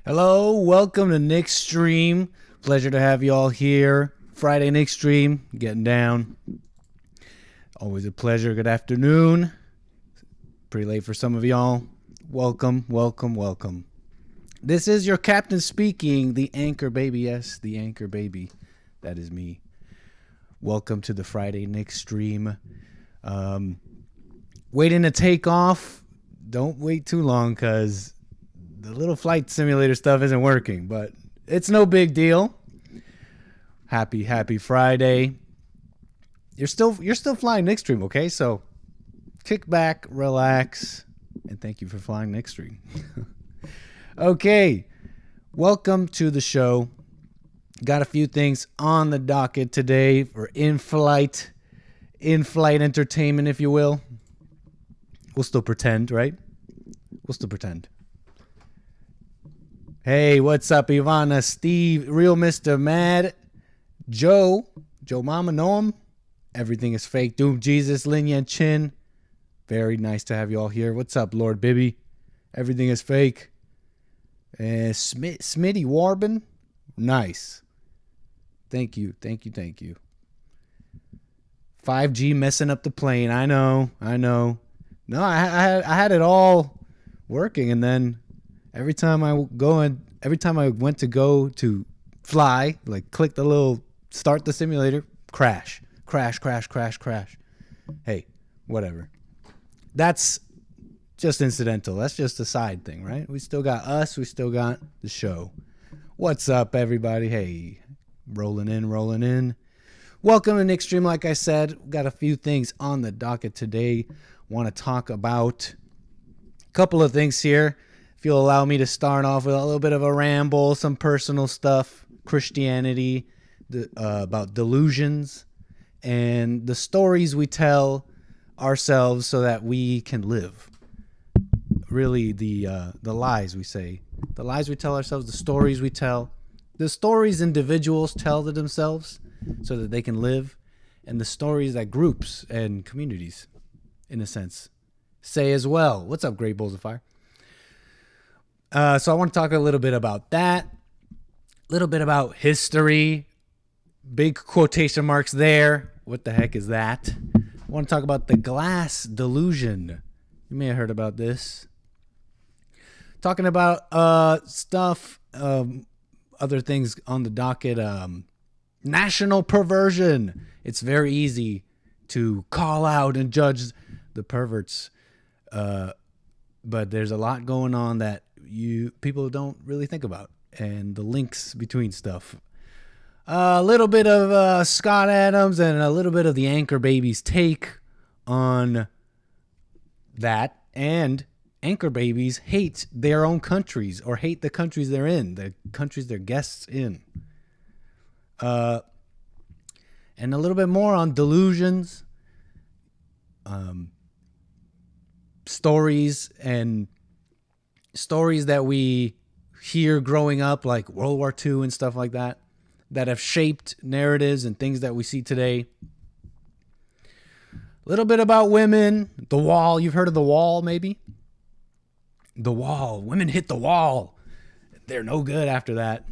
Hello, welcome to Nick's Stream. Pleasure to have you all here. Friday Nick's Stream, getting down. Always a pleasure. Good afternoon. Pretty late for some of y'all. Welcome, welcome, welcome. This is your captain speaking, the anchor baby. Yes, the anchor baby. That is me. Welcome to the Friday Nick's Stream. Waiting to take off. Don't wait too long because the little flight simulator stuff isn't working, but it's no big deal. Happy Friday. You're still flying Nick's Stream, okay? So kick back, relax, and thank you for flying Nick's Stream. Okay, welcome to the show. Got a few things on the docket today for in-flight entertainment, if you will. We'll still pretend, right? We'll still pretend. Hey, what's up, Ivana, Steve, Real Mr. Mad, Joe Mama, know him? Everything is fake. Doom Jesus, Lin Yan Chin. Very nice to have you all here. What's up, Lord Bibby? Everything is fake. Smitty Warbin. Nice. Thank you. 5G messing up the plane. I know. No, I had it all working, and then every time I went to go to fly, like click the little start the simulator, crash. Hey, whatever. That's just incidental. That's just a side thing, right? We still got us. We still got the show. What's up, everybody? Hey, rolling in. Welcome to Nick's Stream. Like I said, got a few things on the docket today. Want to talk about a couple of things here. If you'll allow me to start off with a little bit of a ramble, some personal stuff, Christianity, about delusions, and the stories we tell ourselves so that we can live. Really, the lies we say, the lies we tell ourselves, the stories we tell, the stories individuals tell to themselves so that they can live, and the stories that groups and communities, in a sense, say as well. What's up, Great Bowls of Fire? So I want to talk a little bit about that, a little bit about history, big quotation marks there. What the heck is that? I want to talk about the glass delusion. You may have heard about this. Talking about stuff, other things on the docket. National perversion. It's very easy to call out and judge the perverts, but there's a lot going on that people don't really think about, and the links between stuff. A little bit of Scott Adams and a little bit of the Anchor Babies take on that. And Anchor Babies hate their own countries or hate the countries they're in, the countries they're guests in. And a little bit more on delusions, stories that we hear growing up, like World War II and stuff like that have shaped narratives and things that we see today. A little bit about women, the wall. You've heard of the wall, maybe? The wall. Women hit the wall. They're no good after that.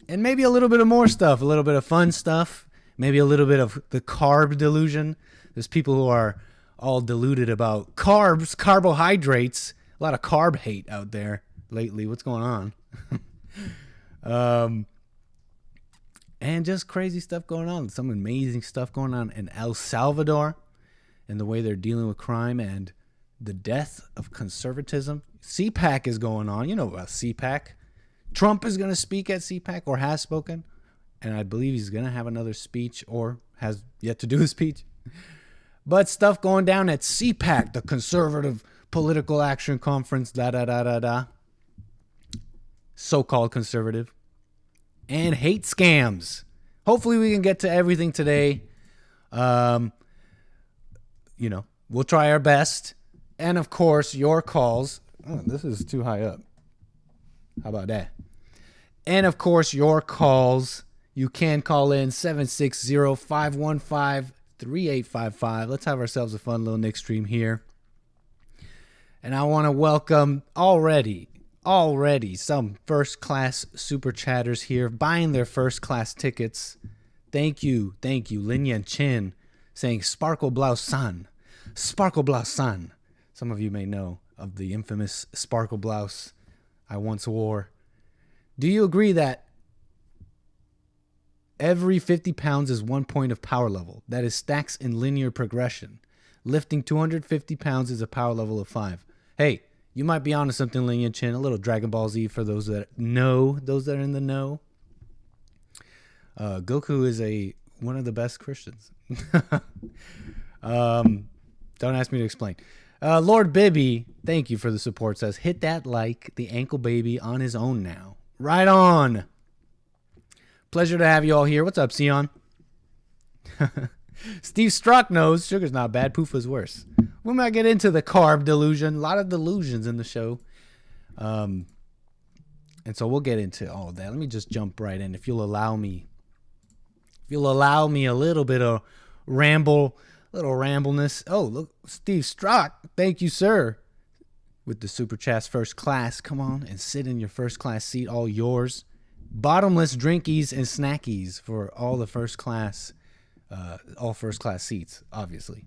And maybe a little bit of more stuff, a little bit of fun stuff, maybe a little bit of the carb delusion. There's people who are all deluded about carbs, carbohydrates. A lot of carb hate out there lately. What's going on? And just crazy stuff going on. Some amazing stuff going on in El Salvador and the way they're dealing with crime and the death of conservatism. CPAC is going on. You know about CPAC. Trump is going to speak at CPAC or has spoken. And I believe he's going to have another speech or has yet to do a speech. But stuff going down at CPAC, the Conservative Political Action Conference, so-called conservative. And hate scams. Hopefully we can get to everything today. We'll try our best. And of course, your calls. Oh, this is too high up. How about that? And of course, your calls. You can call in 760-515-3855. Let's have ourselves a fun little Nick stream here. And I want to welcome already Already some first class super chatters here buying their first class tickets. Thank you, Lin Yan Chin saying Sparkle Blouse San. Sparkle Blouse San. Some of you may know of the infamous sparkle blouse I once wore. Do you agree that every 50 pounds is 1 point of power level? That is stacks in linear progression. Lifting 250 pounds is a power level of 5. Hey, you might be onto something, Lin Yan Chin. A little Dragon Ball Z for those that know, those that are in the know. Goku is one of the best Christians. Don't ask me to explain. Lord Bibby, thank you for the support, says, hit that like, the ankle baby on his own now. Right on. Pleasure to have you all here. What's up, Sion? Steve Strzok knows sugar's not bad, poofa's worse. We might get into the carb delusion. A lot of delusions in the show. And so we'll get into all of that. Let me just jump right in, if you'll allow me. If you'll allow me a little bit of rambleness. Oh, look, Steve Strzok, thank you, sir. With the Super Chats first class. Come on and sit in your first class seat, all yours. Bottomless drinkies and snackies for all the first class, all first class seats, obviously.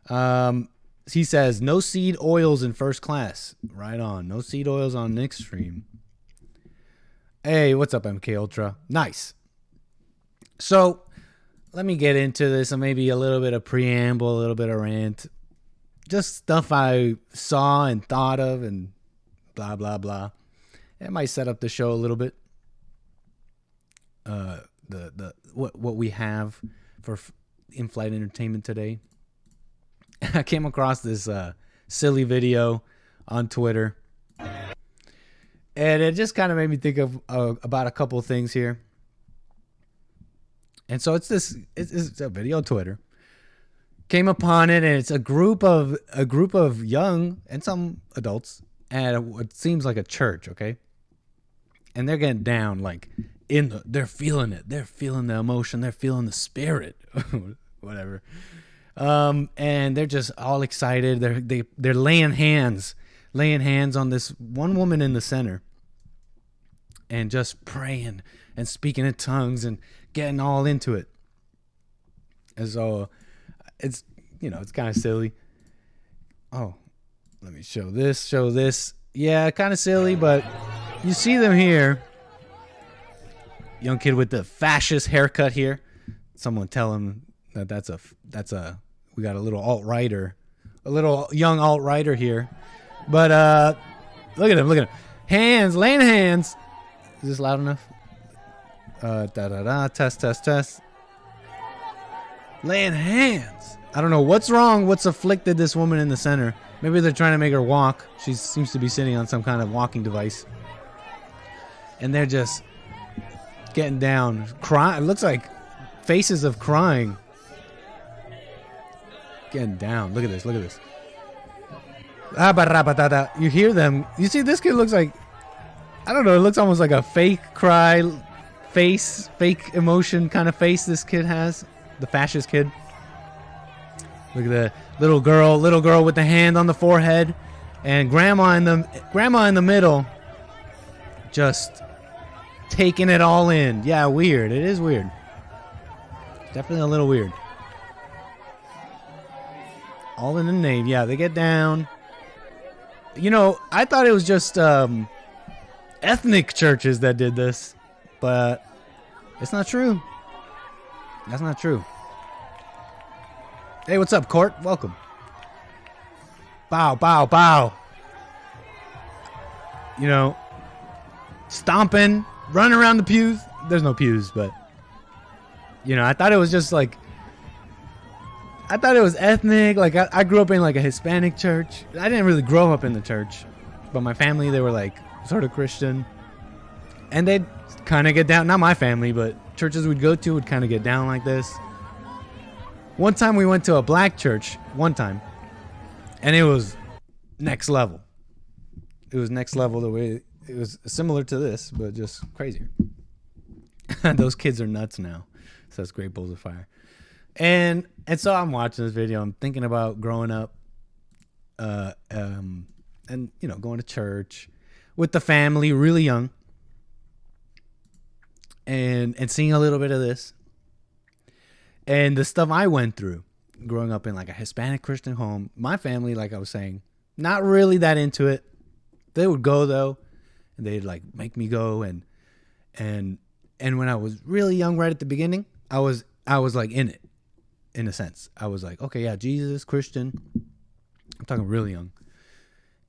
He says, no seed oils in first class. Right on. No seed oils on Nick's stream. Hey, what's up, MK Ultra? Nice. So, let me get into this, and maybe a little bit of preamble, a little bit of rant. Just stuff I saw and thought of and blah, blah, blah. It might set up the show a little bit. What we have for in-flight entertainment today. I came across this silly video on Twitter, and it just kind of made me think of about a couple of things here. And so it's a video on Twitter. Came upon it, and it's a group of young and some adults at what seems like a church, okay? And they're getting down, like they're feeling it. They're feeling the emotion. They're feeling the spirit, whatever. And they're just all excited. They're laying hands on this one woman in the center, and just praying and speaking in tongues and getting all into it. And so it's kind of silly. Oh, let me show this. Yeah, kind of silly, but you see them here. Young kid with the fascist haircut here. Someone tell him that's a we got a little alt-righter, a little young alt-righter here. But look at him. Hands, laying hands. Is this loud enough? Test. Laying hands. I don't know what's wrong. What's afflicted this woman in the center? Maybe they're trying to make her walk. She seems to be sitting on some kind of walking device. And they're just getting down. Crying. It looks like faces of crying. Getting down. Look at this. You hear them. You see, this kid looks like, I don't know, it looks almost like a fake cry face, fake emotion kind of face this kid has. The fascist kid. Look at the little girl with the hand on the forehead, and grandma in the middle, just taking it all in. Yeah, weird. It is weird. Definitely a little weird. All in the name. Yeah, they get down. You know, I thought it was just ethnic churches that did this, but it's not true. That's not true. Hey, what's up, Court? Welcome. Bow. You know, stomping, running around the pews. There's no pews, but, you know, I thought it was just like, I thought it was ethnic. Like, I grew up in like a Hispanic church. I didn't really grow up in the church, but my family, they were like sort of Christian, and they'd kind of get down. Not my family, but churches we'd go to would kind of get down like this. One time we went to a black church, and it was next level. It was next level the way it was similar to this, but just crazier. Those kids are nuts now. Says Great Bowls of Fire. And so I'm watching this video. I'm thinking about growing up and going to church with the family really young, and seeing a little bit of this and the stuff I went through growing up in like a Hispanic Christian home. My family, like I was saying, not really that into it. They would go though, and they'd like make me go, and when I was really young, right at the beginning, I was like in it, in a sense. I was like, okay, yeah, Jesus, Christian. I'm talking really young.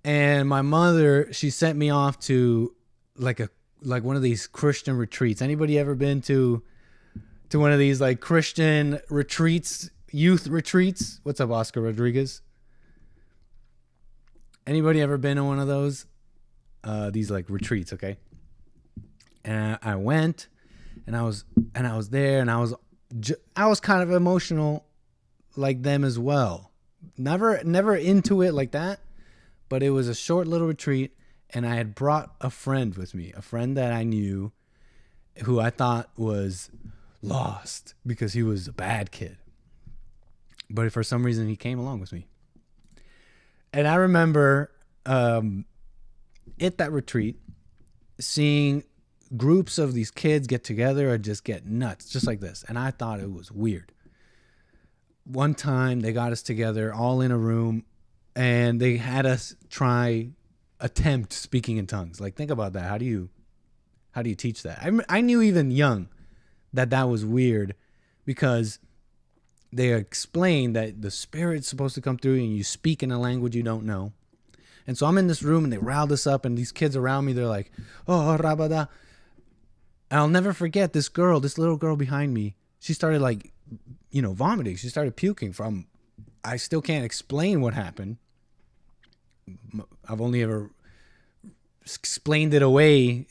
And my mother, she sent me off to like one of these Christian retreats. Anybody ever been to one of these like Christian retreats, youth retreats? What's up, Oscar Rodriguez? Anybody ever been to one of those? These like retreats, okay? And I went, and I was there, and I was kind of emotional like them as well. Never into it like that, but it was a short little retreat, and I had brought a friend with me, a friend that I knew who I thought was lost because he was a bad kid. But for some reason, he came along with me. And I remember at that retreat, seeing groups of these kids get together and just get nuts, just like this. And I thought it was weird. One time, they got us together all in a room, and they had us attempt speaking in tongues. Like, think about that. How do you teach that? I knew even young that was weird, because they explained that the Spirit's supposed to come through and you speak in a language you don't know. And so I'm in this room, and they riled us up, and these kids around me, they're like, oh, rabada. And I'll never forget this little girl behind me. She started like, vomiting. She started puking I still can't explain what happened. I've only ever explained it away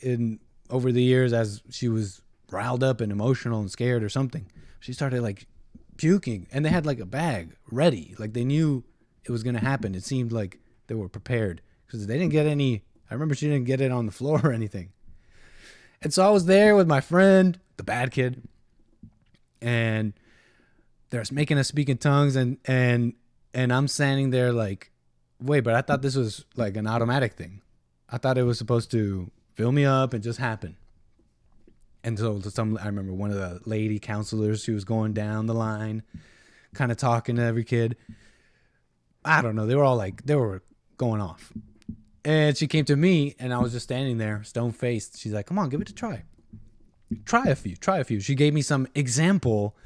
over the years as she was riled up and emotional and scared or something. She started like puking, and they had like a bag ready. Like they knew it was going to happen. It seemed like they were prepared, because they didn't get any. I remember she didn't get it on the floor or anything. And so I was there with my friend, the bad kid, and they're making us speak in tongues, and I'm standing there like, wait, but I thought this was like an automatic thing. I thought it was supposed to fill me up and just happen. And so I remember one of the lady counselors, she was going down the line, kind of talking to every kid. I don't know. They were going off. And she came to me, and I was just standing there, stone-faced. She's like, come on, give it a try. Try a few. She gave me some example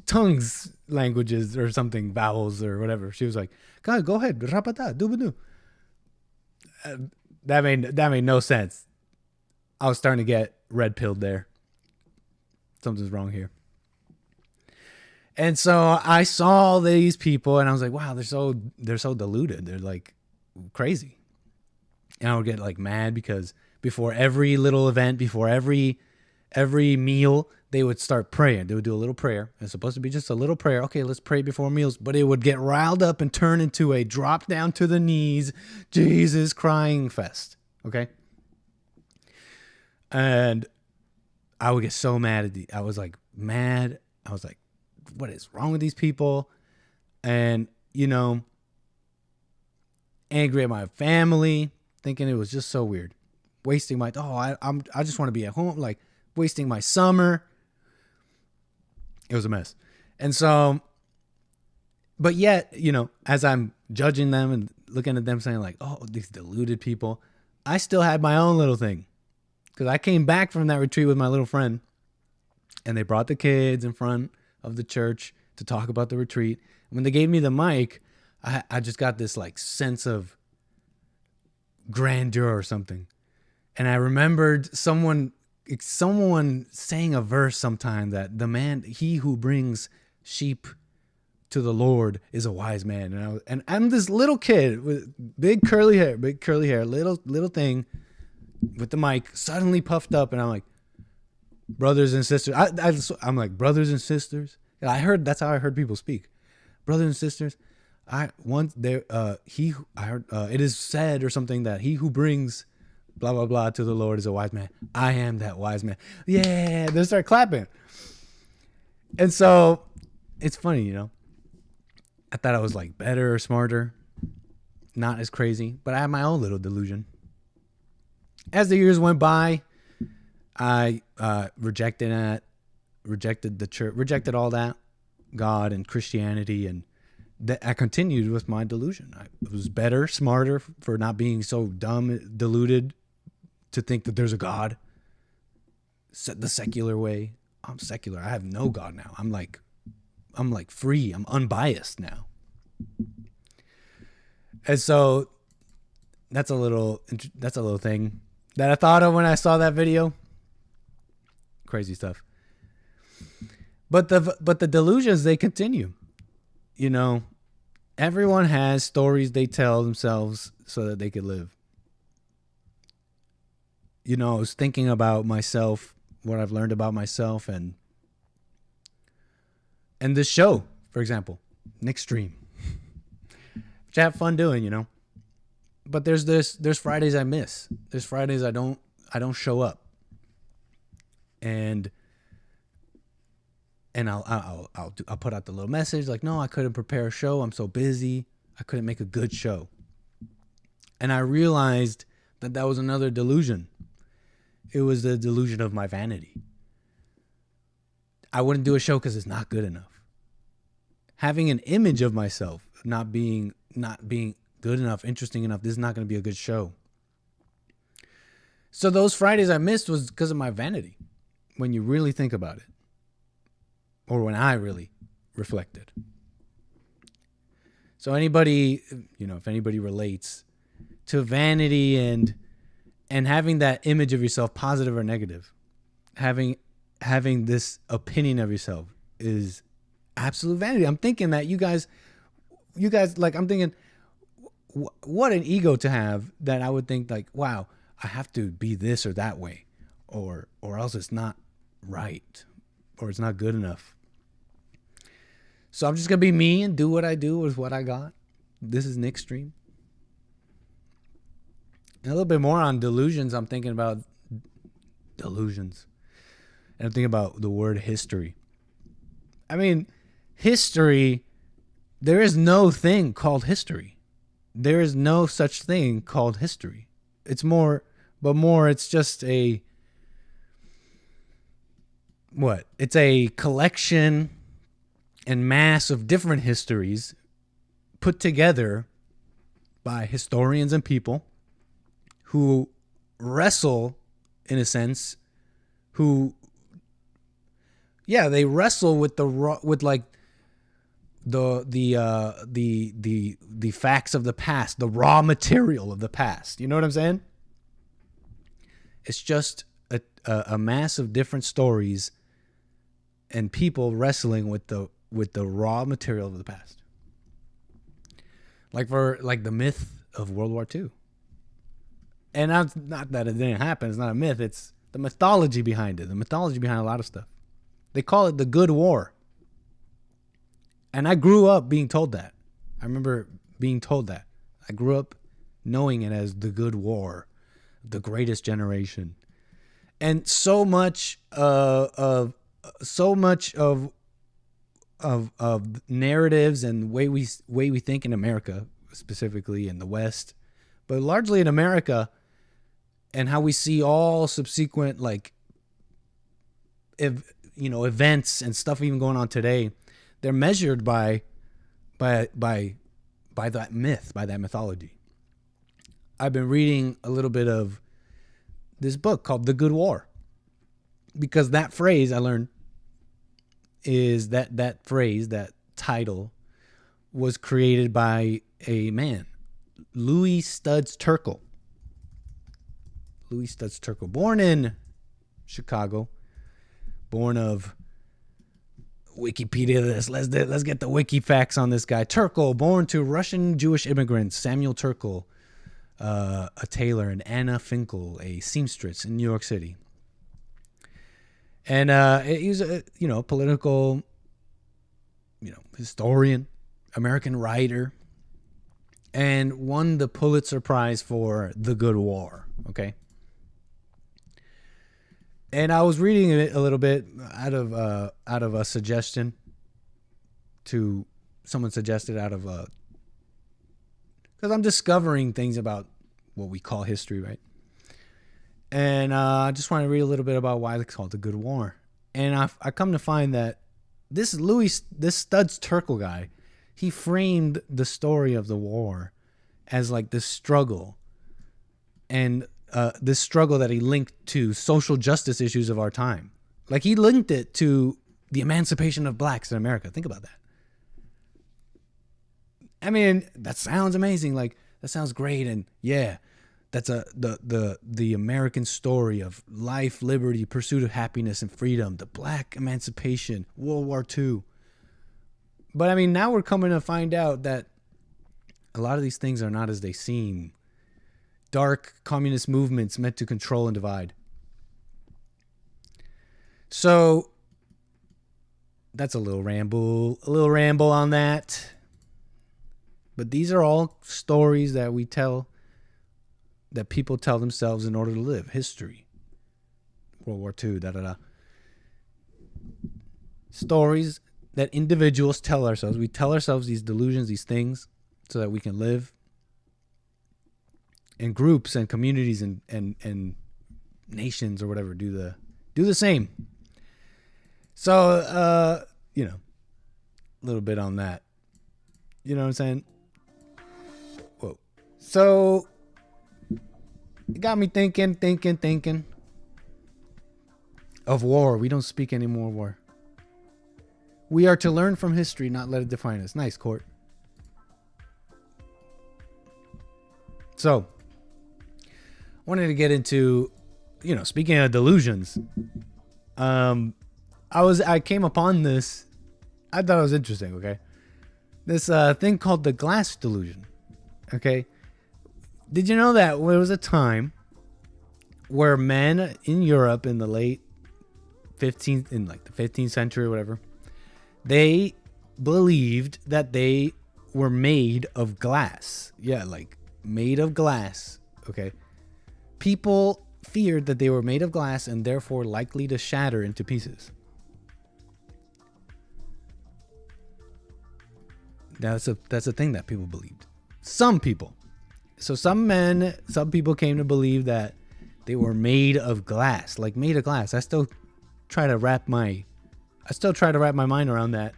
tongues languages or something, vowels or whatever. She was like, go ahead. Rapata, dubudu. That made no sense. I was starting to get red-pilled there. Something's wrong here. And so I saw these people, and I was like, wow, they're so deluded. They're like crazy. And I would get like mad, because before every little event, before every meal, they would start praying. They would do a little prayer. It's supposed to be just a little prayer. Okay, let's pray before meals. But it would get riled up and turn into a drop down to the knees, Jesus crying fest. Okay? And I would get so mad I was like, what is wrong with these people? And, angry at my family, thinking it was just so weird. Wasting I just want to be at home, like wasting my summer. It was a mess. And so, but yet, as I'm judging them and looking at them saying like, oh, these deluded people, I still had my own little thing. Because I came back from that retreat with my little friend, and they brought the kids in front of the church to talk about the retreat. And when they gave me the mic, I just got this like sense of grandeur or something. And I remembered someone saying a verse sometime that he who brings sheep to the Lord is a wise man. And I'm this little kid with big curly hair, little thing with the mic, suddenly puffed up, and I'm like, brothers and sisters. I'm like, brothers and sisters. And that's how I heard people speak. Brothers and sisters. It is said or something that he who brings blah, blah, blah to the Lord is a wise man. I am that wise man. Yeah. They start clapping. And so it's funny, I thought I was like better or smarter. not as crazy, but I had my own little delusion. As the years went by, I rejected the church, rejected all that, God and Christianity, and I continued with my delusion. I was better, smarter for not being so dumb, deluded to think that there's a God. The secular way. I'm secular. I have no God now. I'm like free. I'm unbiased now. And so that's a little thing that I thought of when I saw that video. Crazy stuff. But the delusions, they continue. You know, everyone has stories they tell themselves so that they could live. You know, I was thinking about myself, what I've learned about myself, and this show, for example, Nick Stream, which I have fun doing, you know. But there's Fridays I miss. There's Fridays I don't show up, and I'll put out the little message like, no, I couldn't prepare a show. I'm so busy. I couldn't make a good show. And I realized that was another delusion. It was the delusion of my vanity. I wouldn't do a show because it's not good enough. Having an image of myself not being good enough, interesting enough, this is not going to be a good show. So those Fridays I missed was because of my vanity, when you really think about it. Or when I really reflected. So anybody, you know, if anybody relates to vanity and having that image of yourself, positive or negative, having this opinion of yourself is absolute vanity. I'm thinking that you guys, like, I'm thinking, what an ego to have, that I would think like, wow, I have to be this or that way, or else it's not right, or it's not good enough. So I'm just going to be me and do what I do with what I got. This is Nick's Stream. And a little bit more on delusions. I'm thinking about delusions. And I'm thinking about the word history. I mean, history, there is no thing called history. There is no such thing called history. It's it's just it's a collection and mass of different histories put together by historians and people who wrestle, in a sense, they wrestle with the facts of the past, the raw material of the past. You know what I'm saying? It's just a mass of different stories and people wrestling with the raw material of the past. Like the myth of World War II. And not that it didn't happen. It's not a myth. It's the mythology behind it. The mythology behind a lot of stuff. They call it the Good War. And I grew up being told that. I remember being told that. I grew up knowing it as the Good War, the greatest generation. And so much of narratives and way we think in America, specifically in the West, but largely in America, and how we see all subsequent events and stuff even going on today, they're measured by that myth, by that mythology. I've been reading a little bit of this book called The Good War, because that phrase I learned is that phrase, that title, was created by a man, Louis Studs Terkel. Louis Studs Terkel, born in Chicago, born of Wikipedia this. Let's get the wiki facts on this guy. Terkel, born to Russian Jewish immigrants Samuel Terkel, a tailor, and Anna Finkel, a seamstress in New York City. And he was a political, historian, American writer, and won the Pulitzer Prize for The Good War. Okay. And I was reading it a little bit out of a suggestion. Someone suggested out of because I'm discovering things about what we call history, right? And I just want to read a little bit about why it's called the Good War. And I come to find that this Studs Terkel guy, he framed the story of the war as like this struggle, and this struggle that he linked to social justice issues of our time. Like he linked it to the emancipation of blacks in America. Think about that. I mean, that sounds amazing. Like that sounds great, and yeah, that's the American story of life, liberty, pursuit of happiness and freedom, the black emancipation, World War II. But I mean, now we're coming to find out that a lot of these things are not as they seem. Dark communist movements meant to control and divide. So that's a little ramble on that. But these are all stories that we tell, that people tell themselves in order to live. History. World War II, Stories that individuals tell ourselves. We tell ourselves these delusions, these things, so that we can live. And groups and communities and nations or whatever do the same. So, a little bit on that. You know what I'm saying? Whoa. So, it got me thinking of war. We don't speak any more war. We are to learn from history, not let it define us. Nice, Court. So, I wanted to get into, speaking of delusions. I came upon this. I thought it was interesting, okay? This thing called the glass delusion, okay? Did you know that there was a time where men in Europe in the late 15th, in like the 15th century or whatever, they believed that they were made of glass. Yeah, like made of glass, okay? People feared that they were made of glass and therefore likely to shatter into pieces. That's a thing that people believed. Some people. So some people came to believe that they were made of glass, like made of glass. I still try to wrap my mind around that,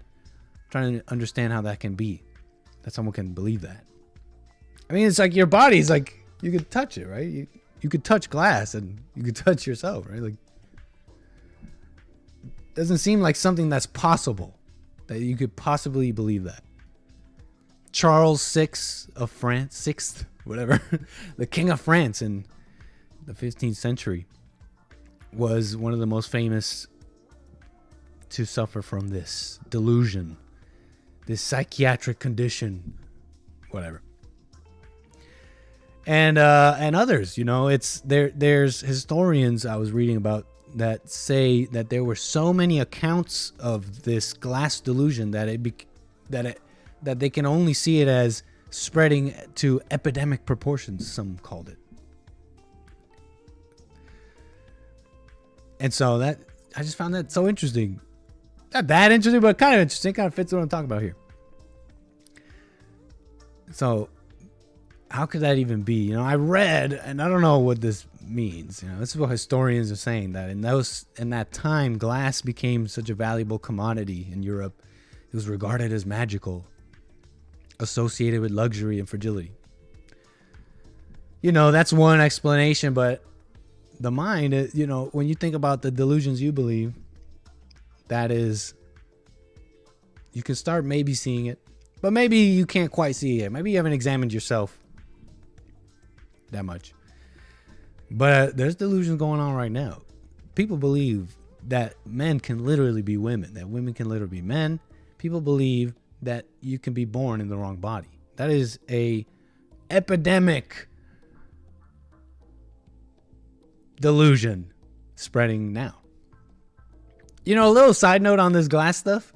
trying to understand how that can be, that someone can believe that. I mean, it's like your body's like, you could touch it, right? You could touch glass and you could touch yourself, right? Like, doesn't seem like something that's possible, that you could possibly believe that. Charles VI of France, sixth, whatever, the King of France in the 15th century, was one of the most famous to suffer from this delusion, this psychiatric condition, whatever. And others, it's there's historians I was reading about that say that there were so many accounts of this glass delusion that that they can only see it as spreading to epidemic proportions, some called it. And so that I just found that so interesting. Not that interesting, but kind of interesting. Kind of fits what I'm talking about here. So how could that even be? I read, and I don't know what this means. This is what historians are saying, that in that time, glass became such a valuable commodity in Europe. It was regarded as magical, associated with luxury and fragility. That's one explanation, but the mind, when you think about the delusions you believe, that is, you can start maybe seeing it, but maybe you can't quite see it. Maybe you haven't examined yourself that much. But there's delusions going on right now. People believe that men can literally be women, that women can literally be men. People believe that you can be born in the wrong body. That is a epidemic delusion spreading now. A little side note on this glass stuff.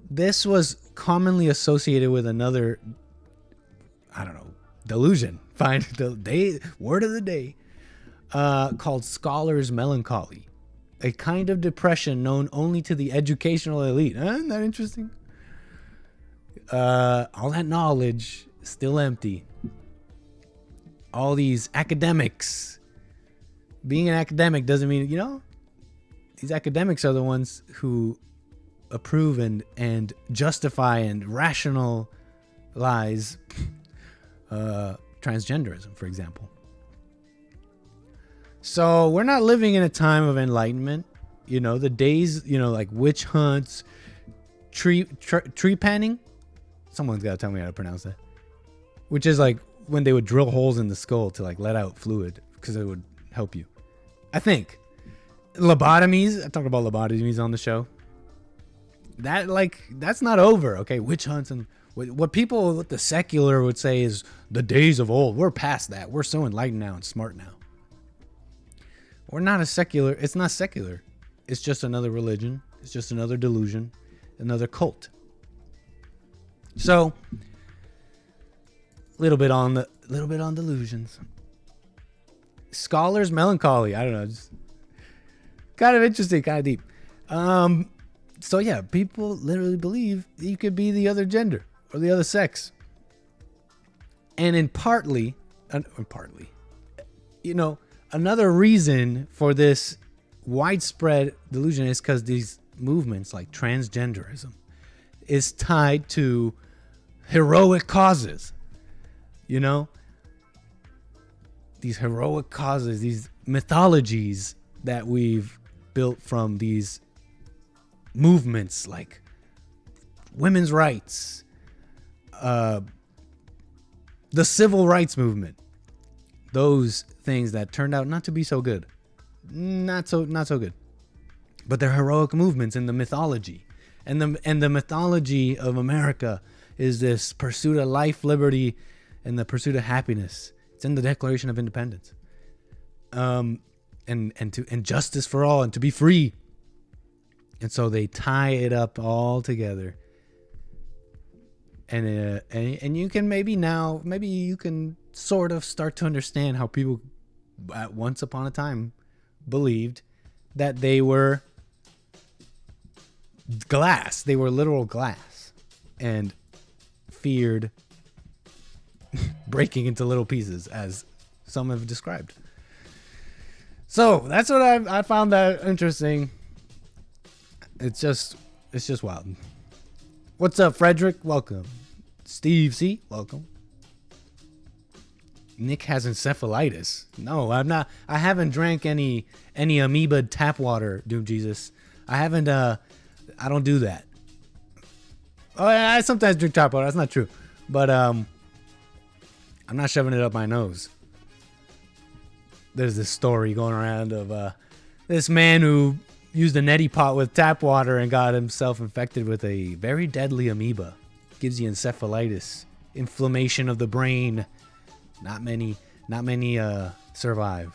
This was commonly associated with another, delusion. Fine, word of the day, called scholar's melancholy, a kind of depression known only to the educational elite. Isn't that interesting? All that knowledge still empty. All these academics. Being an academic doesn't mean, you know, these academics are the ones who approve and justify and rationalize transgenderism, for example. So we're not living in a time of enlightenment. You know, the days, you know, like witch hunts, tree panning. Someone's got to tell me how to pronounce that. Which is like when they would drill holes in the skull to like let out fluid because it would help you. I think. Lobotomies. I talked about lobotomies on the show. That's not over. Okay, witch hunts and what the secular would say is the days of old. We're past that. We're so enlightened now and smart now. We're not a secular. It's not secular. It's just another religion. It's just another delusion, another cult. So, little bit on delusions. Scholars' melancholy. I don't know. Just kind of interesting, kind of deep. So yeah, people literally believe you could be the other gender or the other sex. And partly, you know, another reason for this widespread delusion is because these movements like transgenderism is tied to heroic causes. You know, these heroic causes, these mythologies that we've built from these movements like women's rights, the civil rights movement, those things that turned out not to be so good, not so good, but they're heroic movements in the mythology, and the mythology of America is this pursuit of life, liberty, and the pursuit of happiness. It's in the Declaration of Independence, and justice for all, and to be free. And so they tie it up all together. And you can maybe you can sort of start to understand how people at once upon a time believed that they were glass. They were literal glass and feared breaking into little pieces, as some have described. So that's what I found that interesting. It's just wild. What's up, Frederick? Welcome. Steve C. Welcome. Nick has encephalitis. No, I'm not. I haven't drank any amoeba tap water, Doom Jesus. I haven't. I don't do that. Oh, I sometimes drink tap water. That's not true. But I'm not shoving it up my nose. There's this story going around of this man who used a neti pot with tap water and got himself infected with a very deadly amoeba. Gives you encephalitis, inflammation of the brain. Not many survive.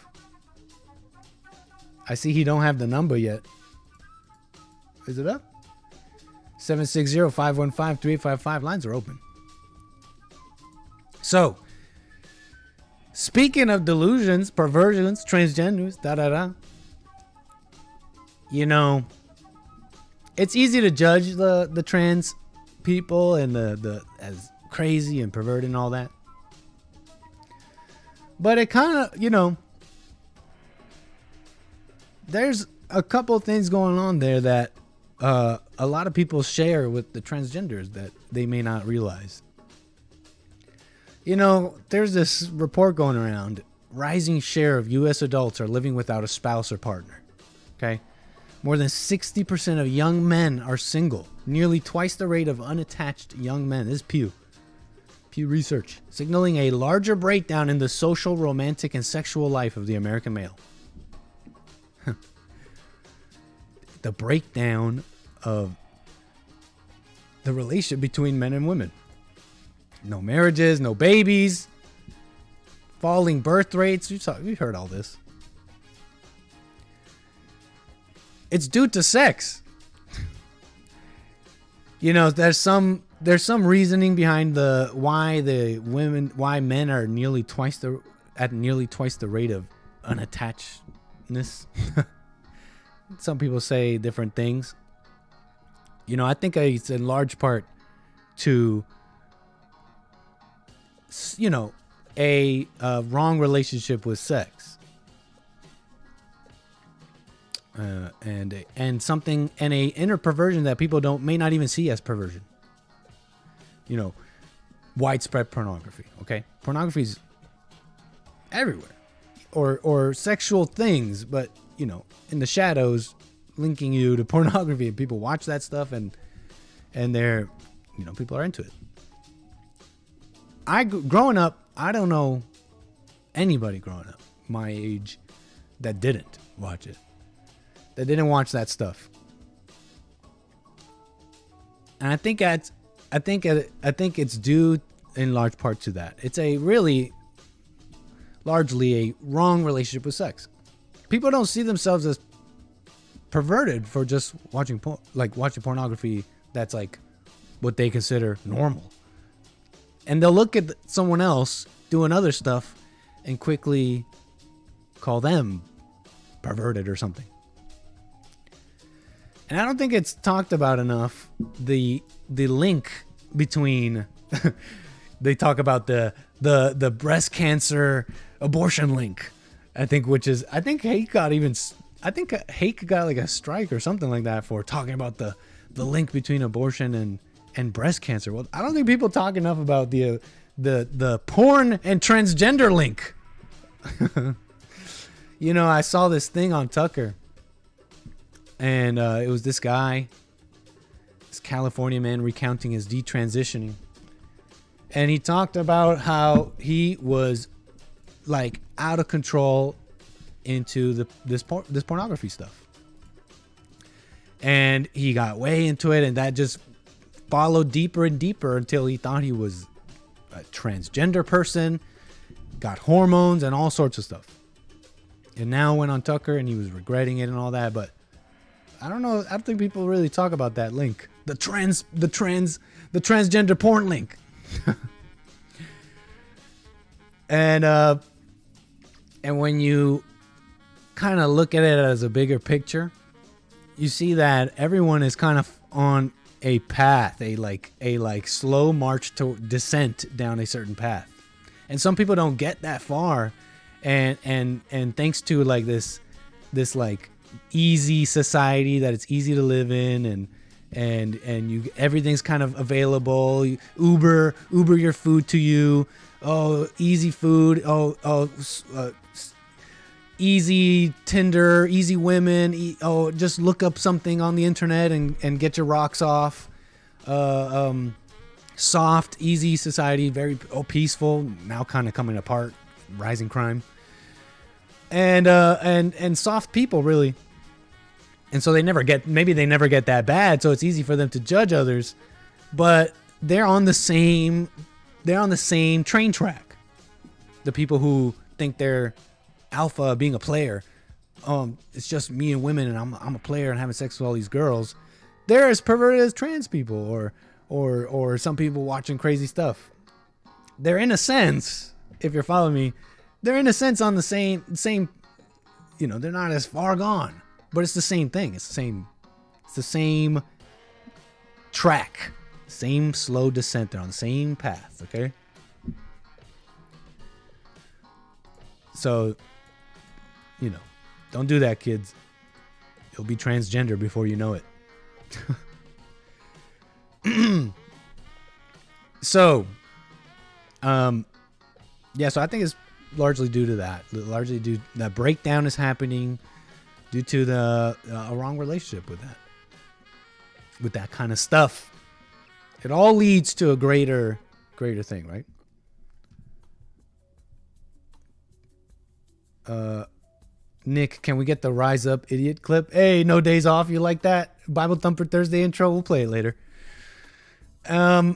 I see he don't have the number yet. Is it up? 760-515-3855. Lines are open. So, speaking of delusions, perversions, transgenders, you know, it's easy to judge the trans people and the as crazy and perverted and all that. But it kind of, you know, there's a couple of things going on there that a lot of people share with the transgenders that they may not realize. You know, there's this report going around. Rising share of U.S. adults are living without a spouse or partner. Okay? More than 60% of young men are single. Nearly twice the rate of unattached young men. This is Pew Research. Signaling a larger breakdown in the social, romantic, and sexual life of the American male. The breakdown of the relationship between men and women. No marriages, no babies, falling birth rates. We've heard all this. It's due to sex. You know, there's some reasoning behind why men are nearly twice the rate of unattachedness. Some people say different things. You know, I think it's in large part to you know, a wrong relationship with sex. And something, and a inner perversion that people may not even see as perversion. You know, widespread pornography. Okay, pornography's everywhere, or sexual things, but you know, in the shadows, linking you to pornography, and people watch that stuff, and they're, you know, people are into it. Growing up, I don't know anybody growing up my age that didn't watch it. That didn't watch that stuff. And I think it's due in large part to that. It's a really largely a wrong relationship with sex. People don't see themselves as perverted for just watching pornography. That's like what they consider normal. And they'll look at someone else doing other stuff and quickly call them perverted or something. And I don't think it's talked about enough, the link between they talk about the breast cancer abortion link, I think Hake got like a strike or something like that for talking about the link between abortion and breast cancer. Well, I don't think people talk enough about the porn and transgender link. You know, I saw this thing on Tucker, and it was this guy, this California man, recounting his detransitioning. And he talked about how he was like out of control into this pornography stuff. And he got way into it, and that just followed deeper and deeper until he thought he was a transgender person, got hormones and all sorts of stuff. And now went on Tucker and he was regretting it and all that, but I don't know. I don't think people really talk about that link. The transgender porn link. And when you kind of look at it as a bigger picture, you see that everyone is kind of on a path, a slow march to descent down a certain path. And some people don't get that far, and thanks to like this like easy society that it's easy to live in, and you, everything's kind of available. Uber your food to you. Oh, easy food. Easy Tinder, easy women. Just look up something on the internet and get your rocks off. Soft, easy society, very peaceful. Now kind of coming apart, rising crime, and soft people really. And so they never get that bad. So it's easy for them to judge others, but they're on the same train track. The people who think they're alpha, being a player, it's just me and women, and I'm a player and having sex with all these girls. They're as perverted as trans people, or some people watching crazy stuff. They're in a sense, if you're following me, they're in a sense on the same. You know, they're not as far gone, but it's the same thing. It's the same track, same slow descent. They're on the same path. Okay. So, you know, don't do that, kids. You'll be transgender before you know it. So, yeah, so I think it's largely due to that. Largely due that breakdown is happening due to a wrong relationship with that kind of stuff. It all leads to a greater thing, right? Nick, can we get the Rise Up Idiot clip? Hey, no days off. You like that? Bible Thumper Thursday intro. We'll play it later. And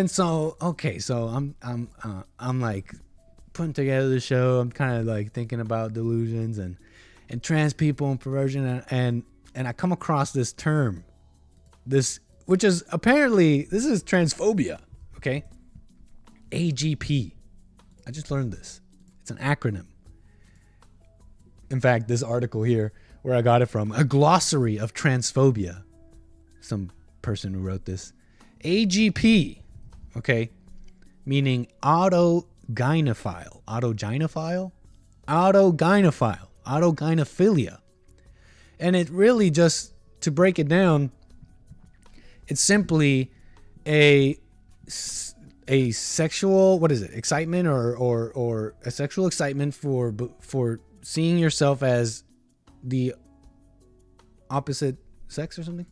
so, okay, so I'm like putting together the show. I'm kind of like thinking about delusions and trans people and perversion, and I come across this term, which is apparently, this is transphobia. Okay. AGP. I just learned this. It's an acronym. In fact, this article here, where I got it from, a glossary of transphobia. Some person who wrote this. AGP, okay? meaning autogynephile. Autogynephilia. And it really, just to break it down, it's simply a sexual, what is it, excitement or a sexual excitement for seeing yourself as the opposite sex or something.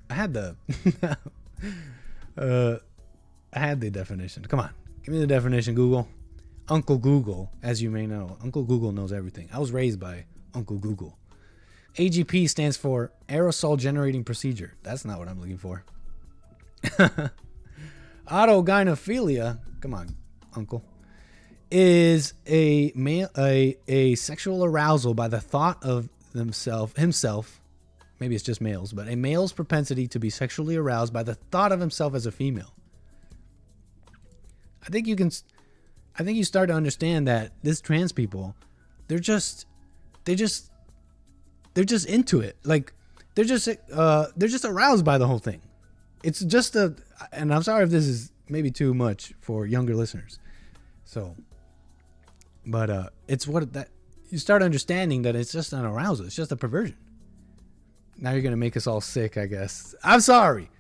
I had the definition. Come on, give me the definition, Google. Uncle Google, as you may know. Uncle Google knows everything. I was raised by Uncle Google. AGP stands for aerosol generating procedure. That's not what I'm looking for. Autogynephilia, come on, Uncle, is a sexual arousal by the thought of himself. Maybe it's just males, but a male's propensity to be sexually aroused by the thought of himself as a female. I think you start to understand that this trans people, they're just into it. Like they're just aroused by the whole thing. It's just and I'm sorry if this is maybe too much for younger listeners. So, but it's that you start understanding that it's just an arousal. It's just a perversion. Now you're going to make us all sick, I guess. I'm sorry.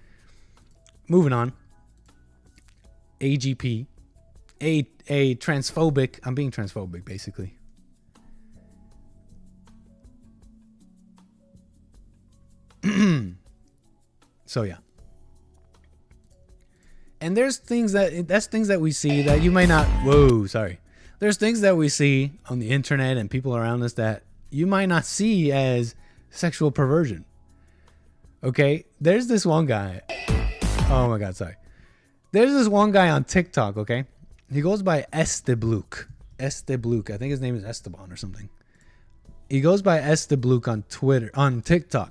Moving on. AGP. A transphobic. I'm being transphobic, basically. So, yeah. And there's things that we see that you might not. Whoa, sorry. There's things that we see on the internet and people around us that you might not see as sexual perversion. Okay, there's this one guy. Oh my God, sorry. There's this one guy on TikTok. Okay, he goes by 𝒔𝒂𝒊𝒂𝒍�. I think his name is Esteban or something. He goes by 𝒔𝒂𝒊𝒂𝒍� on TikTok,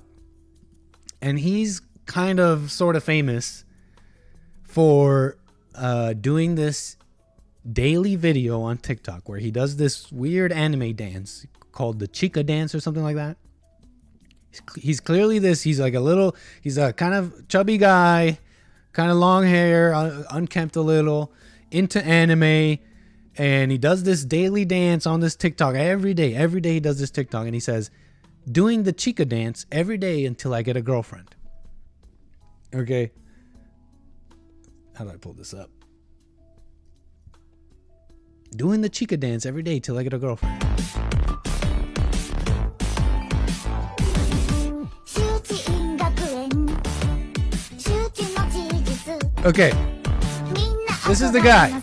and he's kind of sort of famous for doing this daily video on TikTok where he does this weird anime dance called the chica dance or something like that. He's clearly he's a kind of chubby guy, kind of long hair, unkempt a little, into anime, and he does this daily dance on this TikTok every day. Every day he does this TikTok, and he says, doing the chica dance every day until I get a girlfriend. Okay. How do I pull this up? Doing the chica dance every day till I get a girlfriend. Okay, this is the guy.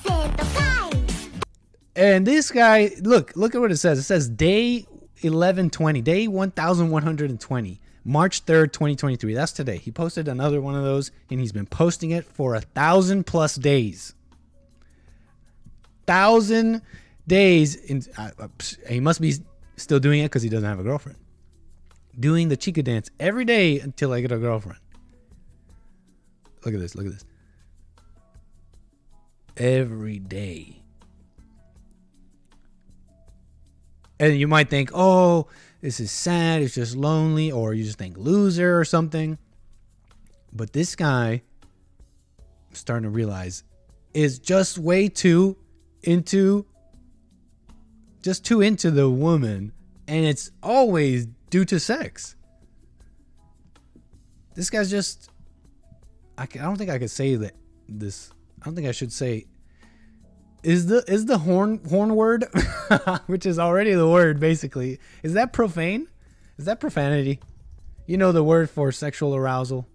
And this guy, look at what it says. It says day 1120, day 1120, March 3rd, 2023. That's today. He posted another one of those, and he's been posting it for 1,000+ days. 1,000 days. He must be still doing it because he doesn't have a girlfriend. Doing the chica dance every day until I get a girlfriend. Look at this. Look at this. Every day. And you might think, oh, this is sad, it's just lonely, or you just think loser or something. But this guy, I'm starting to realize, is just way too into the woman, and it's always due to sex. This guy's just, I don't think I could say that this. I don't think I should say, is the horn word, which is already the word basically, is that profane? Is that profanity? You know, the word for sexual arousal.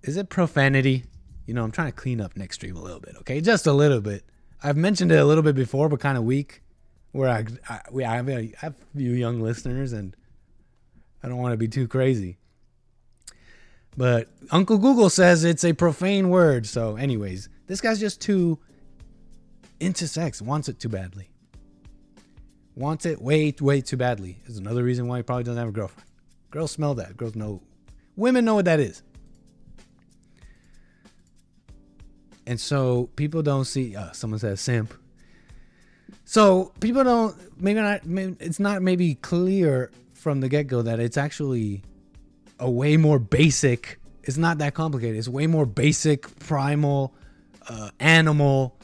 Is it profanity? You know, I'm trying to clean up next stream a little bit, okay? Just a little bit. I've mentioned it a little bit before, but kind of weak. Where I have a few young listeners, and I don't want to be too crazy. But Uncle Google says it's a profane word. So anyways, this guy's just too into sex. Wants it too badly. Wants it way, way too badly. Is another reason why he probably doesn't have a girlfriend. Girls smell that. Girls know. Women know what that is. And so people don't see, someone says simp. So people don't, it's not maybe clear from the get-go that it's actually a way more basic It's not that complicated. It's way more basic, primal, animal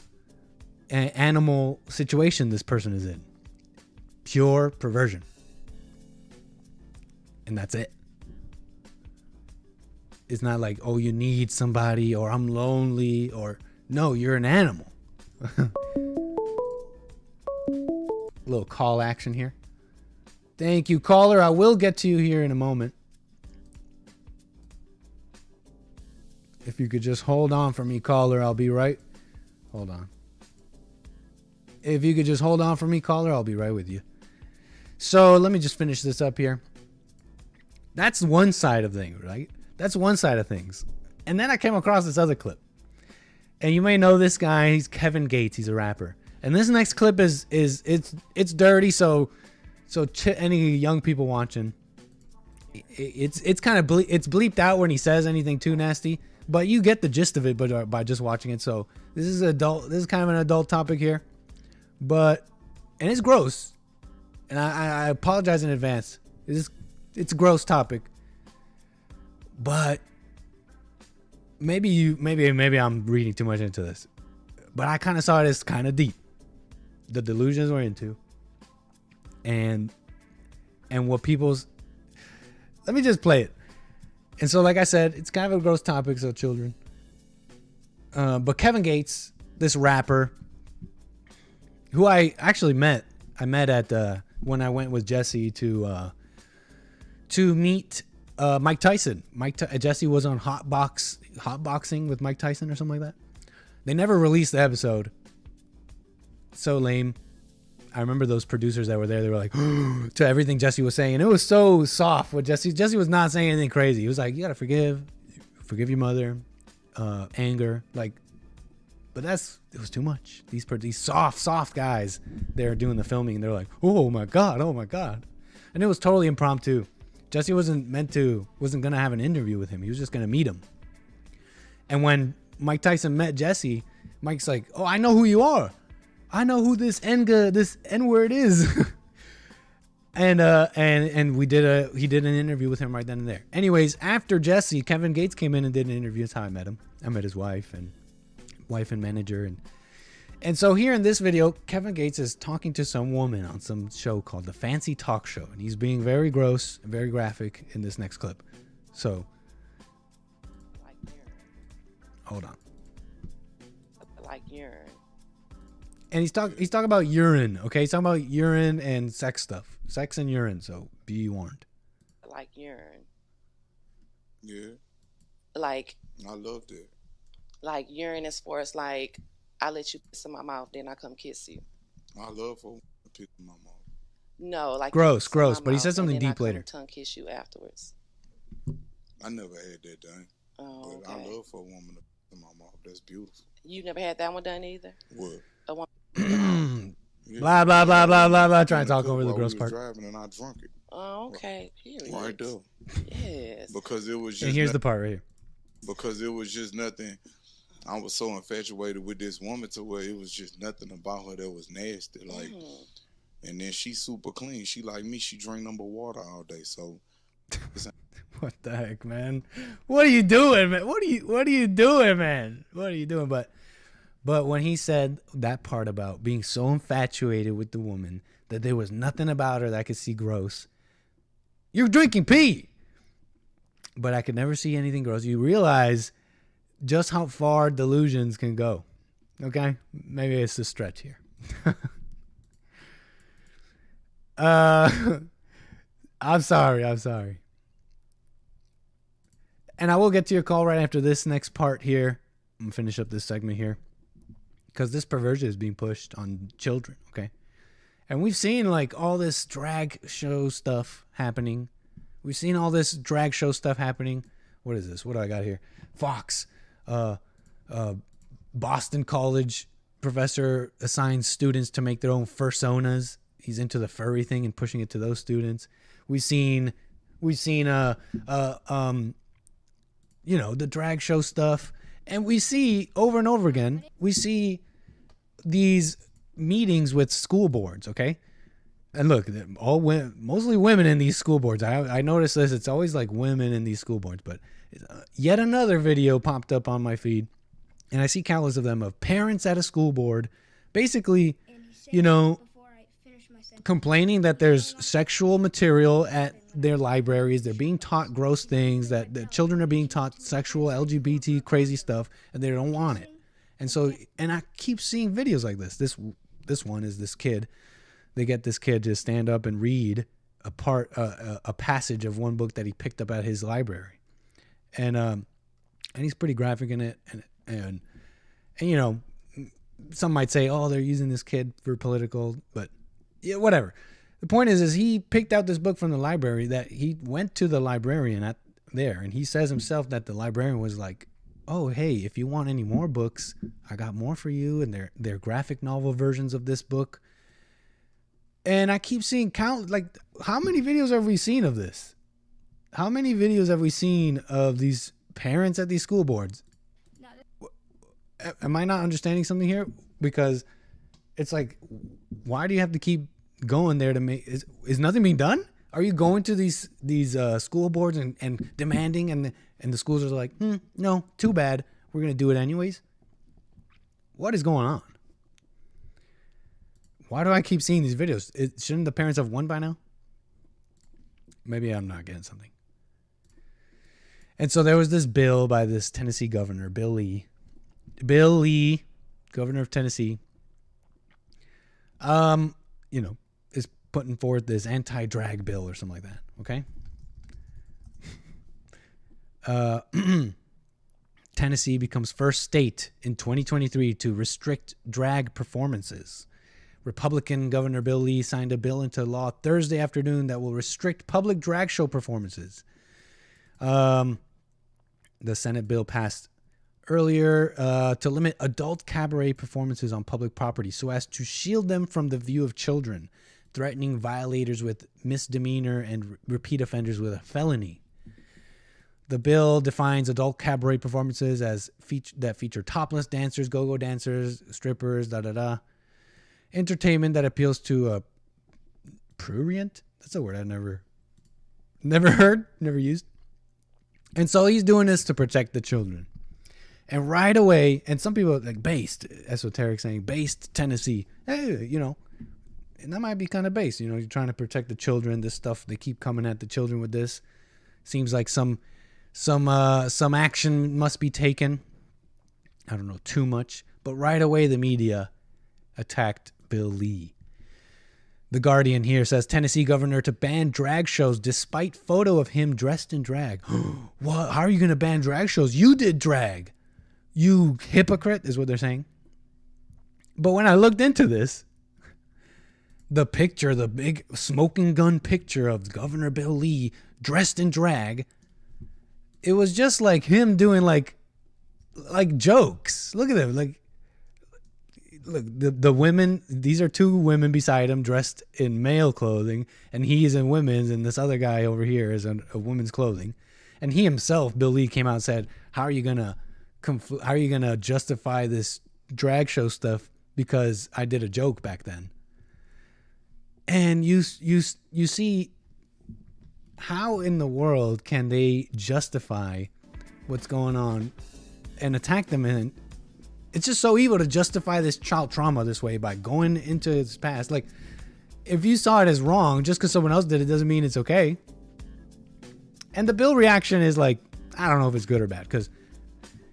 situation this person is in. Pure perversion. And that's it. It's not like, oh, you need somebody, or I'm lonely, or no, you're an animal. Little call action here. Thank you, caller. I will get to you here in a moment. If you could just hold on for me, caller, I'll be right. Hold on. If you could just hold on for me, caller, I'll be right with you. So let me just finish this up here. That's one side of things, right? That's one side of things. And then I came across this other clip. And you may know this guy. He's Kevin Gates. He's a rapper. And this next clip is it's dirty. So any young people watching, it's kind of it's bleeped out when he says anything too nasty. But you get the gist of it, by just watching it. So this is adult. This is kind of an adult topic here, and it's gross. And I apologize in advance. It's a gross topic. But maybe I'm reading too much into this. But I kind of saw it as kind of deep. The delusions we're into, and what people's. Let me just play it. And so, like I said, it's kind of a gross topic, so children. But Kevin Gates, this rapper, who I actually met. I met at when I went with Jesse to meet Mike Tyson. Jesse was on Hotboxing with Mike Tyson or something like that. They never released the episode. So lame. I remember those producers that were there. They were like, to everything Jesse was saying. And it was so soft with Jesse. Jesse was not saying anything crazy. He was like, you got to forgive your mother, anger. Like, but it was too much. These soft guys, they're doing the filming. And they're like, oh my God. And it was totally impromptu. Jesse wasn't going to have an interview with him. He was just going to meet him. And when Mike Tyson met Jesse, Mike's like, oh, I know who you are. I know who this N-word is. and he did an interview with him right then and there. Anyways, after Jesse, Kevin Gates came in and did an interview. That's how I met him. I met his wife and manager. And so here in this video, Kevin Gates is talking to some woman on some show called The Fancy Talk Show. And he's being very gross, very graphic in this next clip. So, hold on. Like urine. And he's talking about urine, okay? He's talking about urine and sex stuff. Sex and urine, so be warned. Like urine. Yeah. Like. I loved it. Like urine as far as like, I let you piss in my mouth, then I come kiss you. I love for piss in my mouth. No, like. Gross. But he said something deep later. Tongue kiss you afterwards. I never had that done. Oh, but okay. I love for a woman to piss in my mouth. That's beautiful. You never had that one done either? What? A woman. Yeah. Blah, blah, blah, blah, blah, blah. Trying to talk over the gross part. Driving and I drunk it. Oh, okay. Period. Right there. Yes. Because it was just. And here's the part right here. Because it was just nothing. I was so infatuated with this woman to where it was just nothing about her that was nasty. Like, and then she's super clean. She like me. She drink number water all day. So. What the heck, man? What are you doing, man? What are you doing, man? What are you doing? But when he said that part about being so infatuated with the woman that there was nothing about her that I could see gross, you're drinking pee. But I could never see anything gross. You realize just how far delusions can go. Okay? Maybe it's a stretch here. I'm sorry. And I will get to your call right after this next part here. I'm going to finish up this segment here. Because this perversion is being pushed on children, okay? And we've seen like all this drag show stuff happening. We've seen all this drag show stuff happening. What is this? What do I got here? Fox. Boston College professor assigns students to make their own fursonas. He's into the furry thing and pushing it to those students. We've seen the drag show stuff. And we see over and over again, we see these meetings with school boards, okay? And look, mostly women in these school boards. I noticed this. It's always like women in these school boards, but Yet another video popped up on my feed, and I see countless of them of parents at a school board basically, complaining that there's sexual material at their libraries. They're being taught gross things, that the children are being taught sexual, LGBT, crazy stuff, and they don't want it. And so, and I keep seeing videos like this. This one is this kid. They get this kid to stand up and read a passage of one book that he picked up at his library. And he's pretty graphic in it. And you know, some might say, oh, they're using this kid for political, but yeah, whatever. The point is he picked out this book from the library, that he went to the librarian there, and he says himself that the librarian was like, oh, hey, if you want any more books, I got more for you, and they're graphic novel versions of this book. And I keep seeing how many videos have we seen of this? How many videos have we seen of these parents at these school boards? Am I not understanding something here? Because it's like, why do you have to keep going there to make? Is nothing being done? Are you going to these school boards and demanding, and the schools are like, no, too bad, we're gonna do it anyways? What is going on? Why do I keep seeing these videos? Shouldn't the parents have won by now? Maybe I'm not getting something. And so there was this bill by this Tennessee governor, Bill Lee, governor of Tennessee, is putting forth this anti-drag bill or something like that. Okay. Tennessee becomes first state in 2023 to restrict drag performances. Republican Governor Bill Lee signed a bill into law Thursday afternoon that will restrict public drag show performances. The Senate bill passed earlier to limit adult cabaret performances on public property so as to shield them from the view of children, threatening violators with misdemeanor and repeat offenders with a felony. The bill defines adult cabaret performances as that feature topless dancers, go-go dancers, strippers, entertainment that appeals to a prurient. That's a word I never heard, never used. And so he's doing this to protect the children. And right away, and some people like based, esoteric saying, based Tennessee. Hey, and that might be kind of based. You're trying to protect the children. This stuff, they keep coming at the children with this. Seems like some action must be taken. I don't know too much. But right away, the media attacked Bill Lee. The Guardian here says Tennessee governor to ban drag shows despite photo of him dressed in drag. What? How are you going to ban drag shows? You did drag. You hypocrite is what they're saying. But when I looked into this, the picture, the big smoking gun picture of Governor Bill Lee dressed in drag, it was just like him doing like jokes. Look at them. Look, the women, these are two women beside him dressed in male clothing, and he is in women's, and this other guy over here is in a woman's clothing. And he himself, Bill Lee, came out and said, how are you gonna justify this drag show stuff because I did a joke back then? And you see, how in the world can they justify what's going on and attack them? And it's just so evil to justify this child trauma this way by going into its past. Like, if you saw it as wrong, just because someone else did it doesn't mean it's okay. And the Bill reaction is like, I don't know if it's good or bad, because,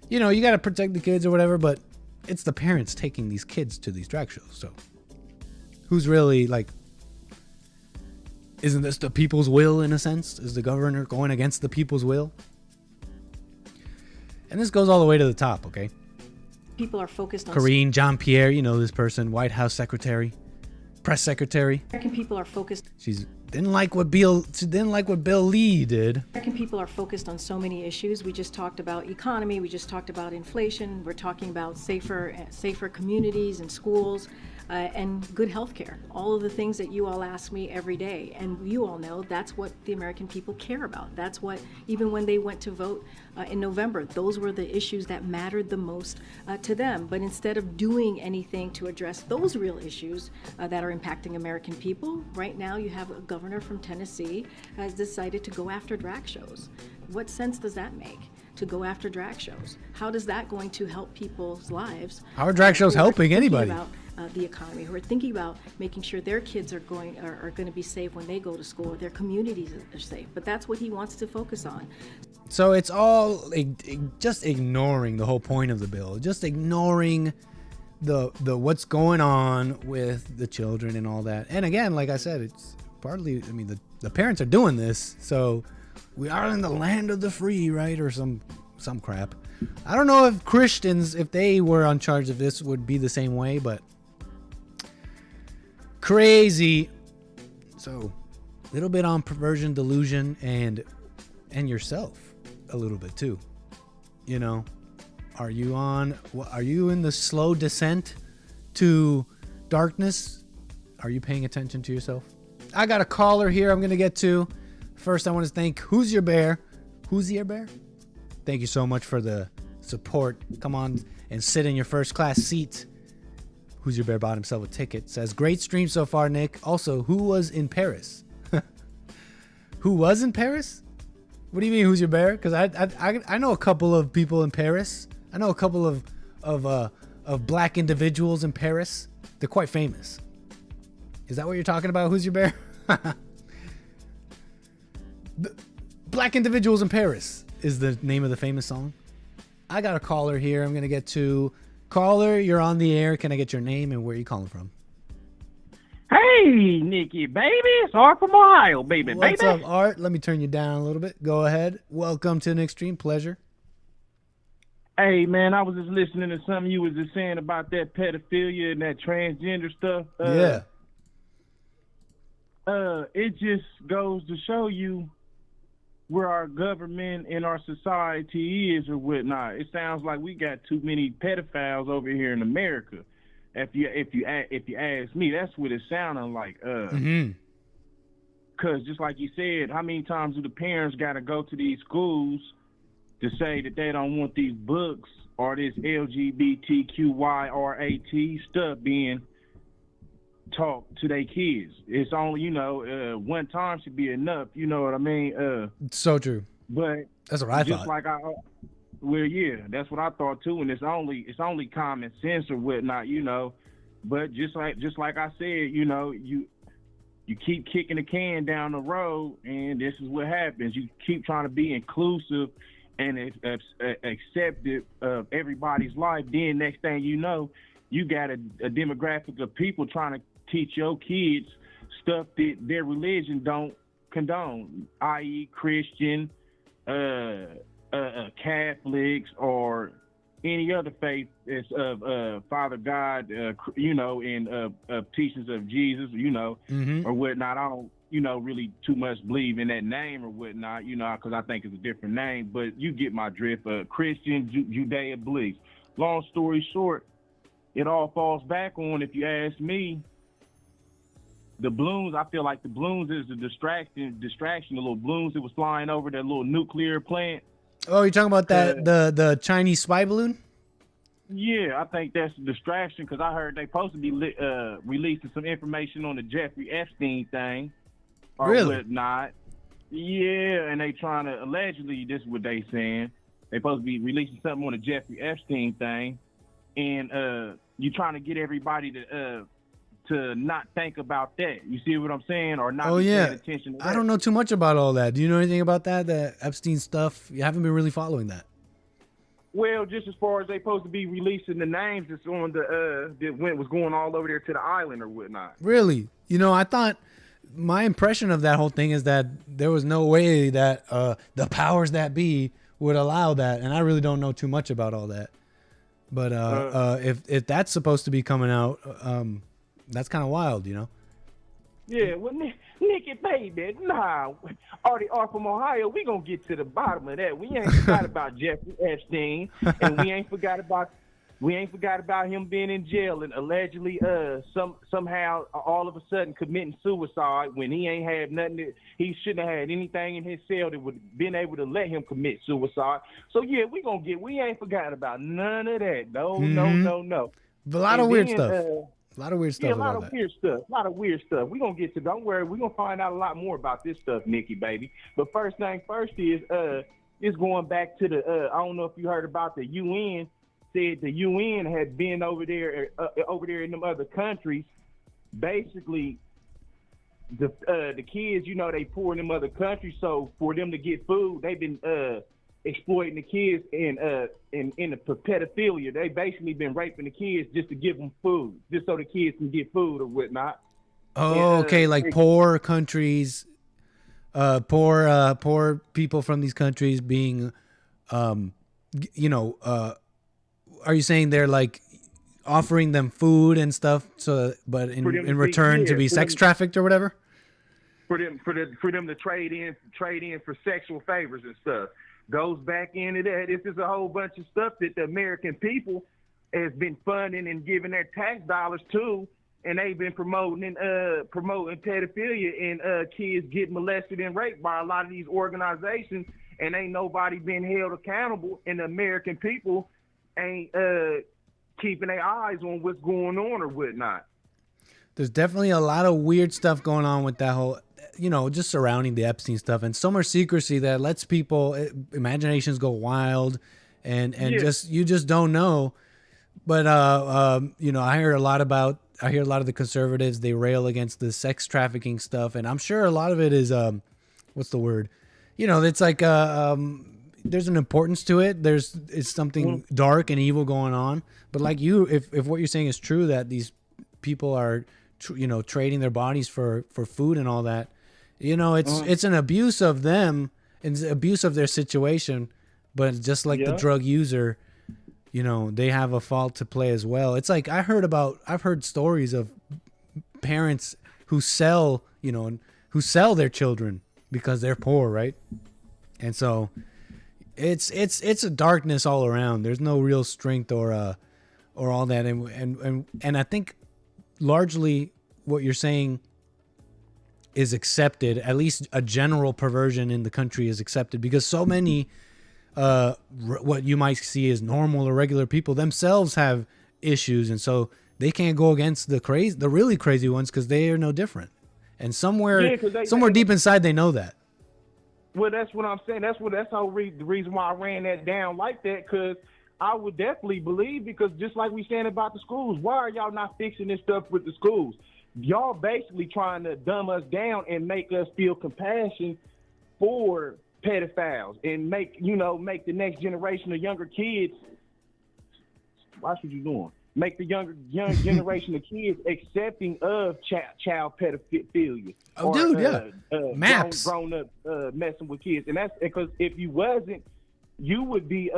you got to protect the kids or whatever, but it's the parents taking these kids to these drag shows. So who's really like, isn't this the people's will in a sense? Is the governor going against the people's will? And this goes all the way to the top, okay? People are focused on Karine Jean-Pierre, this person, White House secretary, press secretary. American people are focused. She didn't like what Bill Lee did. American people are focused on so many issues. We just talked about economy. We just talked about inflation. We're talking about safer communities and schools. And good health care, all of the things that you all ask me every day. And you all know that's what the American people care about. That's what, even when they went to vote in November, those were the issues that mattered the most to them. But instead of doing anything to address those real issues that are impacting American people, right now you have a governor from Tennessee has decided to go after drag shows. What sense does that make to go after drag shows? How is that going to help people's lives? How are drag shows who are helping thinking anybody? About, the economy, who are thinking about making sure their kids are going to be safe when they go to school, their communities are safe. But that's what he wants to focus on. So it's all just ignoring the whole point of the bill, just ignoring the what's going on with the children and all that. And again, like I said, it's partly, I mean, the parents are doing this, so we are in the land of the free, right? Or some crap. I don't know if Christians, if they were on charge of this, would be the same way, but crazy. So a little bit on perversion, delusion, and yourself a little bit too. You know, are you in the slow descent to darkness? Are you paying attention to yourself? I got a caller here I'm going to get to. First, I want to thank Who's Your Bear? Who's Your Bear? Thank you so much for the support. Come on and sit in your first class seat. Who's Your Bear bought himself a ticket. Says, great stream so far, Nick. Also, who was in Paris? Who was in Paris? What do you mean, Who's Your Bear? Because I know a couple of people in Paris. I know a couple of black individuals in Paris. They're quite famous. Is that what you're talking about? Who's Your Bear? Black Individuals in Paris is the name of the famous song. I got a caller here I'm going to get to. Caller, you're on the air. Can I get your name and where you calling from? Hey, Nikki, baby. It's Art from Ohio, baby. What's up, Art? Let me turn you down a little bit. Go ahead. Welcome to an extreme pleasure. Hey, man, I was just listening to something you was just saying about that pedophilia and that transgender stuff. Yeah. It just goes to show you where our government and our society is or whatnot. It sounds like we got too many pedophiles over here in America. If you ask me, that's what it's sounding like. Cause just like you said, how many times do the parents got to go to these schools to say that they don't want these books or this LGBTQYRAT stuff being taught to their kids? It's only, one time should be enough. You know what I mean? So true. But that's what I just thought. Well, yeah, that's what I thought too. And it's only common sense or whatnot, But just like I said, you keep kicking the can down the road, and this is what happens. You keep trying to be inclusive and accepted of everybody's life. Then next thing you know, you got a demographic of people trying to teach your kids stuff that their religion don't condone, i.e. Christian, Catholics, or any other faith is of Father God, and teachings of Jesus, or whatnot. I don't, really too much believe in that name or whatnot, because I think it's a different name. But you get my drift. Christian, Judea beliefs. Long story short, it all falls back on, if you ask me, the balloons. I feel like the balloons is the distraction. The little balloons that was flying over that little nuclear plant. Oh, you're talking about that the Chinese spy balloon? Yeah, I think that's a distraction, because I heard they supposed to be releasing some information on the Jeffrey Epstein thing or whatnot. Yeah, and they trying to, allegedly, this is what they saying, they supposed to be releasing something on the Jeffrey Epstein thing, and you trying to get everybody to not think about that. You see what I'm saying? Or not paying attention to that. I don't know too much about all that. Do you know anything about that? The Epstein stuff? You haven't been really following that. Well, just as far as they supposed to be releasing the names that's on the that was going all over there to the island or whatnot. Really? I thought my impression of that whole thing is that there was no way that the powers that be would allow that, and I really don't know too much about all that. But if that's supposed to be coming out, that's kind of wild, Yeah, well, Nikki, baby, nah. Artie Art from Ohio, we gonna get to the bottom of that. We ain't forgot about Jeffrey Epstein, and we ain't forgot about him being in jail and allegedly somehow all of a sudden committing suicide when he ain't had nothing. He shouldn't have had anything in his cell that would have been able to let him commit suicide. So yeah, we ain't forgot about none of that. No. A lot of weird stuff. A lot of weird stuff. Yeah, a lot of weird stuff. We're going to get to, don't worry, we're going to find out a lot more about this stuff, Nikki, baby. But first thing first is, it's going back to the I don't know if you heard about the UN. Said the UN had been over there in them other countries. Basically, the kids, you know, they poor in them other countries, so for them to get food, they've been exploiting the kids in the pedophilia. They basically been raping the kids just to give them food, just so the kids can get food or whatnot. Oh, And, okay, like poor countries, poor people from these countries being, you know, are you saying they're like offering them food and stuff, so but in return to be sex trafficked or whatever? For them to trade in for sexual favors and stuff. Goes back into that. This is a whole bunch of stuff that the American people has been funding and giving their tax dollars to, and they've been promoting pedophilia and kids get molested and raped by a lot of these organizations, and ain't nobody been held accountable, and the American people ain't keeping their eyes on what's going on or whatnot. There's definitely a lot of weird stuff going on with that whole, you know, just surrounding the Epstein stuff, and so much secrecy that lets people imaginations go wild, and you just don't know. But you know, I hear a lot of the conservatives, they rail against the sex trafficking stuff, and I'm sure a lot of it is what's the word? You know, it's like there's an importance to it. It's something dark and evil going on. But like you, if what you're saying is true, that these people are, you know, trading their bodies for food and all that, you know, it's an abuse of them and abuse of their situation. But just like the drug user, you know, they have a fault to play as well. It's like I've heard stories of parents who sell their children because they're poor, right? And so it's a darkness all around. There's no real strength or all that, and I think largely what you're saying is accepted. At least a general perversion in the country is accepted because so many what you might see as normal or regular people themselves have issues, and so they can't go against the really crazy ones because they are no different. And somewhere deep inside they know that. Well, that's what I'm saying. That's the reason why I ran that down like that, because I would definitely believe, because just like we saying about the schools, why are y'all not fixing this stuff with the schools? Y'all basically trying to dumb us down and make us feel compassion for pedophiles and make the next generation of younger kids. Watch what you're doing. Make the young generation of kids accepting of child pedophilia. Oh, dude, yeah. Maps. Grown up messing with kids, and that's because if you wasn't, you would be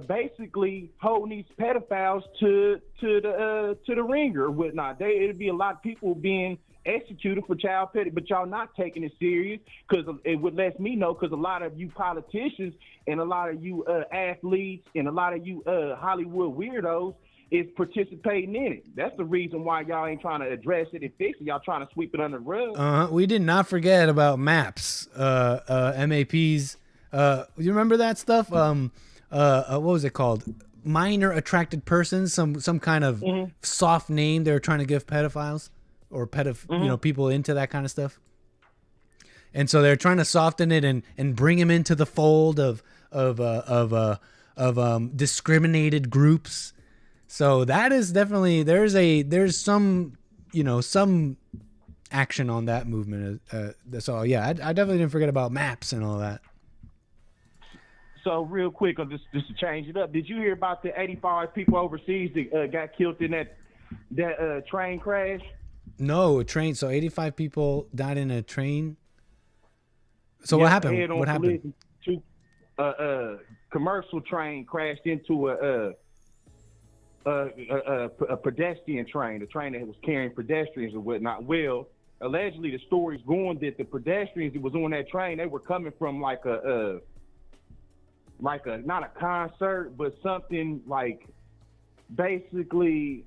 basically holding these pedophiles to the ringer or whatnot. It'd be a lot of people being executed for child pedophilia, but y'all not taking it serious, because it would let me know, because a lot of you politicians and a lot of you athletes and a lot of you Hollywood weirdos is participating in it. That's the reason why y'all ain't trying to address it and fix it. Y'all trying to sweep it under the rug. We did not forget about MAPS, MAPs. You remember that stuff? What was it called? Minor attracted persons, some kind of soft name they were trying to give pedophiles or people into that kind of stuff. And so they're trying to soften it and bring them into the fold of discriminated groups. So that is definitely there's some action on that movement. So yeah, I definitely didn't forget about MAPS and all that. So real quick, just to change it up, did you hear about the 85 people overseas that got killed in that train crash? No, a train. So 85 people died in a train. So what happened? What happened? Commercial train crashed into a pedestrian train, a train that was carrying pedestrians and whatnot. Well, allegedly the story's going that the pedestrians that was on that train, they were coming from like not a concert, but something like basically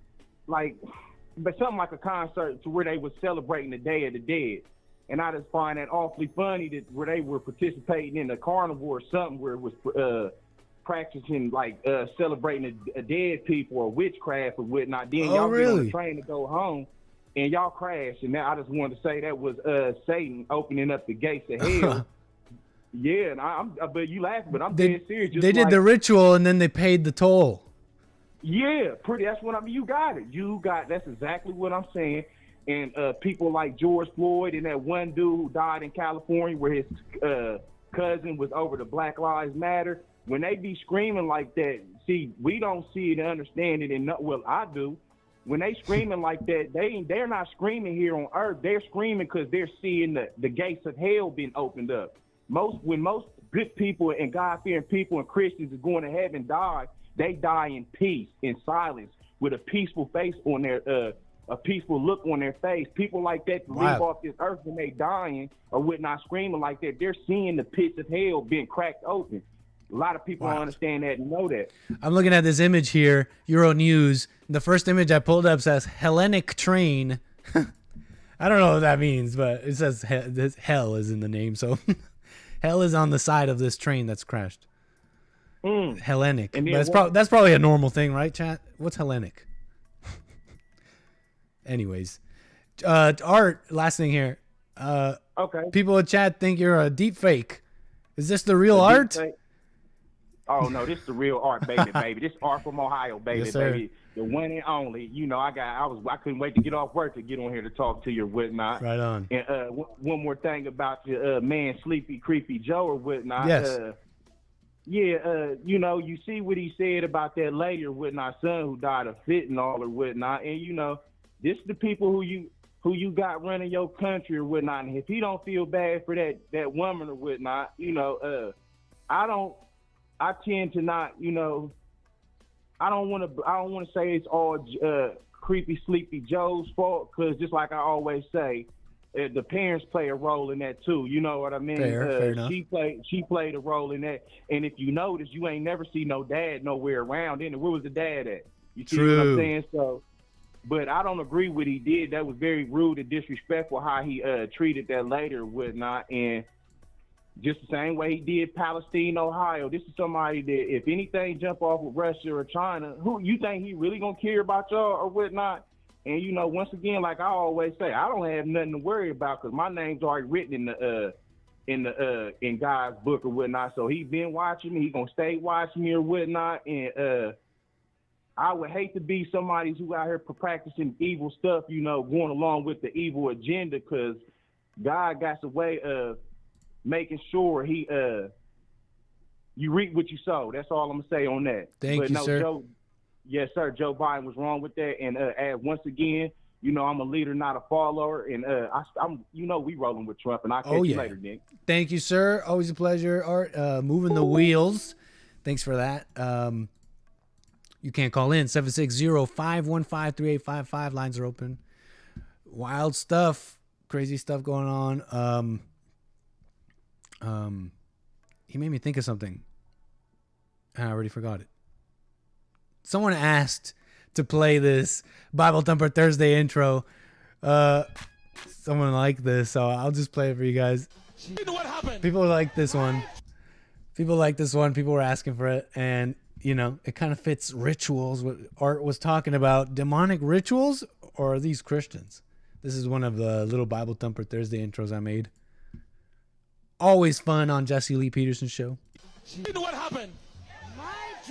something like a concert to where they were celebrating the Day of the Dead. And I just find that awfully funny that where they were participating in a carnival or something where it was practicing celebrating a dead people or witchcraft or whatnot. Then y'all get on the train to go home and y'all crash. And now I just wanted to say that was Satan opening up the gates of hell. Yeah, and but you laughing, but I'm dead serious. Just They did like, the ritual and then they paid the toll. Yeah, pretty. That's what I mean. You got it. That's exactly what I'm saying. And people like George Floyd and that one dude who died in California, where his cousin was over the Black Lives Matter. When they be screaming like that, see, we don't see it and understand it. And well, I do. When they screaming like that, they're not screaming here on earth. They're screaming because they're seeing the gates of hell being opened up. When most good people and God-fearing people and Christians is going to heaven die, they die in peace, in silence, with a peaceful face on their, a peaceful look on their face. People like that to leave off this earth when they dying or not screaming like that. They're seeing the pits of hell being cracked open. A lot of people don't understand that and know that. I'm looking at this image here, Euro News. The first image I pulled up says Hellenic train. I don't know what that means, but it says hell is in the name. So hell is on the side of this train that's crashed. Hellenic. But that's probably a normal thing, right, chat? What's Hellenic? Anyways. Art, last thing here. Okay. People in chat think you're a deep fake. Is this the real art? Oh no, this is the real art, baby, baby. This art from Ohio, baby, Yes, sir. baby. The one and only. You know, I couldn't wait to get off work to get on here to talk to you or whatnot. Right on. And one more thing about your man, Sleepy Creepy Joe or whatnot. Yes. You know, you see what he said about that lady or whatnot, son who died of fentanyl or whatnot, and you know, this is the people who you got running your country or whatnot. And if he don't feel bad for that woman or whatnot, you know, I tend to not, you know, I don't want to say it's all creepy Sleepy Joe's fault, because just like I always say, the parents play a role in that too. You know what I mean? Fair enough. She played a role in that. And if you notice, you ain't never see no dad nowhere around. Where was the dad at? You see what I'm saying? So, but I don't agree with what he did. That was very rude and disrespectful how he treated that lady or whatnot. And just the same way he did Palestine, Ohio. This is somebody that if anything jump off with Russia or China, who you think he really gonna care about y'all or whatnot? And you know, once again, like I always say, I don't have nothing to worry about because my name's already written in God's book or whatnot. So he's been watching me. He gonna stay watching me or whatnot. And I would hate to be somebody who out here practicing evil stuff, you know, going along with the evil agenda, because God got a way of making sure you reap what you sow. That's all I'm gonna say on that. Thank you, sir. Yes, sir. Joe Biden was wrong with that. And once again, you know, I'm a leader, not a follower. And I'm, you know, we rolling with Trump. And I'll catch you later, Nick. Thank you, sir. Always a pleasure, Art. Moving the wheels. Thanks for that. You can call in 760-515-3855. Lines are open. Wild stuff, crazy stuff going on. He made me think of something. I already forgot it. Someone asked to play this Bible Thumper Thursday intro. Someone liked this, so I'll just play it for you guys. What happened? People like this one. People were asking for it, and you know, it kind of fits rituals. What Art was talking about, demonic rituals, or are these Christians? This is one of the little Bible Thumper Thursday intros I made. Always fun on Jesse Lee Peterson's show. What happened?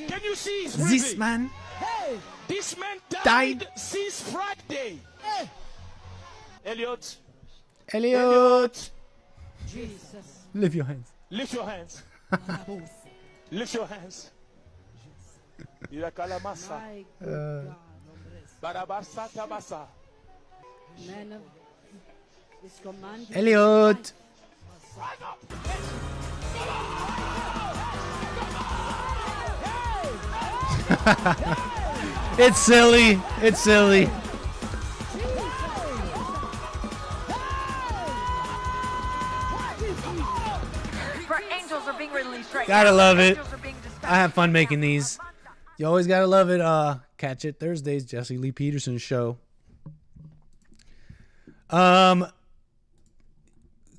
Can you see his This breathing? man Hey, this man died since Friday. Hey. Elliot. Jesus. Lift your hands. Lift your hands. Lift your hands. Irakalamasa. Barabasa tabasa. Man of this command. Elliot. Rise up. It's silly. It's silly. Angels are being released right Gotta now. love it. Angels are being dispatched. I have fun making these. You always gotta love it. Catch it Thursdays, Jesse Lee Peterson's show.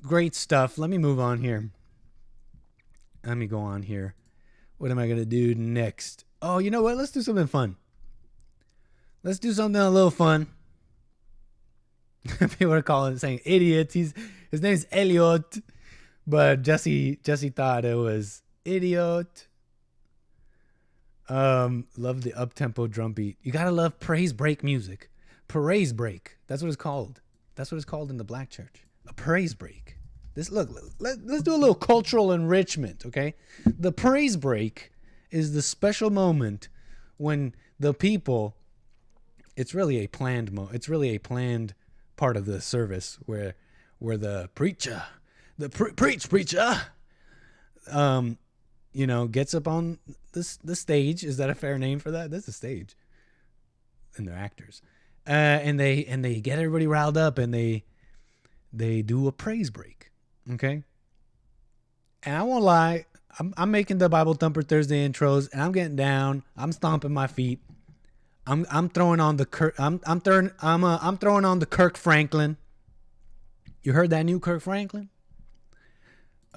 Great stuff. Let me move on here. Let me go on here. What am I gonna do next? Oh, you know what? Let's do something fun. Let's do something a little fun. People are calling it saying idiot. His name's Elliot. But Jesse thought it was idiot. Love the up-tempo drum beat. You gotta love praise break music. Praise break. That's what it's called. That's what it's called in the black church. A praise break. Let's do a little cultural enrichment, okay? The praise break is the special moment when the people, it's really a planned part of the service where the preacher, preacher, gets up on the stage. Is that a fair name for that? That's a stage. And they're actors. And they get everybody riled up, and they do a praise break. Okay. And I won't lie, I'm making the Bible Thumper Thursday intros, and I'm getting down. I'm stomping my feet. I'm throwing on the I'm throwing on the Kirk Franklin. You heard that new Kirk Franklin?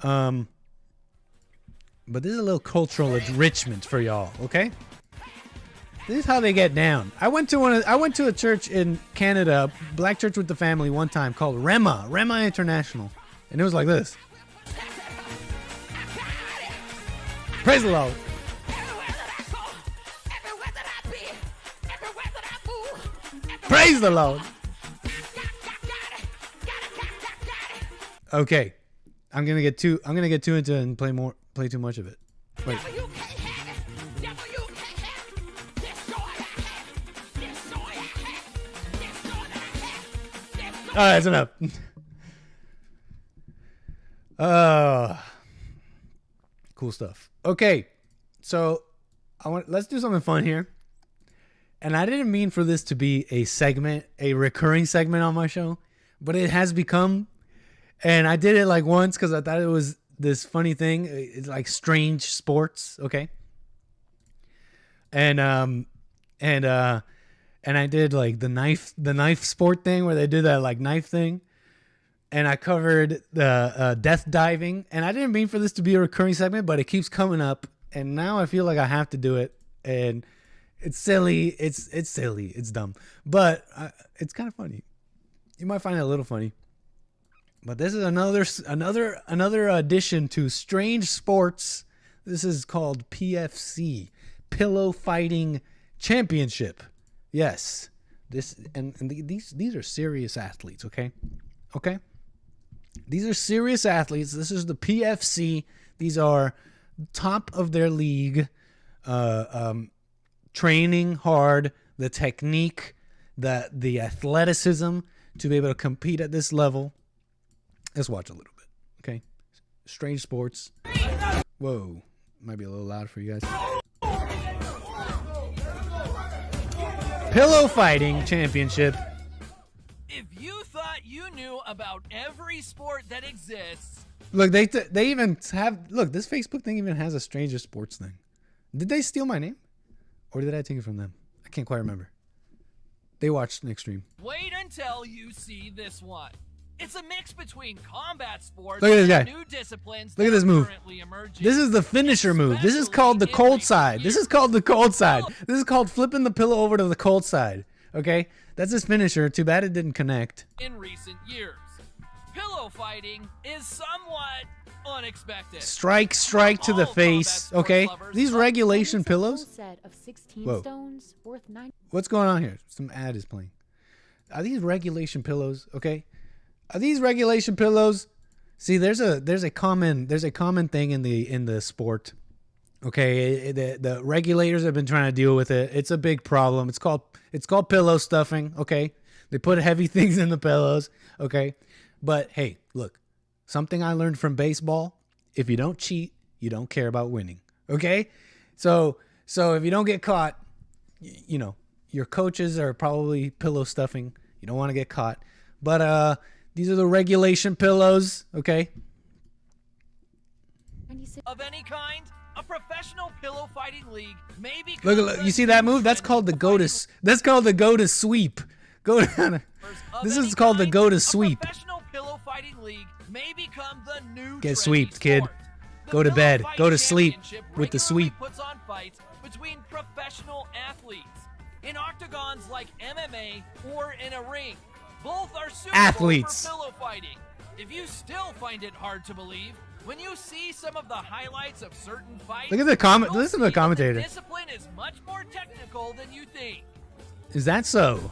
But this is a little cultural enrichment for y'all, okay? This is how they get down. I went to a church in Canada, black church with the family, one time called Rema International, and it was like this. Praise the Lord. Praise the Lord. Okay, I'm gonna get too into it and play too much of it. Wait. All right, that's enough. Cool stuff. Okay, so let's do something fun here. And I didn't mean for this to be a recurring segment on my show, but it has become. And I did it like once because I thought it was this funny thing. It's like strange sports, okay? And I did like the knife sport thing where they do that like knife thing. And I covered the death diving. And I didn't mean for this to be a recurring segment, but it keeps coming up. And now I feel like I have to do it. And it's silly. It's silly. It's dumb. But it's kind of funny. You might find it a little funny. But this is another addition to Strange Sports. This is called PFC, Pillow Fighting Championship. Yes. These are serious athletes, okay? Okay? These are serious athletes. This is the PFC. These are top of their league, training hard, the technique, the athleticism to be able to compete at this level. Let's watch a little bit, okay? Strange Sports. Whoa, might be a little loud for you guys. Pillow Fighting Championship. If you thought you knew about every sport that exists, look, they even have. Look, this Facebook thing even has a Stranger Sports thing. Did they steal my name, or did I take it from them? I can't quite remember. They watched Nick stream. Wait until you see this one. It's a mix between combat sports Look at this guy. and new disciplines. Look at this move. Emerging. This is the finisher move. This is called the cold side. This is called the cold side. This is called flipping the pillow over to the cold side. Okay? That's his finisher. Too bad it didn't connect. In recent years, pillow fighting is somewhat unexpected. Strike to the face. Okay? These regulation pillows. Whoa. What's going on here? Some ad is playing. Are these regulation pillows? Okay? Are these regulation pillows? See, there's a common thing in the sport. Okay, the regulators have been trying to deal with it. It's a big problem. It's called pillow stuffing. Okay, they put heavy things in the pillows. Okay, but hey, look, something I learned from baseball: if you don't cheat, you don't care about winning. Okay, so if you don't get caught, you know your coaches are probably pillow stuffing. You don't want to get caught, but these are the regulation pillows, okay? Of any kind, a professional pillow fighting league may be. Look, you see that move? That's called the go to. That's called the go to sweep. Go down. This is called the go to sweep. A professional pillow fighting league may become the new. Get sweeped, kid. Go to bed. Go to sleep with the sweep. Puts on fights between professional athletes in octagons like MMA or in a ring. Both are suitable athletes. For pillow fighting. If you still find it hard to believe, when you see some of the highlights of certain fights, Look at the comment. you'll Listen to the see that commentator. discipline is much more technical than you think. Is that so?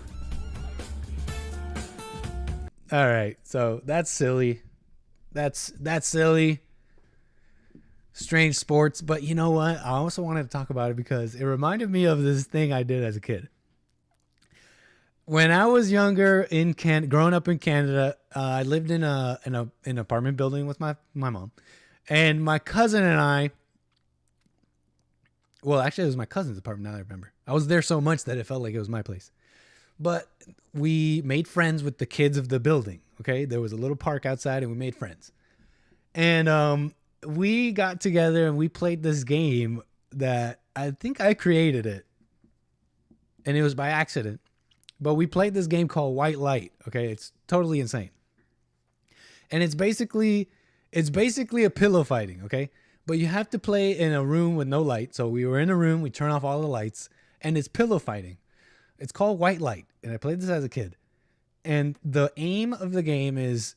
All right, so that's silly. That's silly. Strange sports, but you know what? I also wanted to talk about it because it reminded me of this thing I did as a kid. When I was younger, growing up in Canada, I lived in an apartment building with my mom, and my cousin and I. Well, actually, it was my cousin's apartment. Now that I remember, I was there so much that it felt like it was my place. But we made friends with the kids of the building. Okay, there was a little park outside, and we made friends, and we got together and we played this game that I think I created it, and it was by accident. But we played this game called White Light. Okay, it's totally insane. And it's basically a pillow fighting, okay? But you have to play in a room with no light. So we were in a room, we turn off all the lights, and it's pillow fighting. It's called White Light, and I played this as a kid. And the aim of the game is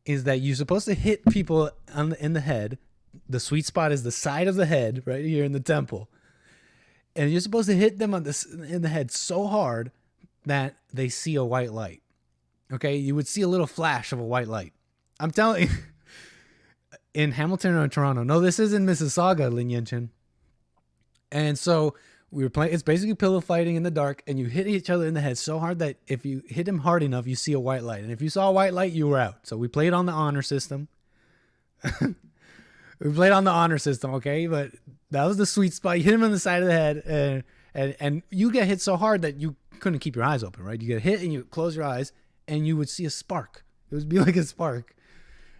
that you're supposed to hit people in the head. The sweet spot is the side of the head, right here in the temple. And you're supposed to hit them in the head so hard that they see a white light. Okay, you would see a little flash of a white light. I'm telling you, in Hamilton or in Toronto. No, this is in Mississauga, Lin Yenchin. And so we were playing. It's basically pillow fighting in the dark, and you hit each other in the head so hard that if you hit him hard enough, you see a white light. And if you saw a white light, you were out. So we played on the honor system. We played on the honor system, okay? But that was the sweet spot. You hit him on the side of the head, and you get hit so hard that you couldn't keep your eyes open, right? You get hit and you close your eyes and you would see a spark. It would be like a spark.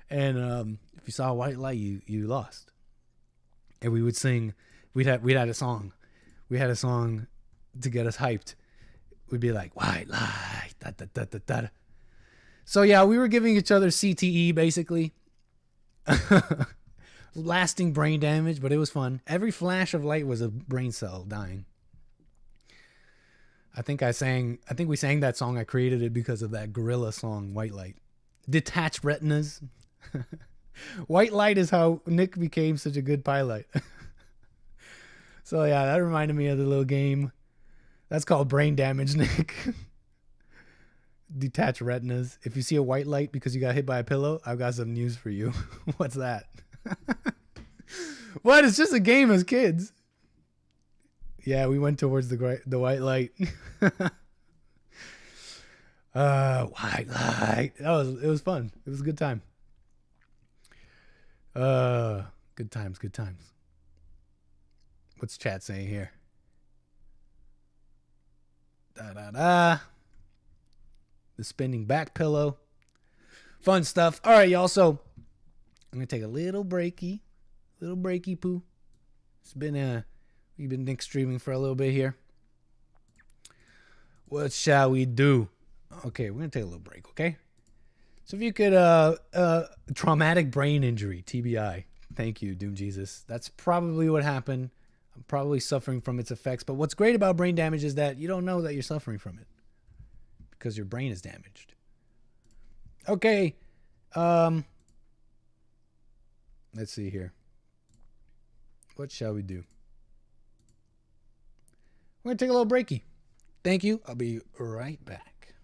And if you saw a white light, you lost. And we would sing. We'd had a song. We had a song to get us hyped. We'd be like, white light, da da da da da. So yeah, we were giving each other CTE basically. Lasting brain damage, but it was fun. Every flash of light was a brain cell dying. I think we sang that song. I created it because of that gorilla song, White Light. Detached retinas. White light is how Nick became such a good pilot. So yeah, that reminded me of the little game. That's called brain damage, Nick. Detached retinas. If you see a white light because you got hit by a pillow, I've got some news for you. What's that? What? It's just a game as kids. Yeah, we went towards the white light. White light. It was fun. It was a good time. Good times, good times. What's chat saying here? Da da da. The spinning back pillow. Fun stuff. All right, y'all. So I'm gonna take a little breaky poo. It's been we've been Nick streaming for a little bit here. What shall we do? Okay, we're gonna take a little break, okay? So if you could traumatic brain injury, TBI. Thank you, Doom Jesus. That's probably what happened. I'm probably suffering from its effects. But what's great about brain damage is that you don't know that you're suffering from it because your brain is damaged. Okay. Let's see here. What shall we do? We're going to take a little breaky. Thank you. I'll be right back.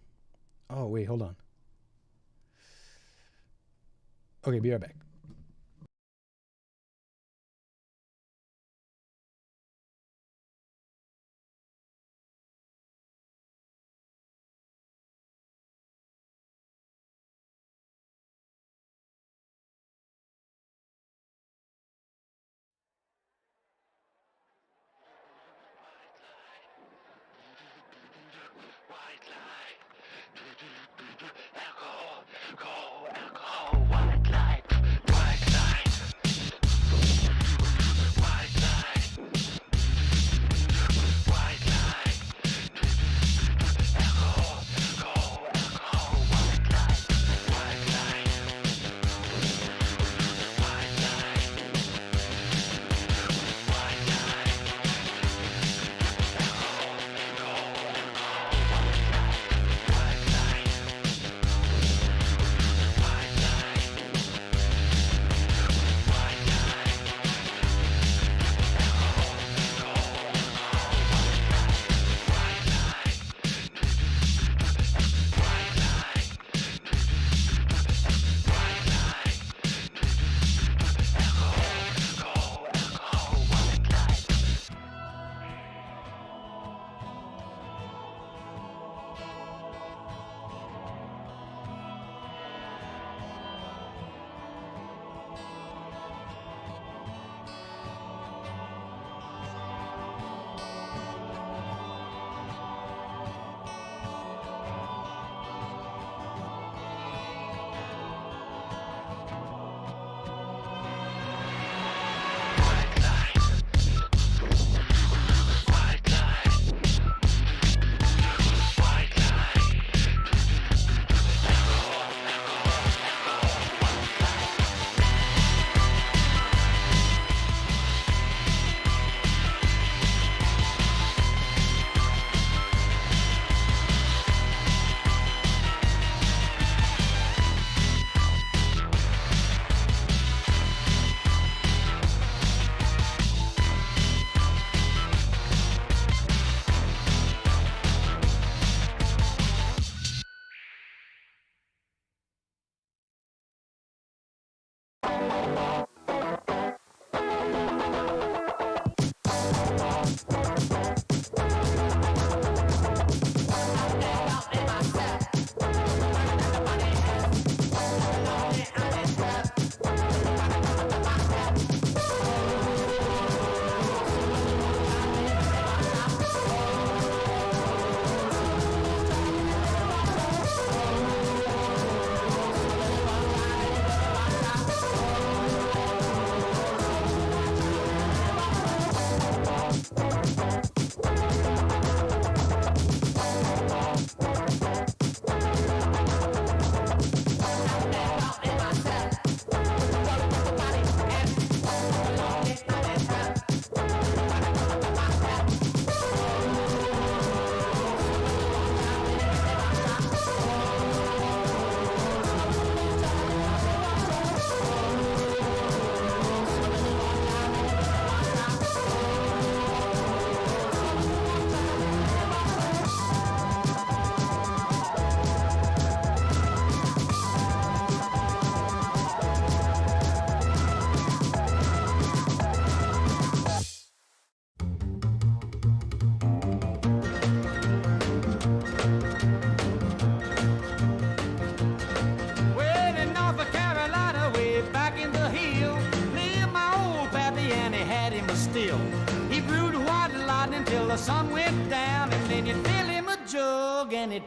Oh, wait, hold on. Okay, be right back.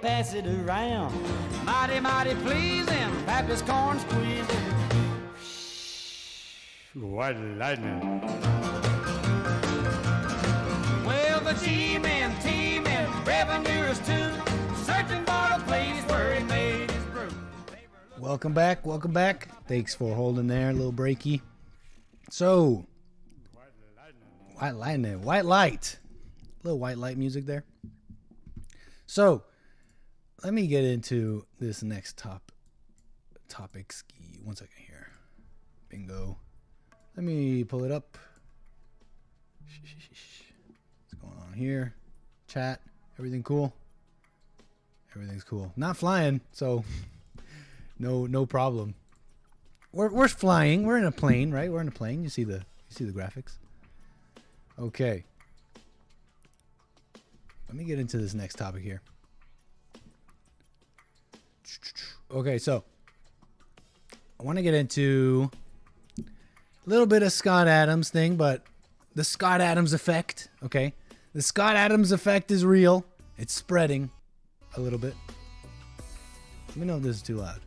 pass it around. Mighty, mighty pleasing, Pappy's corn squeezing. White lightning. Well, the G-men, T-men, revenuers too, searching for a place where he made his brew. Welcome back, welcome back. Thanks for holding there, a little breaky. So, white lightning, white light. A little white light music there. So, let me get into this next topic. Ski. 1 second here. Bingo. Let me pull it up. What's going on here? Chat. Everything cool? Everything's cool. Not flying, so no problem. We're flying. We're in a plane, right? We're in a plane. You see the graphics. Okay. Let me get into this next topic here. Okay, so I want to get into a little bit of Scott Adams thing, but the Scott Adams effect, okay? The Scott Adams effect is real. It's spreading a little bit. Let me know if this is too loud.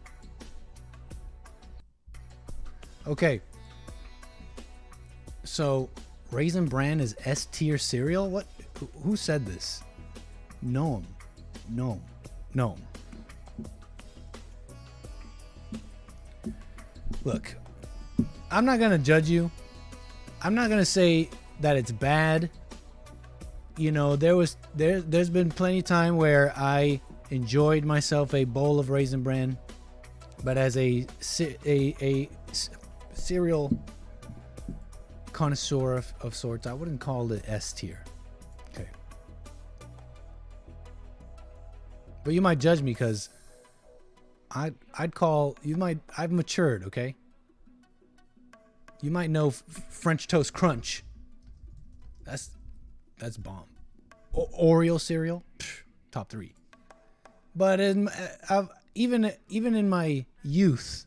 Okay. So, Raisin Bran is S-tier cereal? What? Who said this? No. Look, I'm not going to judge you. I'm not going to say that it's bad. You know, there's been plenty of time where I enjoyed myself a bowl of Raisin Bran, but as a cereal connoisseur of sorts, I wouldn't call it S tier. Okay. But you might judge me because I've matured, okay? You might know French Toast Crunch. That's bomb. Oreo cereal, top 3. But even in my youth,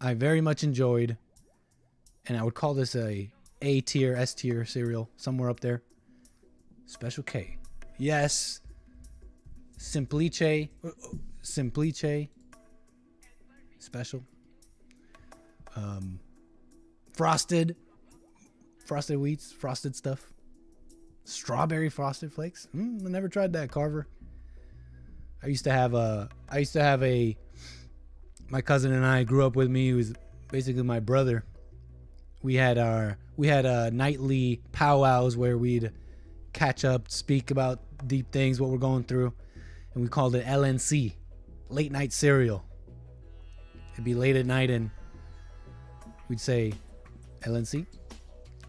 I very much enjoyed, and I would call this a tier, S tier cereal, somewhere up there. Special K. Yes. Simplice. Special. Frosted wheats, frosted stuff. Strawberry Frosted Flakes. I never tried that, Carver. I used to have my cousin and I grew up with me. He was basically my brother. We had nightly powwows where we'd catch up, speak about deep things, what we're going through, and we called it LNC, late night cereal. It'd be late at night and we'd say LNC,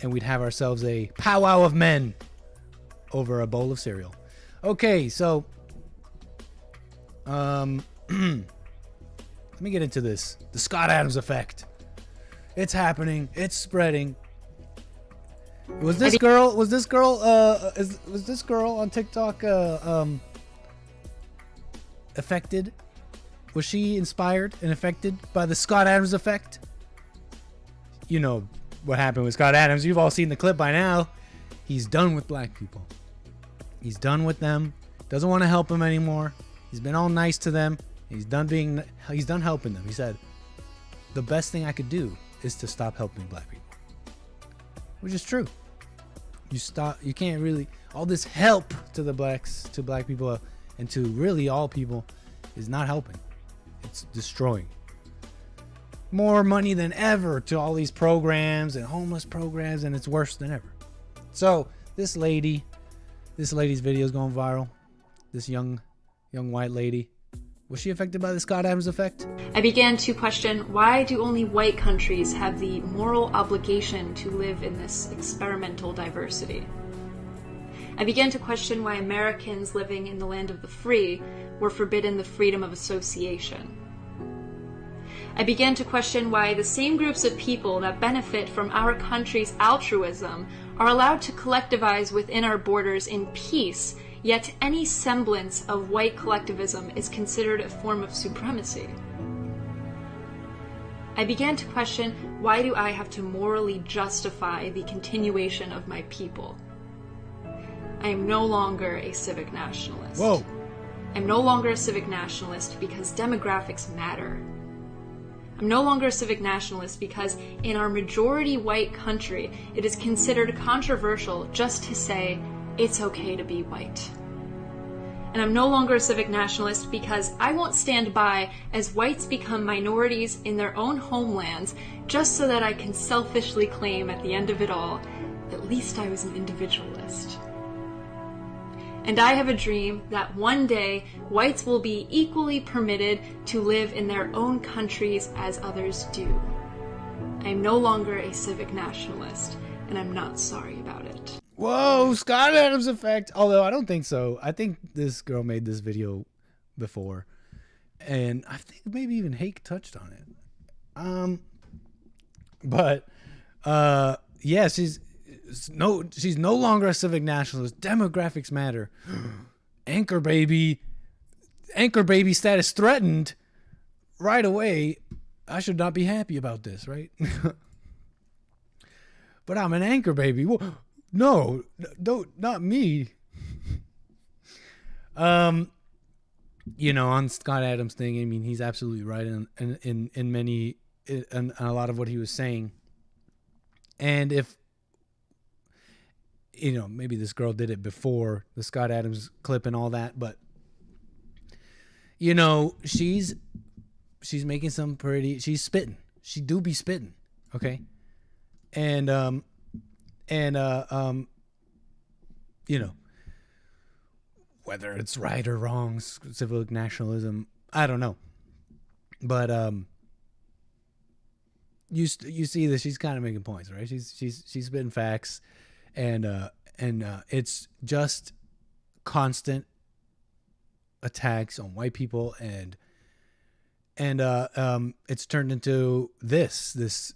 and we'd have ourselves a powwow of men over a bowl of cereal. Okay, so let me get into this. The Scott Adams effect. It's happening. It's spreading. Was this girl on TikTok affected? Was she inspired and affected by the Scott Adams effect? You know what happened with Scott Adams. You've all seen the clip by now. He's done with black people. He's done with them. Doesn't want to help them anymore. He's been all nice to them. He's done helping them. He said, the best thing I could do is to stop helping black people. Which is true. You can't really, all this help to black people and to really all people is not helping. It's destroying. More money than ever to all these programs and homeless programs, and it's worse than ever. So this lady's video is going viral. This young white lady. Was she affected by the Scott Adams effect? I began to question, why do only white countries have the moral obligation to live in this experimental diversity? I began to question why Americans living in the land of the free were forbidden the freedom of association. I began to question why the same groups of people that benefit from our country's altruism are allowed to collectivize within our borders in peace, yet any semblance of white collectivism is considered a form of supremacy. I began to question, why do I have to morally justify the continuation of my people? I am no longer a civic nationalist. Whoa. I'm no longer a civic nationalist because demographics matter. I'm no longer a civic nationalist because in our majority white country, it is considered controversial just to say it's okay to be white. And I'm no longer a civic nationalist because I won't stand by as whites become minorities in their own homelands just so that I can selfishly claim at the end of it all, at least I was an individualist. And I have a dream that one day whites will be equally permitted to live in their own countries as others do. I am no longer a civic nationalist, and I'm not sorry about it. Whoa, Scott Adams effect. Although I don't think so. I think this girl made this video before, and I think maybe even Hake touched on it. Yeah, she's no longer a civic nationalist. Demographics matter. Anchor baby status threatened right away. I should not be happy about this, right? But I'm an anchor baby. No, don't, not me. You know, on Scott Adams thing, I mean, he's absolutely right in a lot of what he was saying. And if, you know, maybe this girl did it before the Scott Adams clip and all that, but you know, she's making some pretty, she's spitting. She do be spitting, okay? And you know, whether it's right or wrong, civic nationalism, I don't know. But you see that she's kind of making points, right? She's spitting facts, and it's just constant attacks on white people, and it's turned into this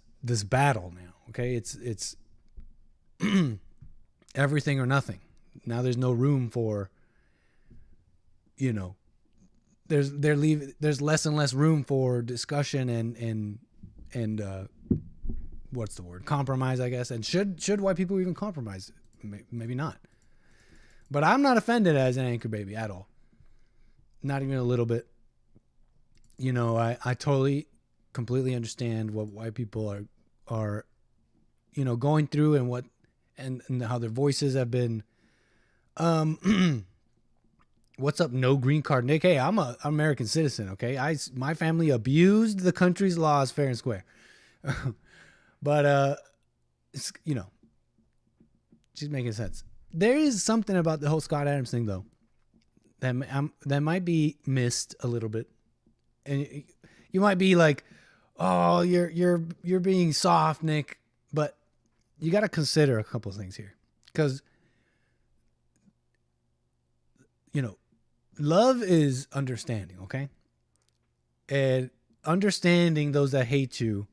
battle now. Okay, it's everything or nothing. Now there's no room for, you know, there's less and less room for discussion and what's the word? Compromise, I guess. And should white people even compromise? Maybe not. But I'm not offended as an anchor baby at all. Not even a little bit. You know, I totally, completely understand what white people are, you know, going through, and what, and how their voices have been, what's up, no green card Nick? Hey, I'm an American citizen, okay? My family abused the country's laws fair and square. But, it's, you know, she's making sense. There is something about the whole Scott Adams thing, though, that might be missed a little bit. And you might be like, oh, you're being soft, Nick. But you got to consider a couple of things here. Because, you know, love is understanding, okay? And understanding those that hate you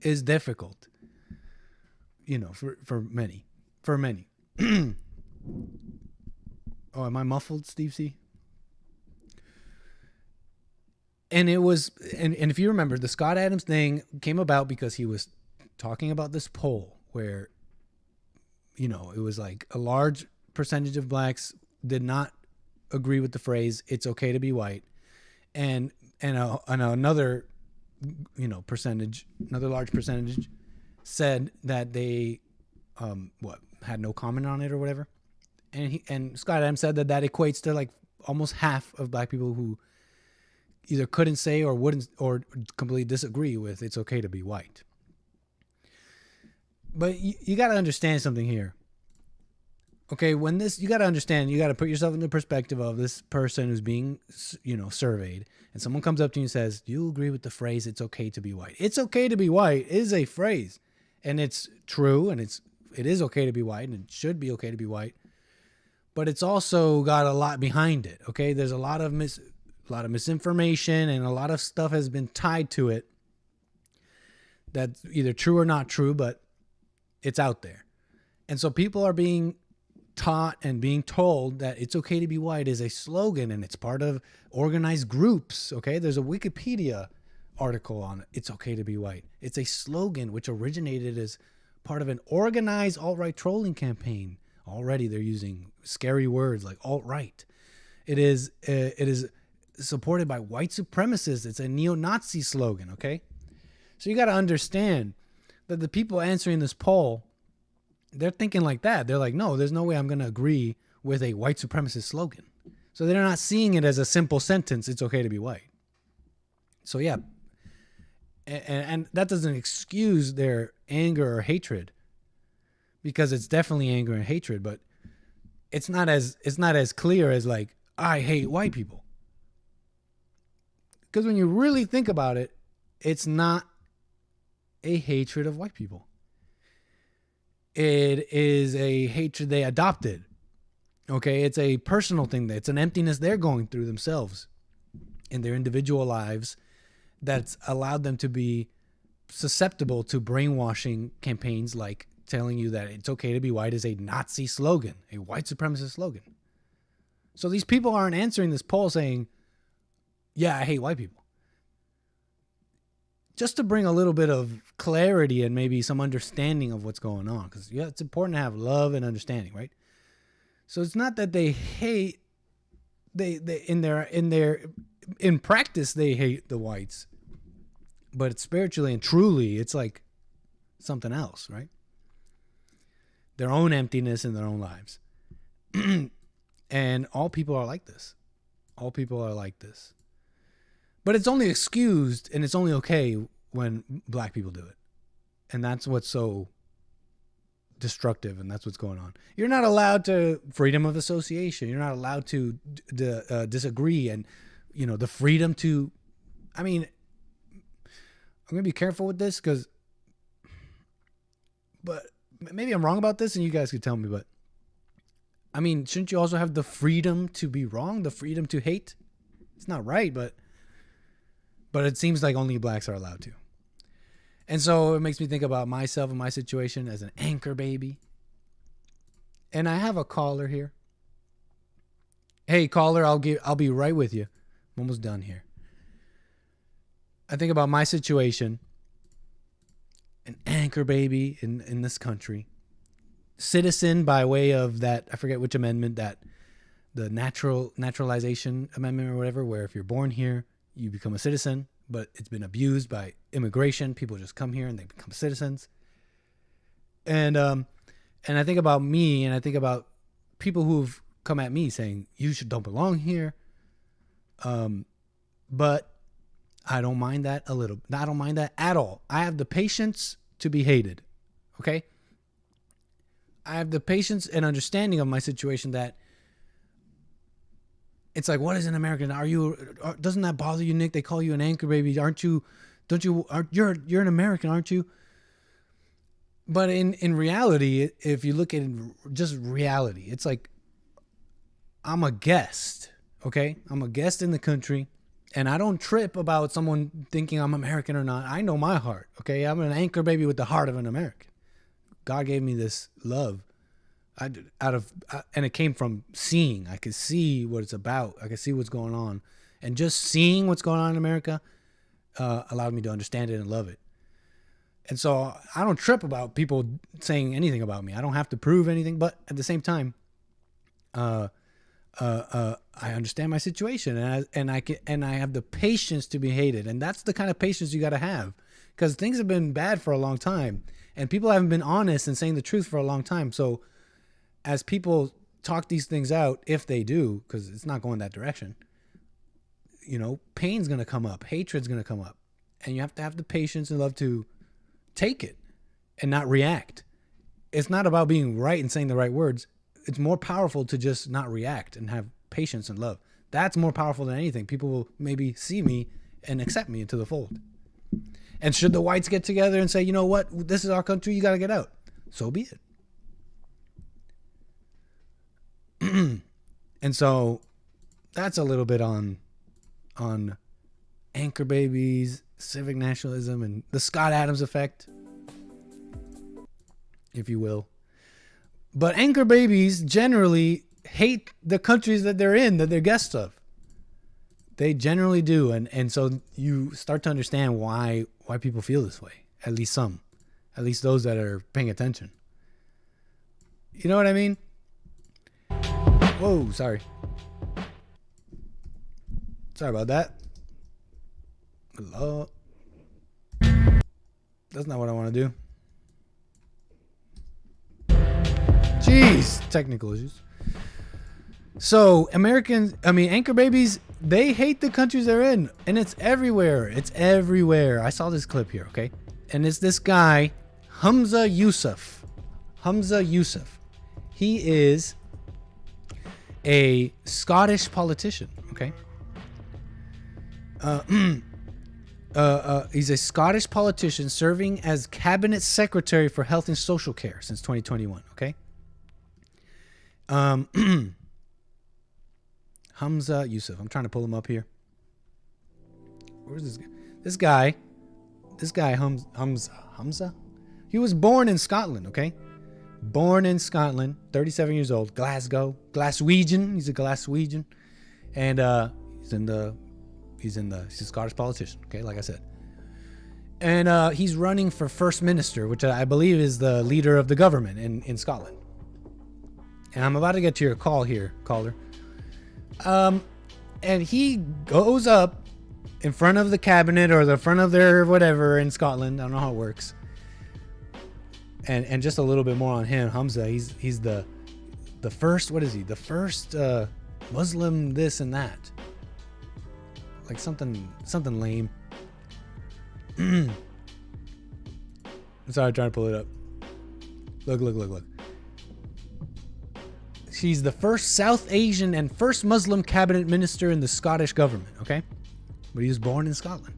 is difficult, you know, for many. Oh, am I muffled, Steve C? And it was, and if you remember, the Scott Adams thing came about because he was talking about this poll where, you know, it was like a large percentage of blacks did not agree with the phrase "it's okay to be white," and another, you know, another large percentage said that they had no comment on it or whatever. And Scott Adams said that equates to like almost half of black people who either couldn't say or wouldn't or completely disagree with "it's okay to be white." But you got to understand something here. Okay, you got to understand, you got to put yourself in the perspective of this person who's being, you know, surveyed, and someone comes up to you and says, "Do you agree with the phrase 'it's okay to be white'?" It's okay to be white is a phrase, and it's true, and it is okay to be white, and it should be okay to be white. But it's also got a lot behind it. Okay, there's a lot of misinformation, and a lot of stuff has been tied to it that's either true or not true, but it's out there. And so people are being taught and being told that "it's okay to be white" is a slogan, and it's part of organized groups. Okay, there's a Wikipedia article on it. "It's okay to be white." It's a slogan which originated as part of an organized alt-right trolling campaign Already they're using scary words like alt-right. It is supported by white supremacists. It's a neo-Nazi slogan, okay? So you got to understand that the people answering this poll, they're thinking like that. They're like, no, there's no way I'm going to agree with a white supremacist slogan. So they're not seeing it as a simple sentence, it's okay to be white. So yeah, and that doesn't excuse their anger or hatred, because it's definitely anger and hatred, but it's not as clear as like, I hate white people. Because when you really think about it, it's not a hatred of white people. It is a hatred they adopted. Okay, it's a personal thing. It's an emptiness they're going through themselves in their individual lives that's allowed them to be susceptible to brainwashing campaigns like telling you that it's okay to be white is a Nazi slogan, a white supremacist slogan. So these people aren't answering this poll saying, yeah, I hate white people. Just to bring a little bit of clarity and maybe some understanding of what's going on. Because yeah, it's important to have love and understanding, right? So it's not that they hate, in practice they hate the whites, but spiritually and truly it's like something else, right? Their own emptiness in their own lives. And all people are like this. All people are like this. But it's only excused and it's only okay when black people do it. And that's what's so destructive, and that's what's going on. You're not allowed to freedom of association. You're not allowed to disagree, and you know, the freedom to, I mean, I'm going to be careful with this but maybe I'm wrong about this and you guys could tell me, but I mean, shouldn't you also have the freedom to be wrong, the freedom to hate? It's not right, but it seems like only blacks are allowed to. And so it makes me think about myself and my situation as an anchor baby. And I have a caller here. Hey, caller, I'll be right with you. I'm almost done here. I think about my situation, an anchor baby in this country, citizen by way of that, I forget which amendment, that the naturalization amendment or whatever, where if you're born here, you become a citizen, but it's been abused by immigration. People just come here and they become citizens. And I think about me, and I think about people who've come at me saying, you don't belong here. But I don't mind that a little. I don't mind that at all. I have the patience to be hated. Okay? I have the patience and understanding of my situation that it's like, what is an American? Doesn't that bother you, Nick? They call you an anchor baby. You're an American, aren't you? But in reality, if you look at just reality, it's like, I'm a guest, okay? I'm a guest in the country, and I don't trip about someone thinking I'm American or not. I know my heart, okay? I'm an anchor baby with the heart of an American. God gave me this love. And it came from seeing. I could see what it's about. I could see what's going on. And just seeing what's going on in America allowed me to understand it and love it. And so I don't trip about people saying anything about me. I don't have to prove anything. But at the same time, I understand my situation, and I have the patience to be hated. And that's the kind of patience you got to have, because things have been bad for a long time, and people haven't been honest and saying the truth for a long time. So as people talk these things out, if they do, because it's not going that direction, you know, pain's going to come up, hatred's going to come up, and you have to have the patience and love to take it and not react. It's not about being right and saying the right words. It's more powerful to just not react and have patience and love. That's more powerful than anything. People will maybe see me and accept me into the fold. And should the whites get together and say, you know what, this is our country, you got to get out, so be it. And so that's a little bit on anchor babies, civic nationalism, and the Scott Adams effect, if you will. But anchor babies generally hate the countries that they're in, that they're guests of. They generally do. And so you start to understand why people feel this way. At least some. At least those that are paying attention. You know what I mean? Whoa, sorry. Sorry about that. Hello. That's not what I want to do. Jeez, technical issues. So anchor babies, they hate the countries they're in, and it's everywhere. It's everywhere. I saw this clip here, okay? And it's this guy, Hamza Yusuf. Hamza Yusuf. He is a Scottish politician, okay? He's a Scottish politician serving as cabinet secretary for health and social care since 2021, okay? Hamza Yusuf. I'm trying to pull him up here. Where's this guy? This guy, Hamza? He was born in Scotland, okay? Born in Scotland, 37 years old, Glasgow, Glaswegian. He's a Glaswegian. And he's a Scottish politician, okay, like I said. And he's running for First Minister, which I believe is the leader of the government in Scotland. And I'm about to get to your call here, caller. And he goes up in front of the cabinet or the front of their whatever in Scotland. I don't know how it works. And just a little bit more on him, Hamza. He's the first. What is he? The first Muslim this and that. Like something lame. I'm sorry, I'm trying to pull it up. Look. She's the first South Asian and first Muslim cabinet minister in the Scottish government, okay? But he was born in Scotland.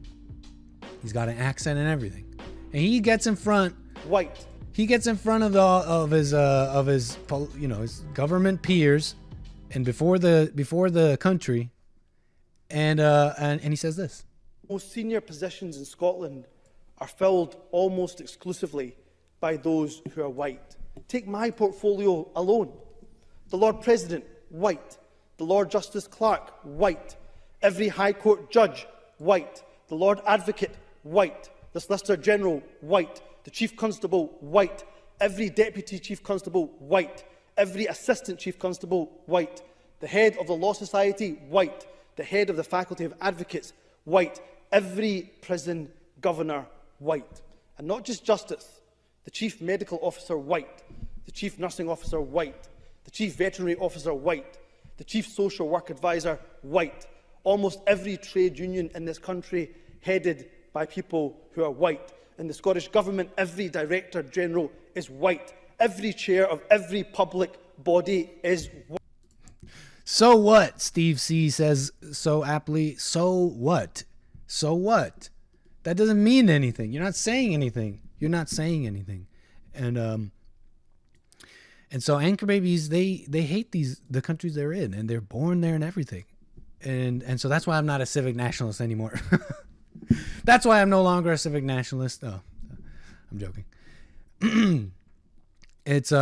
He's got an accent and everything. And he gets in front. White. He gets in front of his his government peers and before the country. And he says this. Most senior positions in Scotland are filled almost exclusively by those who are white. Take my portfolio alone. The Lord President, white. The Lord Justice Clerk, white. Every High Court judge, white. The Lord Advocate, white. The Solicitor General, white. The Chief Constable, white. Every Deputy Chief Constable, white. Every Assistant Chief Constable, white. The Head of the Law Society, white. The Head of the Faculty of Advocates, white. Every prison governor, white. And not just justice. The Chief Medical Officer, white. The Chief Nursing Officer, white. The Chief Veterinary Officer, white. The Chief Social Work Advisor, white. Almost every trade union in this country headed by people who are white. In the Scottish Government, every Director General is white. Every chair of every public body is white. So what? Steve C says so aptly. So what? So what? That doesn't mean anything. You're not saying anything. And so anchor babies, they hate the countries they're in, and they're born there and everything. And so that's why I'm not a civic nationalist anymore. That's why I'm no longer a civic nationalist. Oh, I'm joking. It's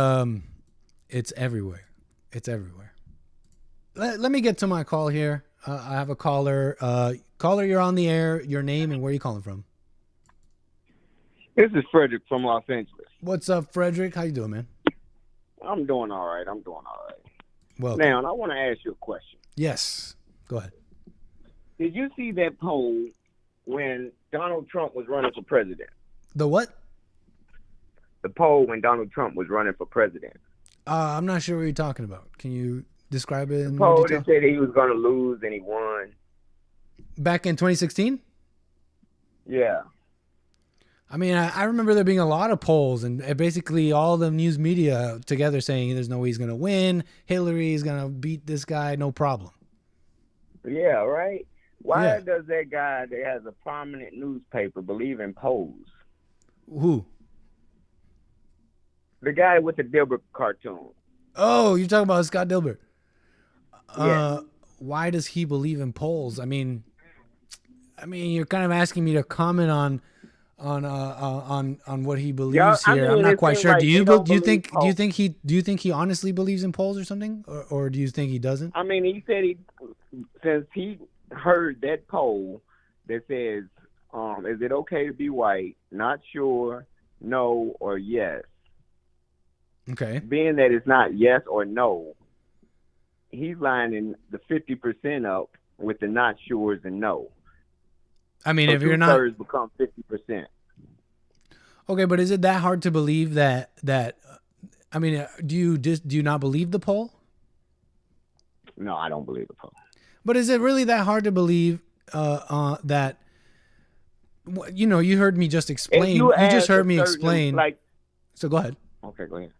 everywhere. It's everywhere. Let me get to my call here. I have a caller. Caller, you're on the air. Your name and where are you calling from? This is Frederick from Los Angeles. What's up, Frederick? How you doing, man? I'm doing all right. Well, now, I want to ask you a question. Yes. Go ahead. Did you see that poll when Donald Trump was running for president? The what? The poll when Donald Trump was running for president. I'm not sure what you're talking about. Can you describe it in The more poll detail? that said he was going to lose and he won. Back in 2016? Yeah. I mean, I remember there being a lot of polls and basically all the news media together saying there's no way he's going to win. Hillary's going to beat this guy, no problem. Yeah, right? Why Yeah. does that guy that has a prominent newspaper believe in polls? Who? The guy with the Dilbert cartoon. Oh, you're talking about Scott Dilbert. Yeah. Why does he believe in polls? I mean, you're kind of asking me to comment on what he believes here. I'm not quite sure. Like Do you think he honestly believes in polls or something, or do you think he doesn't? I mean, he said since he heard that poll that says, is it okay to be white? Not sure, no, or yes. Okay. Being that it's not yes or no, he's lining the 50% up with the not sures and no. I mean, So if you're not, 2/3 become 50%. okay, but is it that hard to believe that I mean, do you not believe the poll? No, I don't believe the poll. But is it really that hard to believe that? You know, you heard me just explain. You just heard me explain. Like, so go ahead. Okay, go ahead.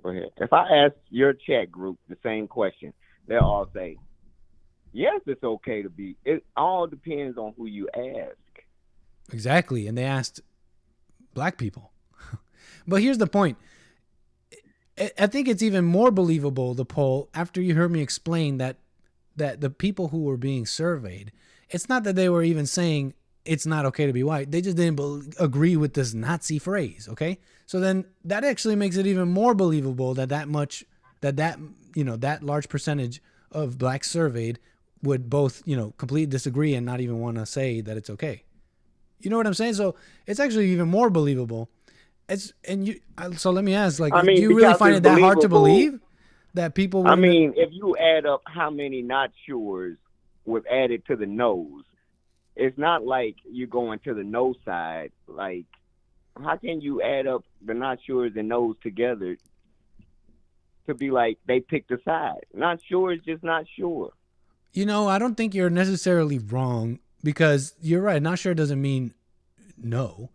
Go ahead. If I ask your chat group the same question, they'll all say, yes, it's okay to be. It all depends on who you ask. Exactly. And they asked black people. But here's the point. I think it's even more believable, the poll, after you heard me explain that the people who were being surveyed, it's not that they were even saying it's not okay to be white. They just didn't agree with this Nazi phrase. Okay. So then that actually makes it even more believable that that large percentage of blacks surveyed would both, completely disagree and not even want to say that it's okay. You know what I'm saying? So it's actually even more believable. So let me ask, like, do you really find it that hard to believe that people? I mean, if you add up how many not sures was added to the no's, it's not like you're going to the no side. Like, how can you add up the not sures and no's together to be like they picked a side? Not sure is just not sure. I don't think you're necessarily wrong, because you're right. Not sure doesn't mean no.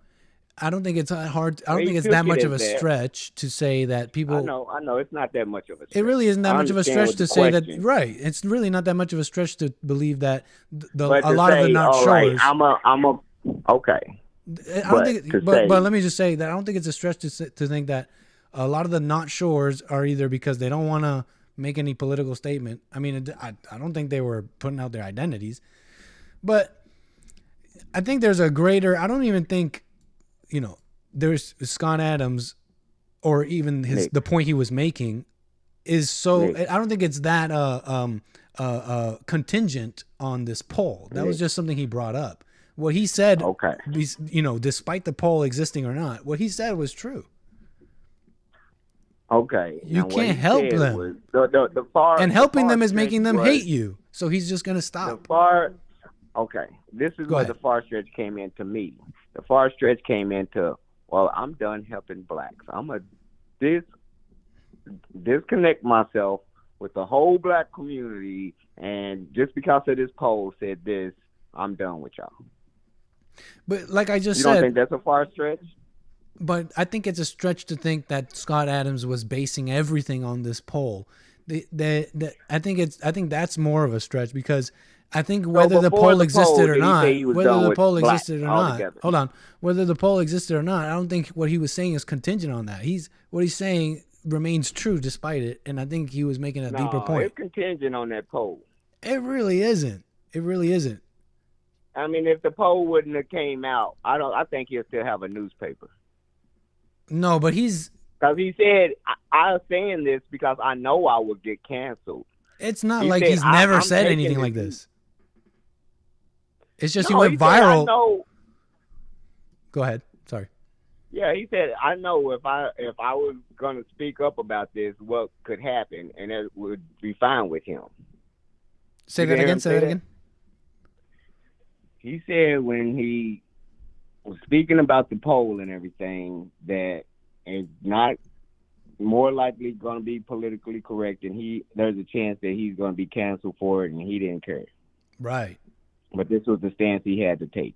I don't think it's hard. I don't think it's that much of a stretch to say that people. I know. It's not that much of a stretch. It really isn't that much of a stretch to say that. Right. It's really not that much of a stretch to believe that a lot of the not sures. Right, okay. I don't think. But let me just say that I don't think it's a stretch to think that a lot of the not sures are either because they don't want to make any political statement. I mean, I don't think they were putting out their identities, but I think there's a greater. I don't even think. There's Scott Adams, or even the point he was making is so. I don't think it's that contingent on this poll. That was just something he brought up. What he said, despite the poll existing or not, what he said was true. Okay, you can't help them. And helping them is making them hate you. So he's just gonna stop. Okay, this is where the far stretch came into me. The far stretch came into, well, I'm done helping blacks. I'm going to disconnect myself with the whole black community, and just because of this poll said this, I'm done with y'all. But like I just said... You don't think that's a far stretch? But I think it's a stretch to think that Scott Adams was basing everything on this poll. I think that's more of a stretch, because I think whether the poll existed or not, hold on, whether the poll existed or not, I don't think what he was saying is contingent on that. What he's saying remains true despite it, and I think he was making a deeper point. It's contingent on that poll. It really isn't. It really isn't. I mean, if the poll wouldn't have came out, I think he'll still have a newspaper. No, but because he said, I'm saying this because I know I would get canceled. It's not like he's never said anything like this. It's just he went viral. Go ahead. Sorry. Yeah, he said, I know if I was going to speak up about this, what could happen, and it would be fine with him. Say that again. He said when he was speaking about the poll and everything that it's not more likely going to be politically correct, and there's a chance that he's going to be canceled for it, and he didn't care. Right. But this was the stance he had to take.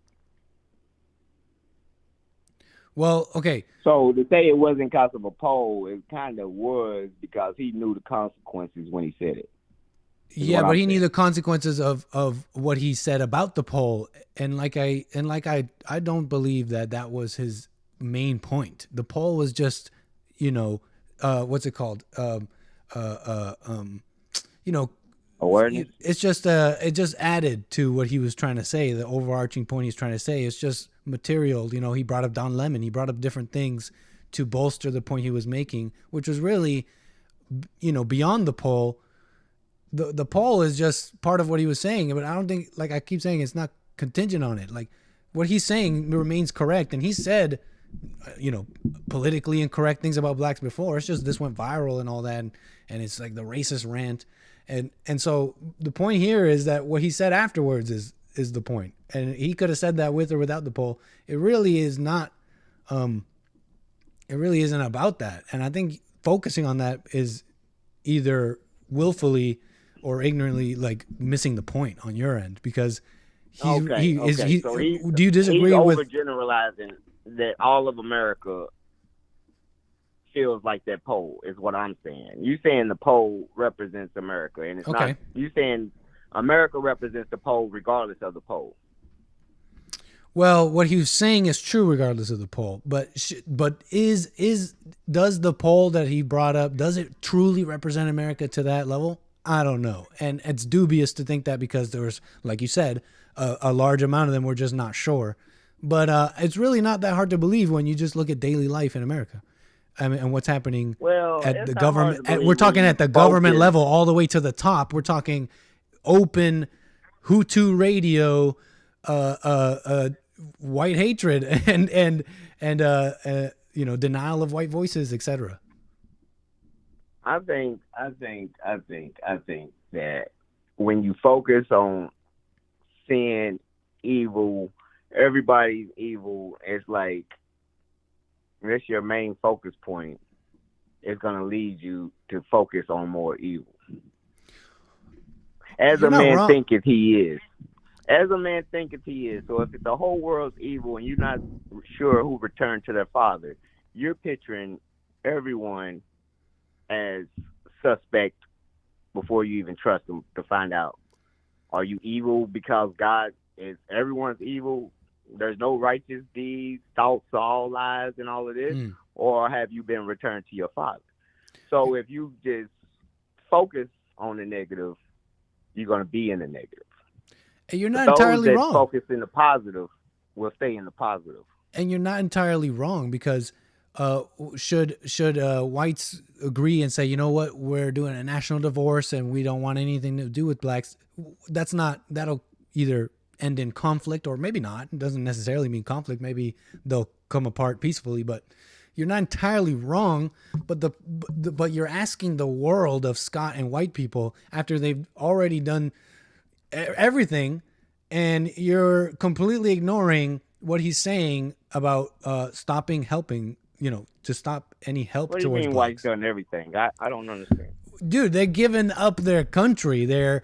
Well, okay. So to say it wasn't because of a poll, it kind of was because he knew the consequences when he said it. Yeah, but he knew the consequences of what he said about the poll, and I don't believe that was his main point. The poll was just, what's it called? Awareness. It's just it just added to what he was trying to say. The overarching point he's trying to say. It's just material. He brought up Don Lemon. He brought up different things to bolster the point he was making, which was really, beyond the poll. The poll is just part of what he was saying, but I don't think, like I keep saying, it's not contingent on it. Like what he's saying remains correct, and he said, politically incorrect things about blacks before. It's just this went viral and all that, and it's like the racist rant. And so the point here is that what he said afterwards is the point. And he could have said that with or without the poll. It really is not, it really isn't about that. And I think focusing on that is either willfully or ignorantly like missing the point on your end, because do you disagree he's with overgeneralizing that all of America feels like that poll is what I'm saying. You saying the poll represents America, and it's not. You saying America represents the poll regardless of the poll. Well, what he was saying is true regardless of the poll, but does the poll that he brought up, does it truly represent America to that level? I don't know, and it's dubious to think that, because there was, like you said, a large amount of them were just not sure. But it's really not that hard to believe when you just look at daily life in America. I mean, and what's happening at the government. We're talking at the government level all the way to the top. We're talking open Hutu radio, white hatred, and denial of white voices, etc. I think that when you focus on seeing evil, everybody's evil, it's like that's your main focus point. It's gonna lead you to focus on more evil. As a man thinketh he is. As a man thinketh he is. So if the whole world's evil and you're not sure who returned to their father, you're picturing everyone as suspect before you even trust them to find out. Are you evil because God is everyone's evil? There's no righteous deeds, thoughts are all lies and all of this? Or have you been returned to your father? So if you just focus on the negative, you're going to be in the negative. And you're not entirely wrong. Those that focus in the positive will stay in the positive. And you're not entirely wrong, because should whites agree and say, you know what, we're doing a national divorce and we don't want anything to do with blacks, that'll either end in conflict or maybe not. It doesn't necessarily mean conflict. Maybe they'll come apart peacefully, but you're not entirely wrong. But you're asking the world of Scott and white people after they've already done everything, and you're completely ignoring what he's saying about stopping helping, to stop any help towards blacks. What do you mean whites done everything? I don't understand. Dude, they're giving up their country. They're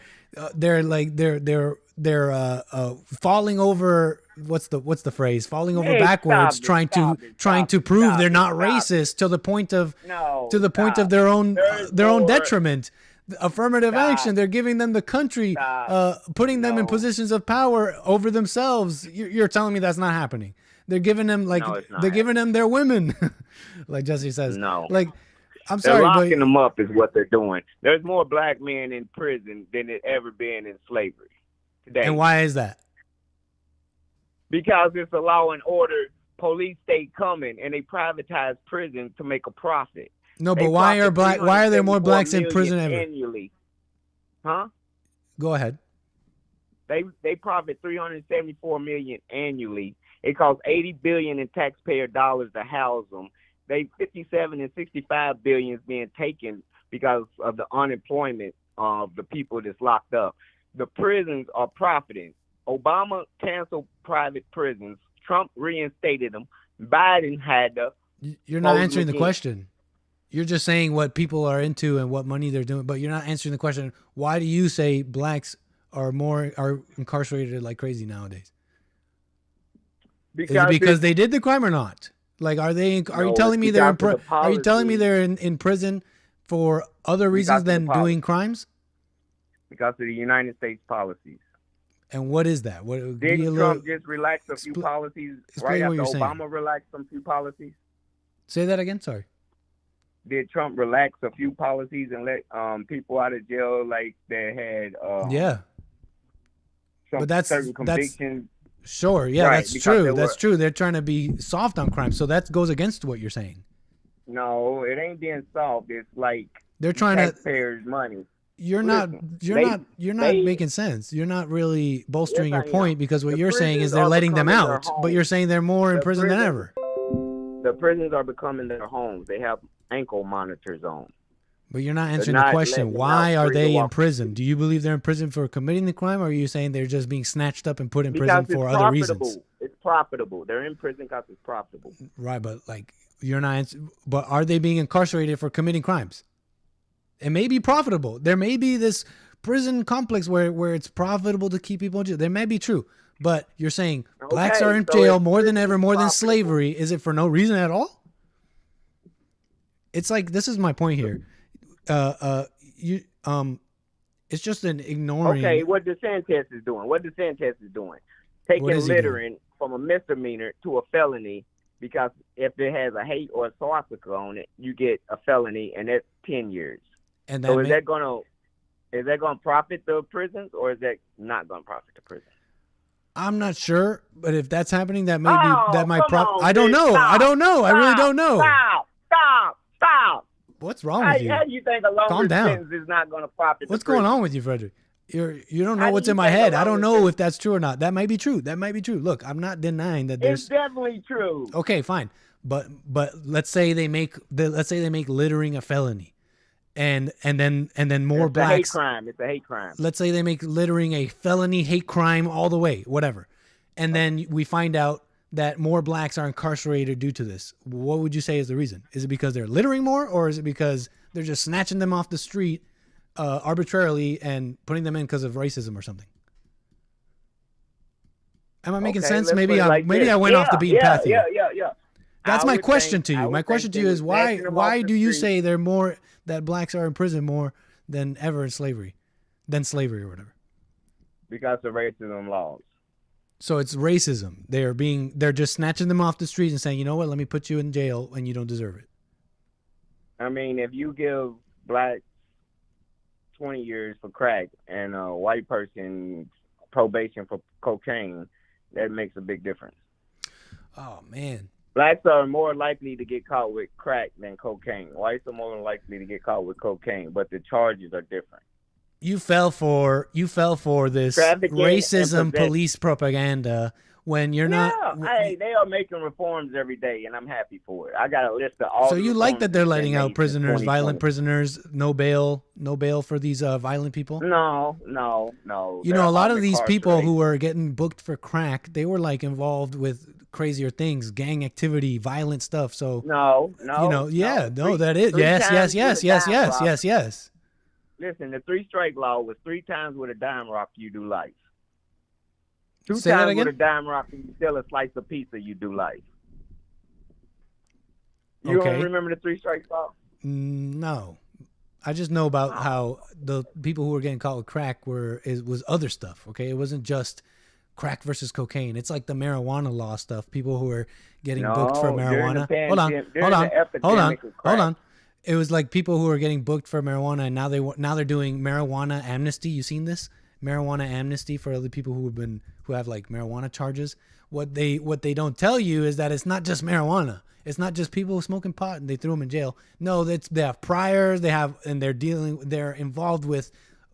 falling over. What's the phrase? Falling over backwards, trying to prove they're not racist to the point of their own detriment. Affirmative action. They're giving them the country, putting them in positions of power over themselves. You're telling me that's not happening? They're giving them they're giving them their women, like Jesse says. No, like I'm sorry, they're locking them up is what they're doing. There's more black men in prison than it ever been in slavery today. And why is that? Because it's a law and order police state coming, and they privatize prison to make a profit. No, but why are there more blacks in prison ever? Annually? Huh? Go ahead. They profit $374 million annually. It costs $80 billion in taxpayer dollars to house them. They 57 and 65 billion is being taken because of the unemployment of the people that's locked up. The prisons are profiting. Obama canceled private prisons. Trump reinstated them. Biden had to. You're not answering the question. You're just saying what people are into and what money they're doing, but you're not answering the question. Why do you say blacks are incarcerated like crazy nowadays? Is it because they did the crime or not? Like, are you telling me they're in prison for other reasons than doing crimes? Because of the United States policies. And what is that? Did Trump just relax a few policies right after Obama relaxed some few policies? Say that again. Sorry. Did Trump relax a few policies and let people out of jail like they had? But that's certain convictions. Sure, yeah, right, that's true. That's true. They're trying to be soft on crime, so that goes against what you're saying. No, it ain't being soft. It's like they're trying taxpayers' money. You're not making sense. You're not really bolstering your point, because what you're saying is they're letting them out, but you're saying they're more in prison than ever. The prisons are becoming their homes. They have ankle monitors on. But you're not answering the question. Why are they in prison? Do you believe they're in prison for committing the crime, or are you saying they're just being snatched up and put in prison for other reasons? It's profitable. They're in prison because it's profitable. Right, but like you're not. But are they being incarcerated for committing crimes? It may be profitable. There may be this prison complex where it's profitable to keep people in jail. There may be true, but you're saying blacks are in jail more than ever, more than slavery. Is it for no reason at all? It's like, this is my point here. It's just an ignoring. Okay, what DeSantis is doing. Taking littering from a misdemeanor to a felony, because if it has a hate or a swastika on it, you get a felony, and that's 10 years. And so is that gonna profit the prisons, or is that not gonna profit the prisons? I'm not sure, but if that's happening, that may be that might profit. I don't know. I really don't know. Stop. What's wrong with you? How do you think a longer sentence is not going to profit? What's going on with you, Frederick? You don't know what's in my head. I don't know if that's true or not. That might be true. Look, I'm not denying that there's. It's definitely true. Okay, fine, but let's say they make littering a felony, and then more blacks. It's a hate crime. Let's say they make littering a felony hate crime all the way, whatever, and then we find out that more blacks are incarcerated due to this. What would you say is the reason? Is it because they're littering more, or is it because they're just snatching them off the street arbitrarily and putting them in because of racism or something? Am I making sense? Maybe I went off the beaten path here. Yeah. That's my question to you. My question to you is why do you say that blacks are in prison more than ever in slavery or whatever? Because of racism laws. So it's racism. They're just snatching them off the streets and saying, you know what, let me put you in jail and you don't deserve it. I mean, if you give blacks 20 years for crack and a white person probation for cocaine, that makes a big difference. Oh, man. Blacks are more likely to get caught with crack than cocaine. Whites are more likely to get caught with cocaine, but the charges are different. You fell for this racism police propaganda when you're not. Hey, they are making reforms every day, and I'm happy for it. I got a list of all. So you like that they're letting out prisoners, violent prisoners, no bail for these violent people? No. You know, a lot of these people who were getting booked for crack, they were like involved with crazier things, gang activity, violent stuff. So that is yes. Listen, the 3-strike law was 3 times with a dime rock, you do life. 2 Say that times again? with a dime rock, and you steal a slice of pizza, you do life. You don't remember the 3-strike law? No. I just know about how the people who were getting caught with crack was other stuff, okay? It wasn't just crack versus cocaine. It's like the marijuana law stuff. People who were getting booked for marijuana. Hold on. It was like people who were getting booked for marijuana, and now they're doing marijuana amnesty. You seen this? Marijuana amnesty for other people who have like marijuana charges. What they don't tell you is that it's not just marijuana. It's not just people smoking pot and they threw them in jail. No, they have priors. They're involved with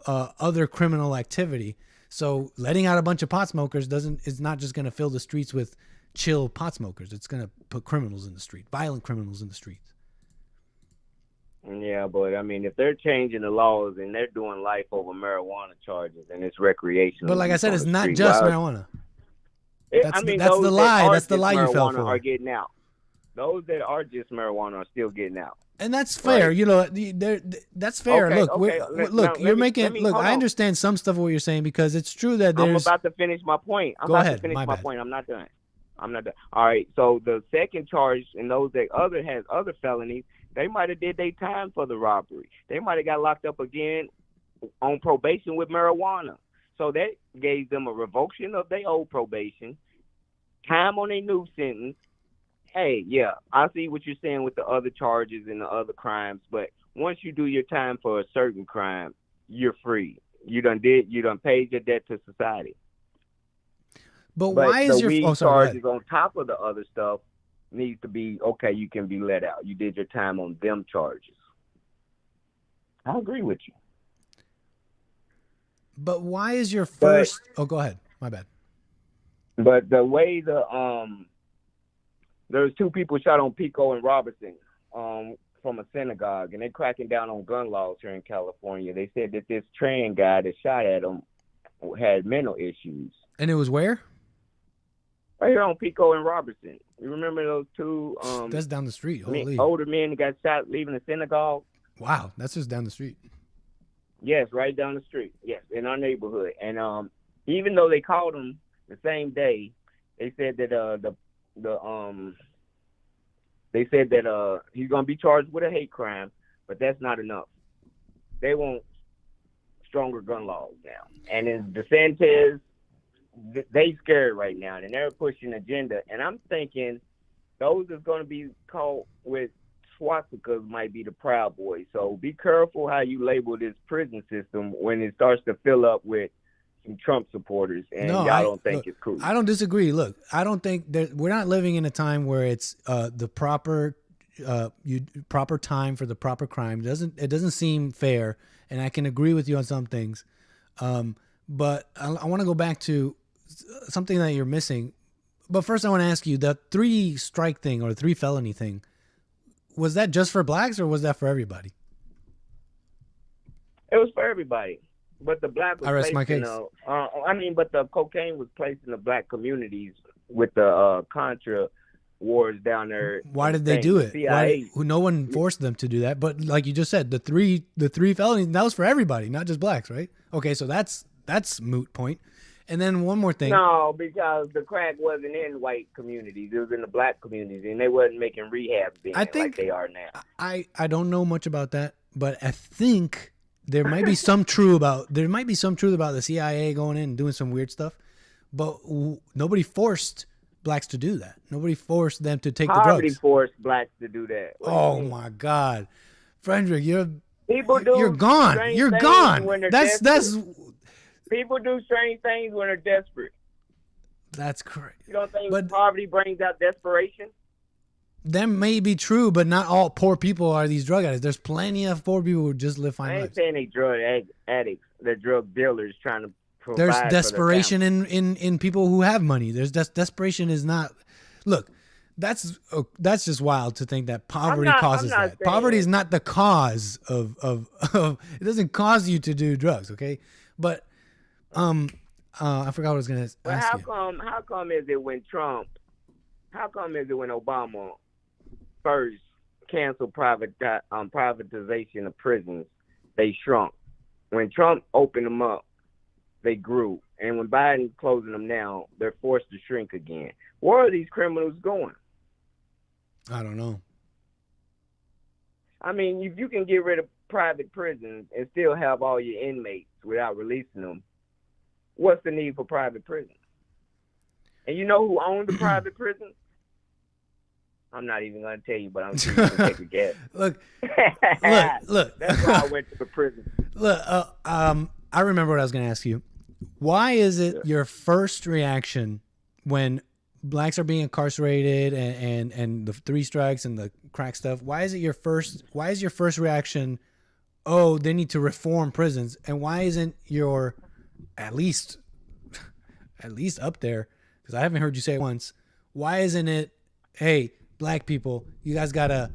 other criminal activity. So letting out a bunch of pot smokers is not just going to fill the streets with chill pot smokers. It's going to put criminals in the street, violent criminals in the streets. Yeah, but I mean, if they're changing the laws and they're doing life over marijuana charges and it's recreational. But like I said, it's not just marijuana. That's the lie. That's the lie you fell for. Are getting out. Those that are just marijuana are still getting out. And that's fair. Right? You know, that's fair. Okay, look, you're making. Look, I understand some stuff of what you're saying because it's true that there's. I'm about to finish my point. I'm not done. All right. So the second charge and those that has other felonies, they might have did their time for the robbery. They might have got locked up again on probation with marijuana. So that gave them a revocation of their old probation, time on their new sentence. Hey, yeah, I see what you're saying with the other charges and the other crimes, but once you do your time for a certain crime, you're free. You done paid your debt to society. But why is your charges on top of the other stuff needs to be okay? You can be let out. You did your time on them charges. I agree with you. But why is your first? Go ahead. My bad. But the way there's 2 people shot on Pico and Robertson. from a synagogue, and they're cracking down on gun laws here in California. They said that this trans guy that shot at him had mental issues. And it was where? Right here on Pico and Robertson. You remember those two? That's down the street. Holy. Older men that got shot leaving the synagogue. Wow, that's just down the street. Yes, right down the street. Yes, in our neighborhood. And even though they called him the same day, they said that he's gonna be charged with a hate crime, but that's not enough. They want stronger gun laws now. And in DeSantis, they scared right now, and they're pushing agenda. And I'm thinking those that's going to be caught with swastikas might be the Proud Boys. So be careful how you label this prison system when it starts to fill up with some Trump supporters, and y'all don't think it's cool. I don't disagree. Look, I don't think that we're not living in a time where it's the proper proper time for the proper crime. It doesn't seem fair, and I can agree with you on some things. But I want to go back to something that you're missing. But first, I want to ask you, the 3 strike thing or the 3 felony thing, was that just for blacks or was that for everybody? It was for everybody. But the black was I rest my placed case. But the cocaine was placed in the black communities with the Contra wars down there. Why did they do it? No one forced them to do that. But like you just said, the three felonies, that was for everybody, not just blacks, right? Okay, so that's moot point. And then one more thing. No, because the crack wasn't in white communities; it was in the black communities, and they wasn't making rehab like they are now. I don't know much about that, but I think there might be some truth about the CIA going in and doing some weird stuff. But nobody forced blacks to do that. Nobody forced them to take the drugs. Poverty forced blacks to do that. Oh my God, Frederick, you're gone. You're gone. That's. People do strange things when they're desperate. That's correct. You don't think poverty brings out desperation? That may be true, but not all poor people are these drug addicts. There's plenty of poor people who just live fine lives. I ain't saying they drug addicts. They're drug dealers trying to provide. There's desperation in people who have money. There's desperation is not. Look, that's just wild to think that poverty causes that. Poverty is not the cause of it doesn't cause you to do drugs. Okay, but. I forgot what I was going to ask you. How come is it when Obama first canceled privatization of prisons, they shrunk? When Trump opened them up, they grew. And when Biden's closing them now, they're forced to shrink again. Where are these criminals going? I don't know. I mean, if you can get rid of private prisons and still have all your inmates without releasing them, what's the need for private prisons? And you know who owned the private prisons? I'm not even going to tell you, but I'm sure you can take a guess. Look. That's why I went to the prison. Look, I remember what I was going to ask you. Why is it your first reaction when blacks are being incarcerated and the 3 strikes and the crack stuff? Why is your first reaction, oh, they need to reform prisons? And why isn't your at least up there, because I haven't heard you say it once, why isn't it, hey, black people, you guys gotta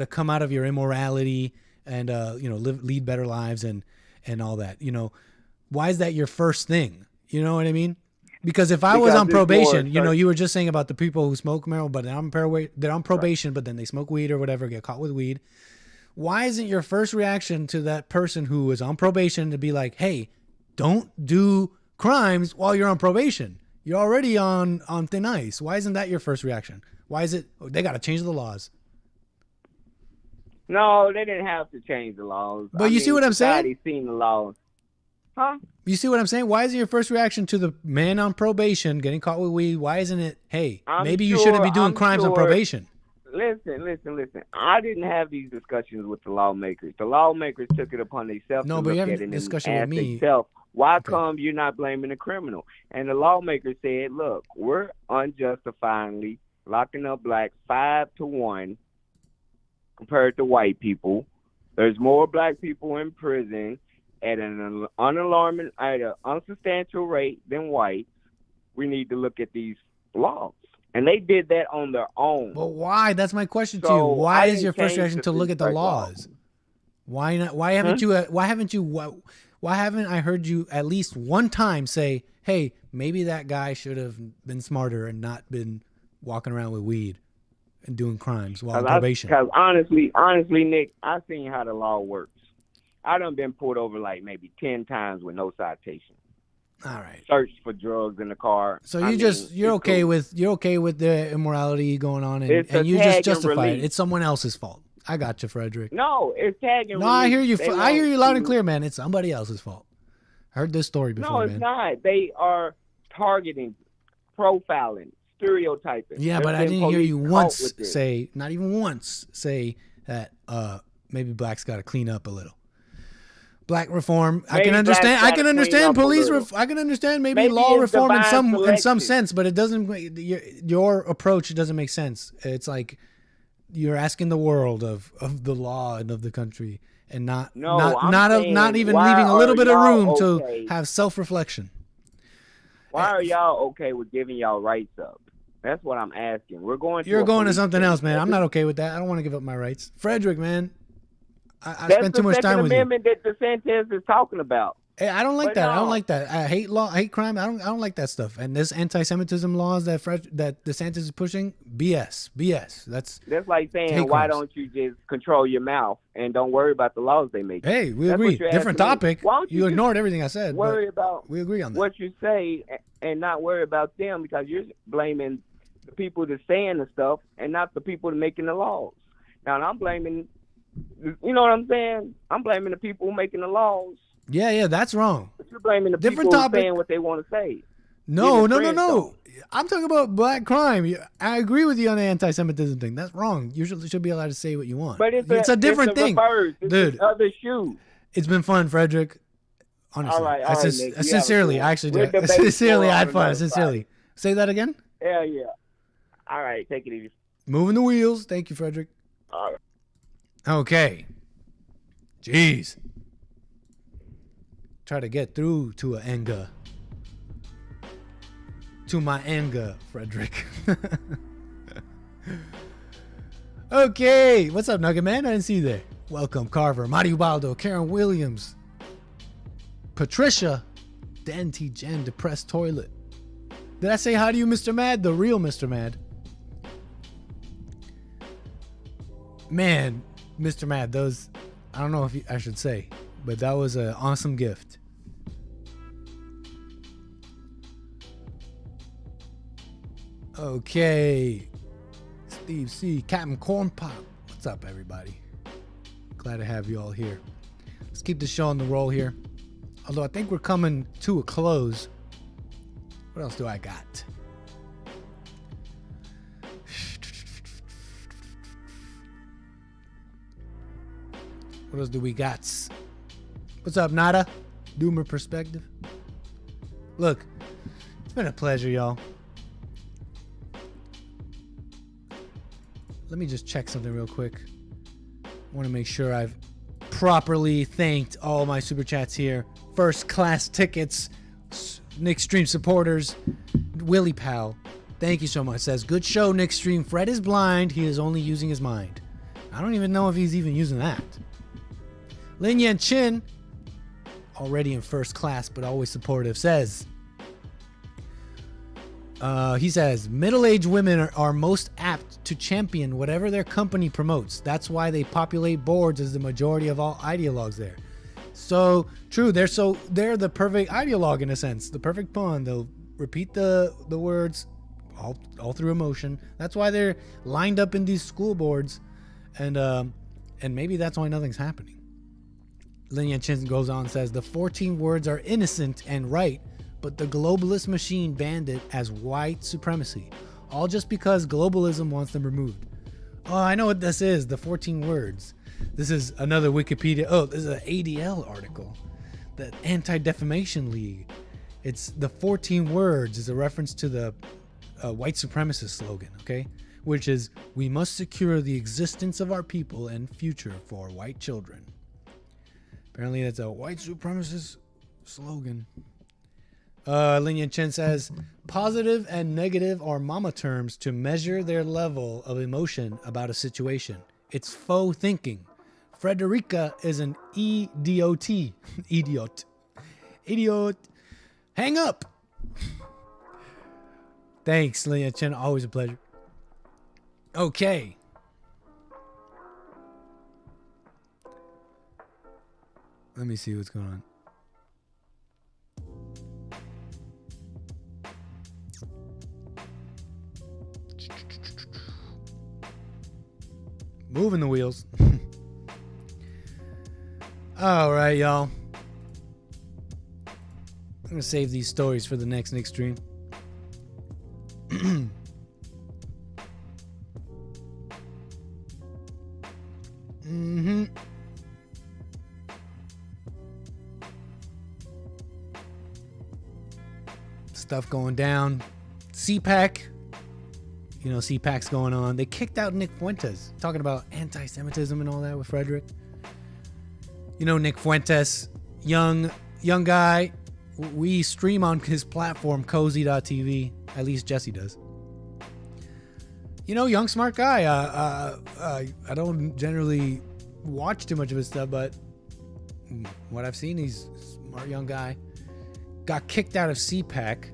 come out of your immorality and lead better lives and all that? Why is that your first thing? You know what I mean? Because if I was on probation, you were just saying about the people who smoke marijuana, but they're on probation, but then they smoke weed or whatever, get caught with weed. Why isn't your first reaction to that person who is on probation to be like, hey, don't do crimes while you're on probation? You're already on thin ice. Why isn't that your first reaction? Why is it they got to change the laws? No, they didn't have to change the laws. But you see what I'm saying? Seen the laws. Huh? You see what I'm saying? Why isn't your first reaction to the man on probation getting caught with weed? Why isn't it, hey, maybe you shouldn't be doing crimes on probation? Listen. I didn't have these discussions with the lawmakers. The lawmakers took it upon themselves to look at it and ask themselves, why come you're not blaming the criminal? And the lawmakers said, look, we're unjustifiably locking up blacks 5-1 compared to white people. There's more black people in prison at an unsubstantial rate than whites. We need to look at these laws. And they did that on their own. But why? That's my question to you. So, Why I is didn't your first change reaction the to look at the strike law. laws? Why not? Why haven't you? Why haven't I heard you at least one time say, "Hey, maybe that guy should have been smarter and not been walking around with weed and doing crimes while on probation"? Because honestly, Nick, I've seen how the law works. I done been pulled over like maybe 10 times with no citation. All right. Searched for drugs in the car. So you're okay with the immorality going on, and you just justify it. It's someone else's fault. I got you, Frederick. No, it's tag and No, I hear you. They I hear you loud and to- clear, man. It's somebody else's fault. I heard this story before, No, it's man. not. They are targeting, profiling, stereotyping. Yeah, but I didn't hear you once say, not even once, say that maybe blacks got to clean up a little. Black reform. I can understand. I can understand police. I can understand maybe law reform in some sense, but it doesn't. Your approach doesn't make sense. It's like you're asking the world of the law and of the country, and not even leaving a little bit of room to have self-reflection. Why are y'all okay with giving y'all rights up? That's what I'm asking. You're going to something else, man. I'm not okay with that. I don't want to give up my rights, Frederick, man. I spent too much time with you. That's the Second Amendment that DeSantis is talking about. Hey, I don't like that. I don't like that. I hate law, hate crime. I don't like that stuff. And this anti-Semitism laws that DeSantis is pushing, BS. That's like saying, why don't you just control your mouth and don't worry about the laws they make? Hey, we agree. Different topic. You ignored everything I said. Worry about we agree on that. What you say and not worry about them, because you're blaming the people that's saying the stuff and not the people that making the laws. Now, I'm blaming. You know what I'm saying? I'm blaming the people making the laws. Yeah, that's wrong. But you're blaming the people saying what they want to say. No. I'm talking about black crime. I agree with you on the anti-Semitism thing. That's wrong. You should be allowed to say what you want. But it's a different thing, dude. Other shoe. It's been fun, Frederick. Honestly, all right, Nick, sincerely, I actually did. Sincerely, I had fun. Sincerely, say that again. Hell yeah. All right, take it easy. Moving the wheels. Thank you, Frederick. All right. Okay. Jeez. Try to get through to my anger, Frederick. Okay. What's up, Nugget Man? I didn't see you there. Welcome, Carver, Marty Ubaldo, Karen Williams, Patricia, Dante Jen, Depressed Toilet. Did I say hi to you, Mr. Mad? The real Mr. Mad. Man, Mr. Mad, those, I don't know if I should say, but that was an awesome gift. Okay. Steve C. Captain Corn Pop. What's up, everybody? Glad to have you all here. Let's keep the show on the roll here. Although I think we're coming to a close. What else do I got? What else do we got? What's up, Nada? Doomer Perspective. Look, it's been a pleasure, y'all. Let me just check something real quick. I want to make sure I've properly thanked all my super chats here. First class tickets, Nick Stream supporters, Willie Powell. Thank you so much. Says, good show, Nick Stream. Fred is blind. He is only using his mind. I don't even know if he's even using that. Lin Yan Chin, already in first class but always supportive, says, he says, middle-aged women are most apt to champion whatever their company promotes. That's why they populate boards as the majority of all ideologues there. So true. They're the perfect ideologue in a sense, the perfect pawn. They'll repeat the words all through emotion. That's why they're lined up in these school boards, and maybe that's why nothing's happening. Lin Yan Chin goes on and says, the 14 words are innocent and right, but the globalist machine banned it as white supremacy, all just because globalism wants them removed. Oh, I know what this is, the 14 words. This is another Wikipedia. Oh, this is an ADL article, the Anti-Defamation League. It's the 14 words is a reference to the white supremacist slogan, okay? Which is, we must secure the existence of our people and future for white children. Apparently that's a white supremacist slogan. Lin Yan Chen says, positive and negative are mama terms to measure their level of emotion about a situation. It's faux thinking. Frederica is an EDOT. Idiot. Idiot. Hang up. Thanks, Lin Yan Chen. Always a pleasure. Okay. Let me see what's going on. Moving the wheels. All right, y'all. I'm going to save these stories for the next Nick stream. Mm-hmm. Stuff going down. CPAC. You know, CPAC's going on. They kicked out Nick Fuentes, talking about anti-Semitism and all that with Frederick. You know, Nick Fuentes, young guy. We stream on his platform, cozy.tv. At least Jesse does. You know, young, smart guy. I don't generally watch too much of his stuff, but what I've seen, he's a smart young guy. Got kicked out of CPAC.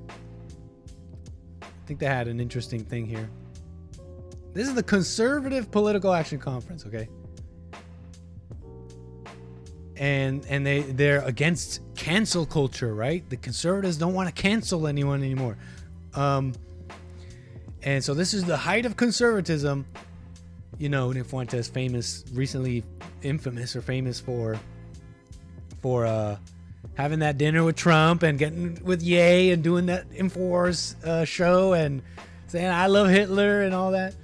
I think they had an interesting thing here. This is the Conservative Political Action Conference, okay? And they're against cancel culture, right? The conservatives don't want to cancel anyone anymore. And so this is the height of conservatism. You know, Nick Fuentes, recently famous for having that dinner with Trump and getting with Ye and doing that Infowars show and saying I love Hitler and all that.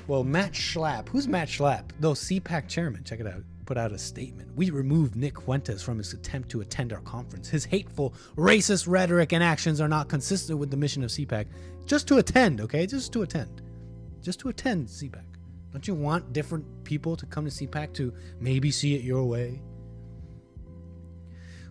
Well, Matt Schlapp. Who's Matt Schlapp? The CPAC chairman. Check it out. Put out a statement. We removed Nick Fuentes from his attempt to attend our conference. His hateful, racist rhetoric and actions are not consistent with the mission of CPAC. Just to attend, okay? Just to attend. Just to attend CPAC. Don't you want different people to come to CPAC to maybe see it your way?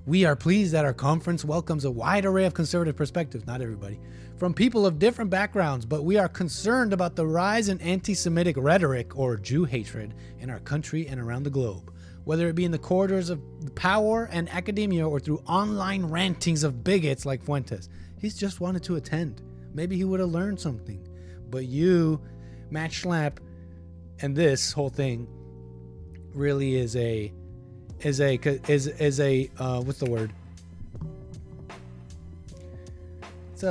We are pleased that our conference welcomes a wide array of conservative perspectives, not everybody, from people of different backgrounds, but we are concerned about the rise in anti-Semitic rhetoric or Jew hatred in our country and around the globe, whether it be in the corridors of power and academia or through online rantings of bigots like Fuentes. He's just wanted to attend. Maybe he would have learned something. But you, Matt Schlapp, and this whole thing really is a what's the word? It's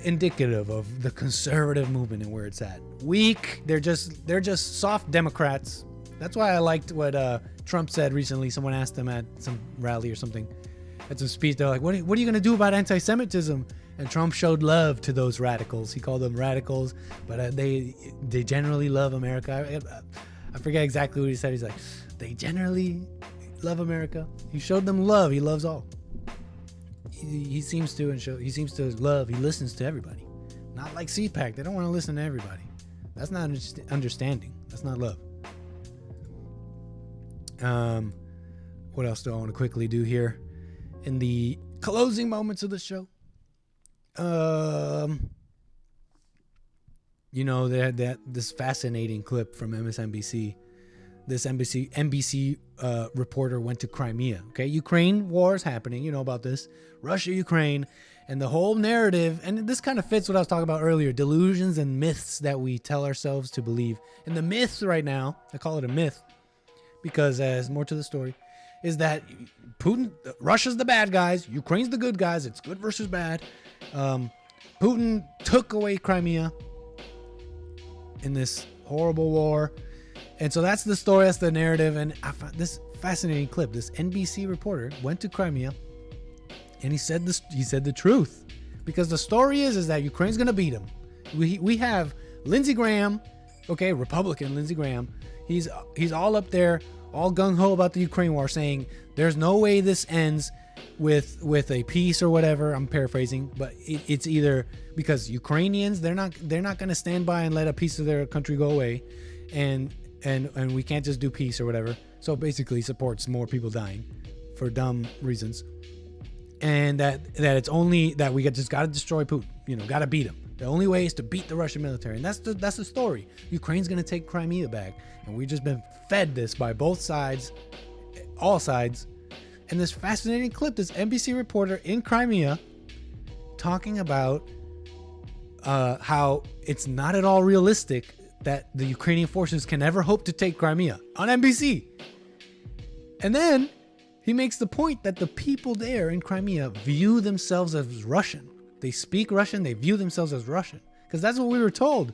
indicative of the conservative movement and where it's at. Weak. They're just soft Democrats. That's why I liked what Trump said recently. Someone asked him at some rally or something, at some speech. They're like, "What are you going to do about anti-Semitism?" And Trump showed love to those radicals. He called them radicals, but they generally love America. I forget exactly what he said. He's like, they generally love America. He showed them love. He loves all. He seems to love. He listens to everybody. Not like CPAC. They don't want to listen to everybody. That's not understanding. That's not love. What else do I want to quickly do here in the closing moments of the show? You know, they had this fascinating clip from MSNBC. This NBC reporter went to Crimea. Okay, Ukraine war is happening. You know about this. Russia, Ukraine, and the whole narrative. And this kind of fits what I was talking about earlier. Delusions and myths that we tell ourselves to believe. And the myth right now, I call it a myth, because there's more to the story, is that Russia's the bad guys, Ukraine's the good guys. It's good versus bad. Putin took away Crimea in this horrible war. And so that's the story, that's the narrative. And I found this fascinating clip. This NBC reporter went to Crimea and he said the truth. Because the story is that Ukraine's going to beat him. We have Lindsey Graham, okay, Republican Lindsey Graham. He's all up there, all gung-ho about the Ukraine war, saying there's no way this ends with a peace or whatever. I'm paraphrasing, but it's either because Ukrainians, they're not going to stand by and let a piece of their country go away, and we can't just do peace or whatever. So basically supports more people dying for dumb reasons. and that it's only that we just got to destroy Putin. Got to beat him. The only way is to beat the Russian military, and that's the story. Ukraine's gonna take Crimea back, and we've just been fed this by both sides, all sides. And this fascinating clip, this NBC reporter in Crimea talking about how it's not at all realistic that the Ukrainian forces can ever hope to take Crimea on NBC. And then he makes the point that the people there in Crimea view themselves as Russian. They speak Russian, they view themselves as Russian. Because that's what we were told,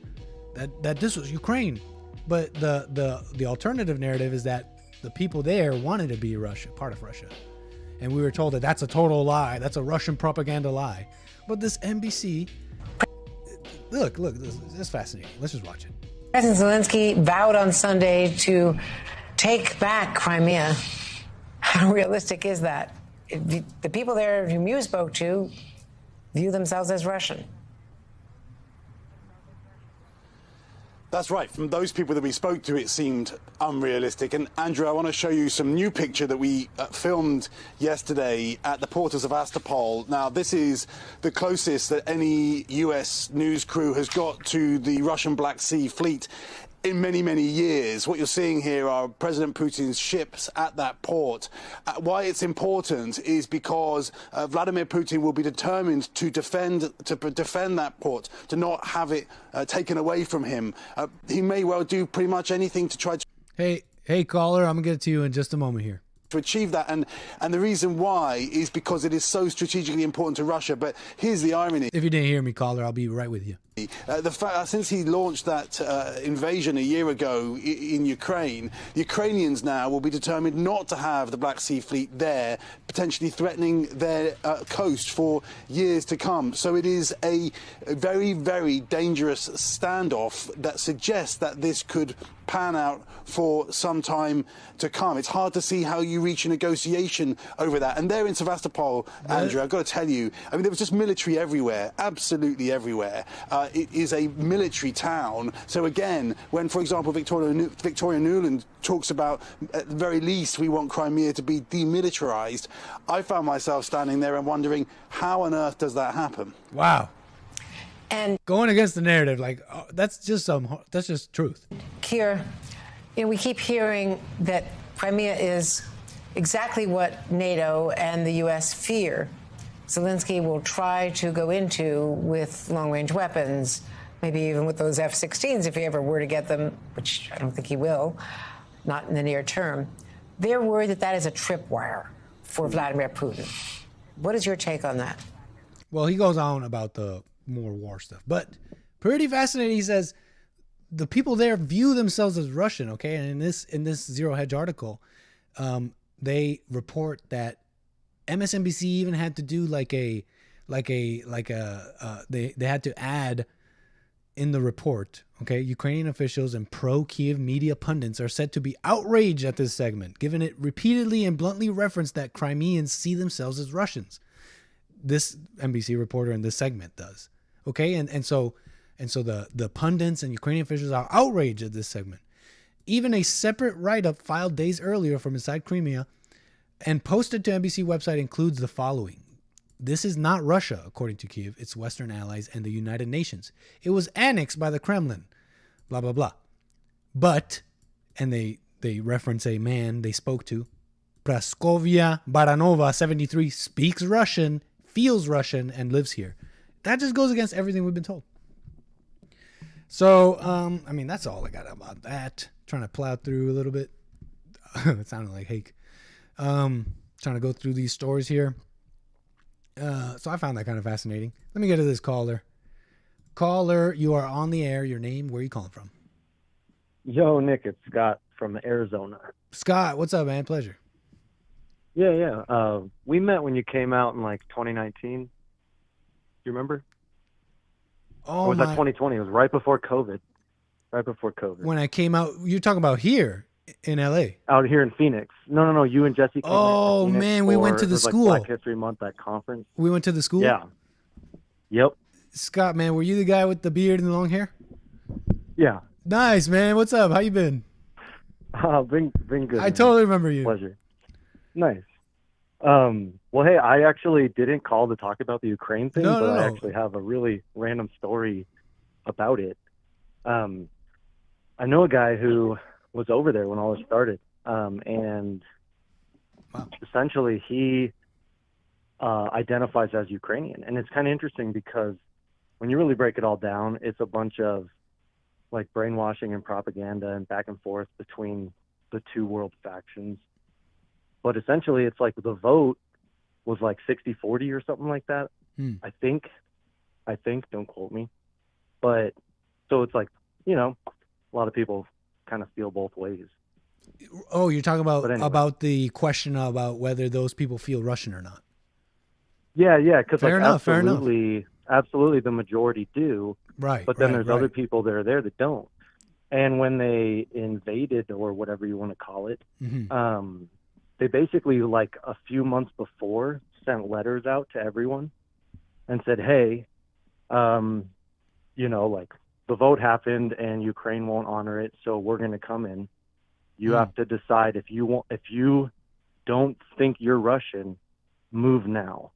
that this was Ukraine. But the alternative narrative is that the people there wanted to be Russia, part of Russia. And we were told that that's a total lie. That's a Russian propaganda lie. But this NBC, look, this is fascinating. Let's just watch it. President Zelensky vowed on Sunday to take back Crimea. How realistic is that? The people there whom you spoke to view themselves as Russian. That's right. From those people that we spoke to, it seemed unrealistic. And Andrew, I want to show you some new picture that we filmed yesterday at the port of Sevastopol. Now, this is the closest that any U.S. news crew has got to the Russian Black Sea fleet in many, many years. What you're seeing here are President Putin's ships at that port. Why it's important is because Vladimir Putin will be determined to defend that port, to not have it taken away from him. He may well do pretty much anything to try to... Hey, caller, I'm going to get to you in just a moment here. To achieve that, and the reason why is because it is so strategically important to Russia. But here's the irony. If you didn't hear me, caller, I'll be right with you. The fact since he launched that invasion a year ago in Ukraine, the Ukrainians now will be determined not to have the Black Sea Fleet there, potentially threatening their coast for years to come. So it is a very, very dangerous standoff that suggests that this could pan out for some time to come. It's hard to see how you reach a negotiation over that. And there in Sevastopol, Andrew, I've got to tell you, I mean, there was just military everywhere, absolutely everywhere. It is a military town. So again, when, for example, Victoria Nuland talks about, at the very least, we want Crimea to be demilitarized, I found myself standing there and wondering, how on earth does that happen? Wow. And going against the narrative, like, that's just truth. Keir, we keep hearing that Crimea is exactly what NATO and the U.S. fear Zelensky will try to go into with long-range weapons, maybe even with those F-16s if he ever were to get them, which I don't think he will, not in the near term. They're worried that that is a tripwire for Vladimir Putin. What is your take on that? Well, he goes on about the more war stuff, but pretty fascinating. He says the people there view themselves as Russian. Okay, and in this Zero Hedge article, they report that MSNBC even had to do they had to add in the report. Okay, Ukrainian officials and pro-Kiev media pundits are said to be outraged at this segment, given it repeatedly and bluntly referenced that Crimeans see themselves as Russians. This NBC reporter in this segment does. Okay, and so the pundits and Ukrainian officials are outraged at this segment. Even a separate write-up filed days earlier from inside Crimea and posted to NBC website includes the following. This is not Russia, according to Kyiv. It's Western allies and the United Nations. It was annexed by the Kremlin. Blah, blah, blah. But, and they reference a man they spoke to, Praskovia Baranova, 73, speaks Russian, feels Russian, and lives here. That just goes against everything we've been told. So, I mean, that's all I got about that. Trying to plow through a little bit. It sounded like Hake. Trying to go through these stories here. So I found that kind of fascinating. Let me get to this caller. Caller, you are on the air. Your name, where are you calling from? Yo, Nick, it's Scott from Arizona. Scott, what's up, man? Pleasure. Yeah. We met when you came out in like 2019. Do you remember? Oh, or was that 2020? It was right before COVID. Right before COVID. When I came out, you're talking about here in LA. Out here in Phoenix. No. You and Jesse came Oh, to Phoenix man, we went to the school. Like Black History Month, that conference. We went to the school? Yeah. Yep. Scott, man, were you the guy with the beard and the long hair? Yeah. Nice, man. What's up? How you been? Been good. I totally remember you. Pleasure. Nice. Well, hey, I actually didn't call to talk about the Ukraine thing, No, but no, I no. actually have a really random story about it. I know a guy who was over there when all this started, and essentially he identifies as Ukrainian. And it's kind of interesting because when you really break it all down, it's a bunch of like brainwashing and propaganda and back and forth between the two world factions. But essentially, it's like the vote was like 60-40 or something like that. I think, don't quote me. But so it's like, you know, a lot of people kind of feel both ways. Oh, you're talking But anyway. about the question about whether those people feel Russian or not. Yeah, because like Fair enough. absolutely the majority do. Right. But then right, there's right. other people that are there that don't. And when they invaded, or whatever you want to call it, Mhm. they basically, like a few months before, sent letters out to everyone and said, hey, you know, like the vote happened and Ukraine won't honor it, so we're going to come in. You have to decide if you don't think you're Russian, move now.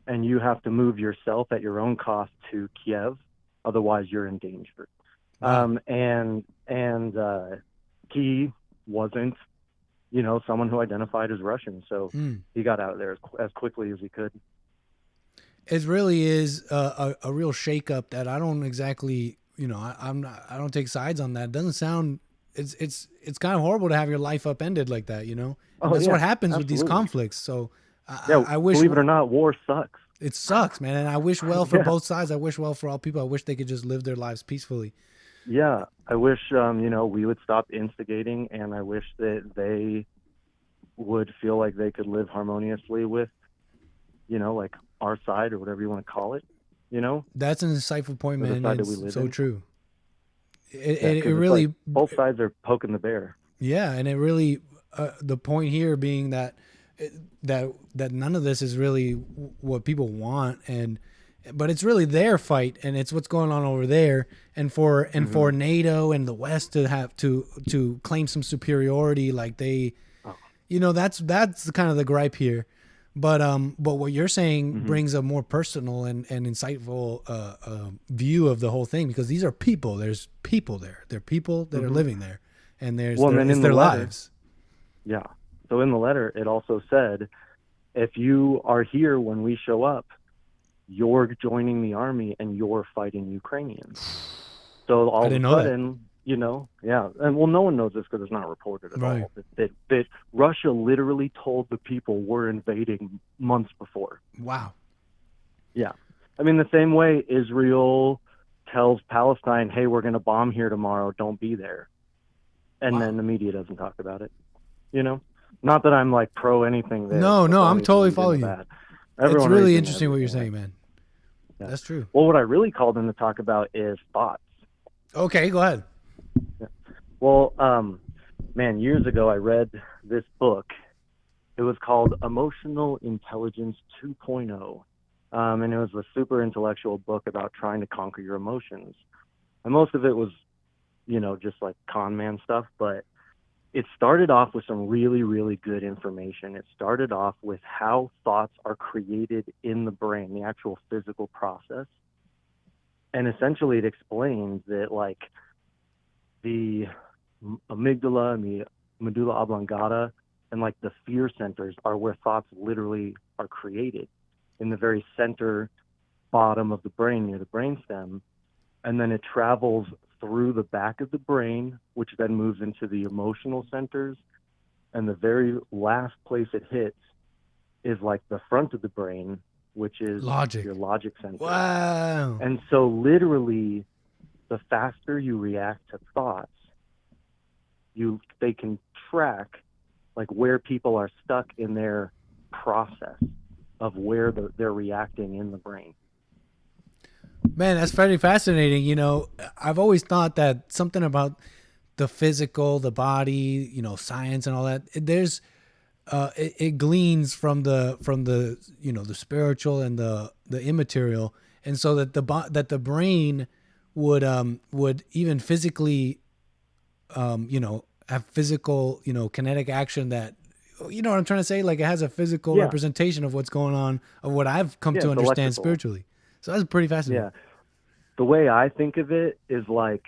And you have to move yourself at your own cost to Kiev, otherwise you're in danger. Wow. And he wasn't, you know, someone who identified as Russian, so he got out of there as quickly as he could. It really is a real shakeup that I don't exactly, you know, I don't take sides on that. It doesn't sound, it's kind of horrible to have your life upended like that, you know? And that's what happens with these conflicts. So I wish, believe it or not, war sucks. It sucks, man. And I wish well for both sides. I wish well for all people. I wish they could just live their lives peacefully. Yeah. I wish, you know, we would stop instigating, and I wish that they would feel like they could live harmoniously with, you know, like our side or whatever you want to call it, you know? That's an insightful point, man. It's so true. It It really, like both sides are poking the bear. Yeah. And it really, the point here being that none of this is really what people want, but it's really their fight, and it's what's going on over there. And for NATO and the West to have to claim some superiority, like they, you know, that's kind of the gripe here. But what you're saying brings a more personal and insightful view of the whole thing, because these are people. There's people there. There are people that are living there, and it's their lives. Yeah. So in the letter, it also said, if you are here when we show up, you're joining the army and you're fighting Ukrainians. So all of a sudden, you know, and well, no one knows this because it's not reported at all. That Russia literally told the people we're invading months before. Wow. Yeah. I mean, the same way Israel tells Palestine, hey, we're going to bomb here tomorrow, don't be there. And then the media doesn't talk about it, you know? Not that I'm like pro anything there. No, I'm totally following you. It's really interesting what you're saying, man. Yeah. That's true. Well, what I really called in to talk about is thoughts. Okay, go ahead. Yeah. Well, man, years ago I read this book. It was called Emotional Intelligence 2.0. And it was a super intellectual book about trying to conquer your emotions. And most of it was, you know, just like con man stuff, but it started off with some really, really good information. It started off with how thoughts are created in the brain, the actual physical process. And essentially it explains that like the amygdala and the medulla oblongata and like the fear centers are where thoughts literally are created, in the very center bottom of the brain near the brainstem. And then it travels through the back of the brain, which then moves into the emotional centers. And the very last place it hits is like the front of the brain, which is your logic center. Wow. And so literally, the faster you react to thoughts, they can track like where people are stuck in their process of where they're reacting in the brain. Man, that's very fascinating. You know, I've always thought that something about the physical, the body, you know, science and all that, it gleans from the you know, the spiritual and the immaterial, and so that the brain would even physically you know, have physical, you know, kinetic action that you know what I'm trying to say? Like it has a physical representation of what's going on, of what I've come to understand electrical. spiritually. So that's pretty fascinating. Yeah. The way I think of it is like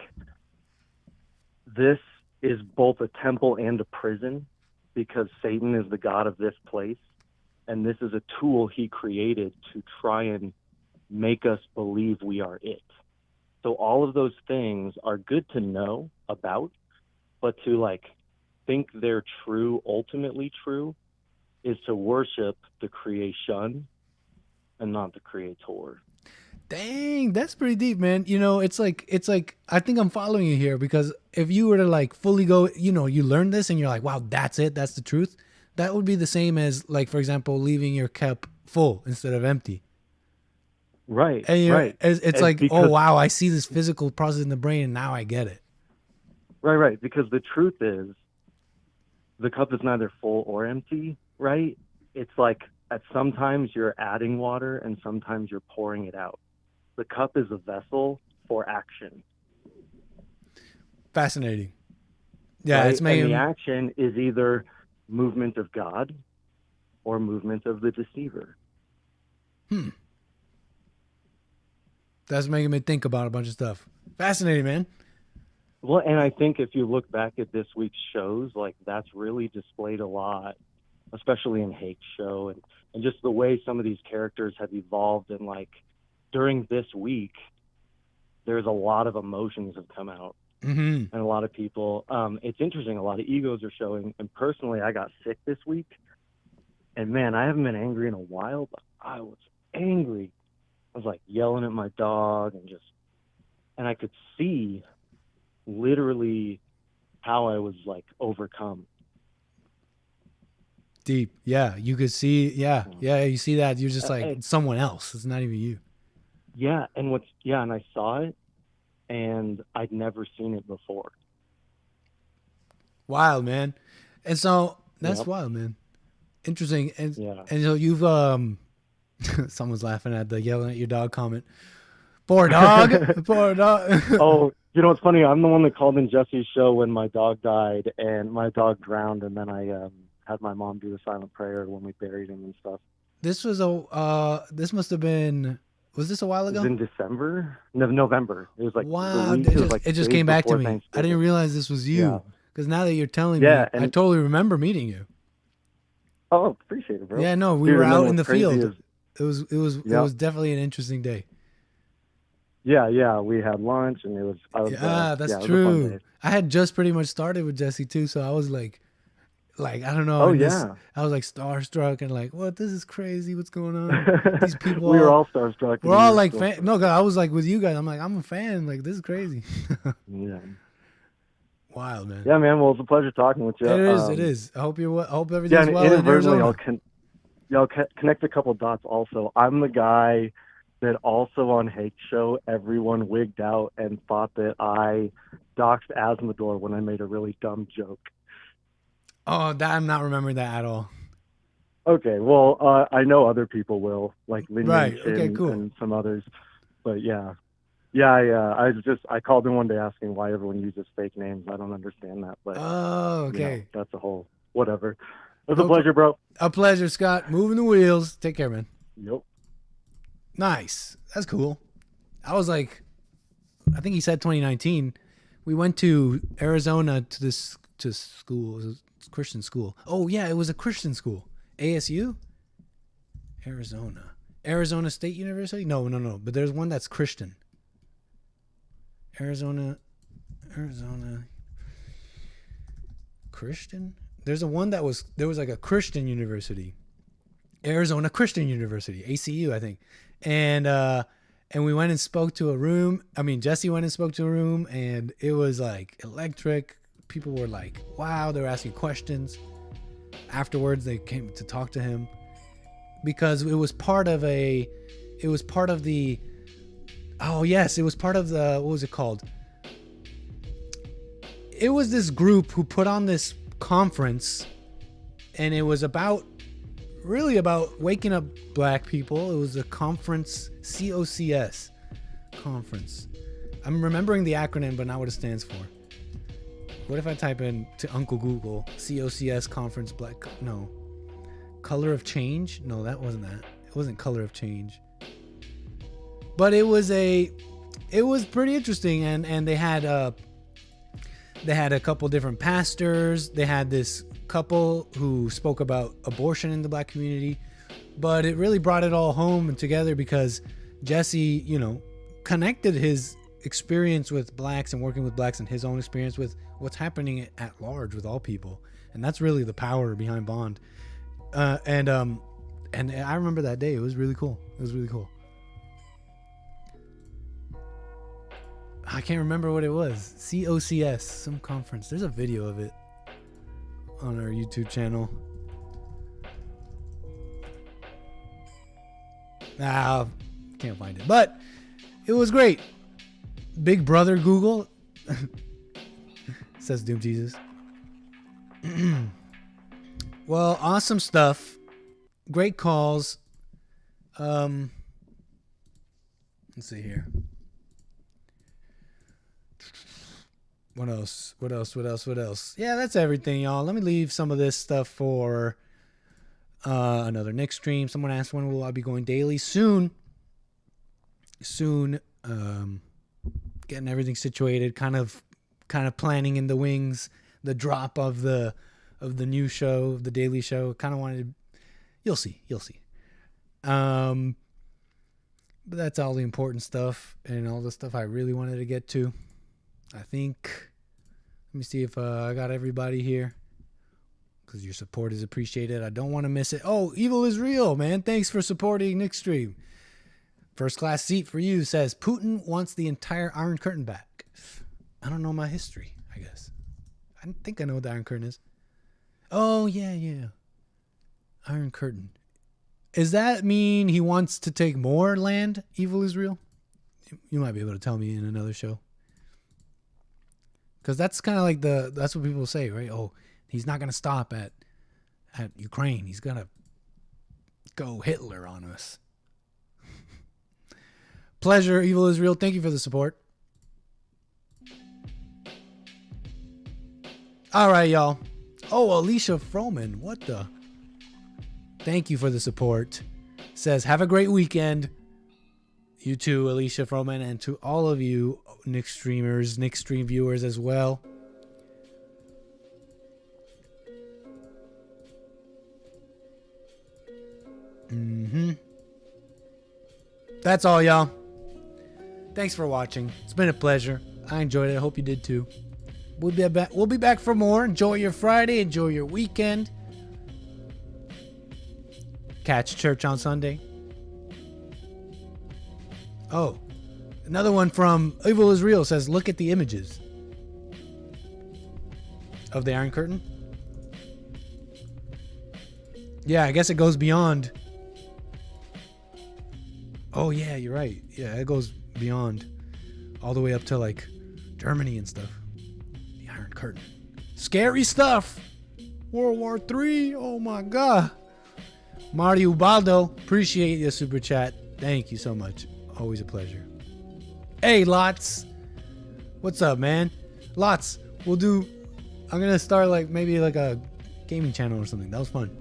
this is both a temple and a prison because Satan is the god of this place. And this is a tool he created to try and make us believe we are it. So all of those things are good to know about, but to like think they're true, ultimately true, is to worship the creation and not the creator. Dang, that's pretty deep, man. You know, it's like I think I'm following you here, because if you were to like fully go, you know, you learn this and you're like, wow, that's it, that's the truth. That would be the same as, like, for example, leaving your cup full instead of empty. Right. And right. It's like, oh wow, I see this physical process in the brain and now I get it. Right. Because the truth is, the cup is neither full or empty. Right. It's like at sometimes you're adding water and sometimes you're pouring it out. The cup is a vessel for action. Fascinating. Yeah, right? it's making And the action is either movement of God or movement of the deceiver. That's making me think about a bunch of stuff. Fascinating, man. Well, and I think if you look back at this week's shows, like that's really displayed a lot, especially in Hate's show, and just the way some of these characters have evolved. And like during this week, there's a lot of emotions have come out. And a lot of people, it's interesting, a lot of egos are showing. And personally, I got sick this week. And man, I haven't been angry in a while, but I was angry. I was like yelling at my dog and I could see literally how I was like overcome. Deep. Yeah. You could see. Yeah. You see that. You're just like it's someone else. It's not even you. Yeah. And I saw it. And I'd never seen it before. Wild, man. And so that's wild, man. Interesting. And so you've someone's laughing at the yelling at your dog comment. Poor dog. Poor dog. Oh, you know what's funny? I'm the one that called in Jesse's show when my dog died and my dog drowned, and then I had my mom do the silent prayer when we buried him and stuff. This was this must have been. Was this a while ago? It was in December? No, November. It was like wow. It just came back to me. I didn't realize this was you. Because now that you're telling me, I totally remember meeting you. Oh, appreciate it, bro. Yeah, no, we were out in the field. It was definitely an interesting day. Yeah, we had lunch and it was. That's true. I had just pretty much started with Jesse too, so I was like I don't know. I was like starstruck and like, what? This is crazy. What's going on? These people. We were all starstruck. We're all like, no, I was like with you guys. I'm like, I'm a fan. Like, this is crazy. Yeah. Wild, man. Yeah, man. Well, it's a pleasure talking with you. It is. I hope everything's well in Arizona. I'll connect a couple dots. Also, I'm the guy that also on Hate's show, everyone wigged out and thought that I doxed Asmodor when I made a really dumb joke. Oh, I'm not remembering that at all. Okay, well, I know other people will, like Lineage cool. and some others. But yeah. I called in one day asking why everyone uses fake names. I don't understand that. But that's a whole whatever. It was a pleasure, bro. A pleasure, Scott. Moving the wheels. Take care, man. Yep. Nice. That's cool. I was like, I think he said 2019. We went to Arizona to school. It was a Christian school. Oh yeah, it was a Christian school. ASU? Arizona State University? No. But there's one that's Christian. Arizona Christian? There's one there was like a Christian university. Arizona Christian University, ACU, I think. And we went and spoke to a room. I mean, Jesse went and spoke to a room, and it was like electric. People were like, wow, they were asking questions. Afterwards, they came to talk to him because it was part of the, what was it called? It was this group who put on this conference, and it was really about waking up black people. It was a conference, COCS conference. I'm remembering the acronym, but not what it stands for. What if I type in to Uncle Google COCS conference black? No. Color of Change? No, that wasn't that. It wasn't Color of Change. But it was pretty interesting, and they had a couple different pastors. They had this couple who spoke about abortion in the black community, but it really brought it all home and together because Jesse, you know, connected his experience with blacks and working with blacks and his own experience with what's happening at large with all people, and that's really the power behind Bond. And I remember that day. It was really cool. It was really cool. I can't remember what it was. COCS, some conference. There's a video of it on our YouTube channel. Can't find it, but it was great. Big Brother Google says Doom Jesus. Well, awesome stuff. Great calls. Let's see here. What else? Yeah, that's everything, y'all. Let me leave some of this stuff for another Nick stream. Someone asked, when will I be going daily? Soon. Getting everything situated, kind of planning in the wings the drop of the new show, the daily show. Kind of wanted to, you'll see. But that's all the important stuff and all the stuff I really wanted to get to. I think, let me see if I got everybody here, because your support is appreciated. I don't want to miss it. Oh, Evil is Real, man. Thanks for supporting Nick's stream. First class seat for you says, Putin wants the entire Iron Curtain back. I don't know my history, I guess. I don't think I know what the Iron Curtain is. Oh, yeah. Iron Curtain. Does that mean he wants to take more land, Evil is Real? You might be able to tell me in another show. Because that's kind of like that's what people say, right? Oh, he's not going to stop at Ukraine. He's going to go Hitler on us. Pleasure, Evil is Real. Thank you for the support. All right, y'all. Oh, Alicia Froman. What the? Thank you for the support. Says, have a great weekend. You too, Alicia Froman, and to all of you Nick streamers, Nick stream viewers as well. That's all, y'all. Thanks for watching. It's been a pleasure. I enjoyed it. I hope you did too. We'll be back for more. Enjoy your Friday. Enjoy your weekend. Catch church on Sunday. Oh, another one from Evil is Real says, look at the images of the Iron Curtain. Yeah, I guess it goes beyond. Oh, yeah, you're right. Yeah, it goes beyond all the way up to like Germany and stuff. The Iron Curtain. Scary stuff. World War III. Oh, my God. Marty Ubaldo, appreciate your super chat. Thank you so much. Always a pleasure. Hey, Lots. What's up, man? Lots, I'm gonna start maybe a gaming channel or something. That was fun.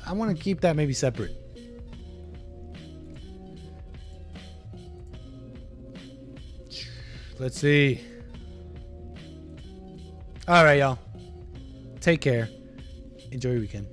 I want to keep that maybe separate. Let's see. All right, y'all. Take care. Enjoy your weekend.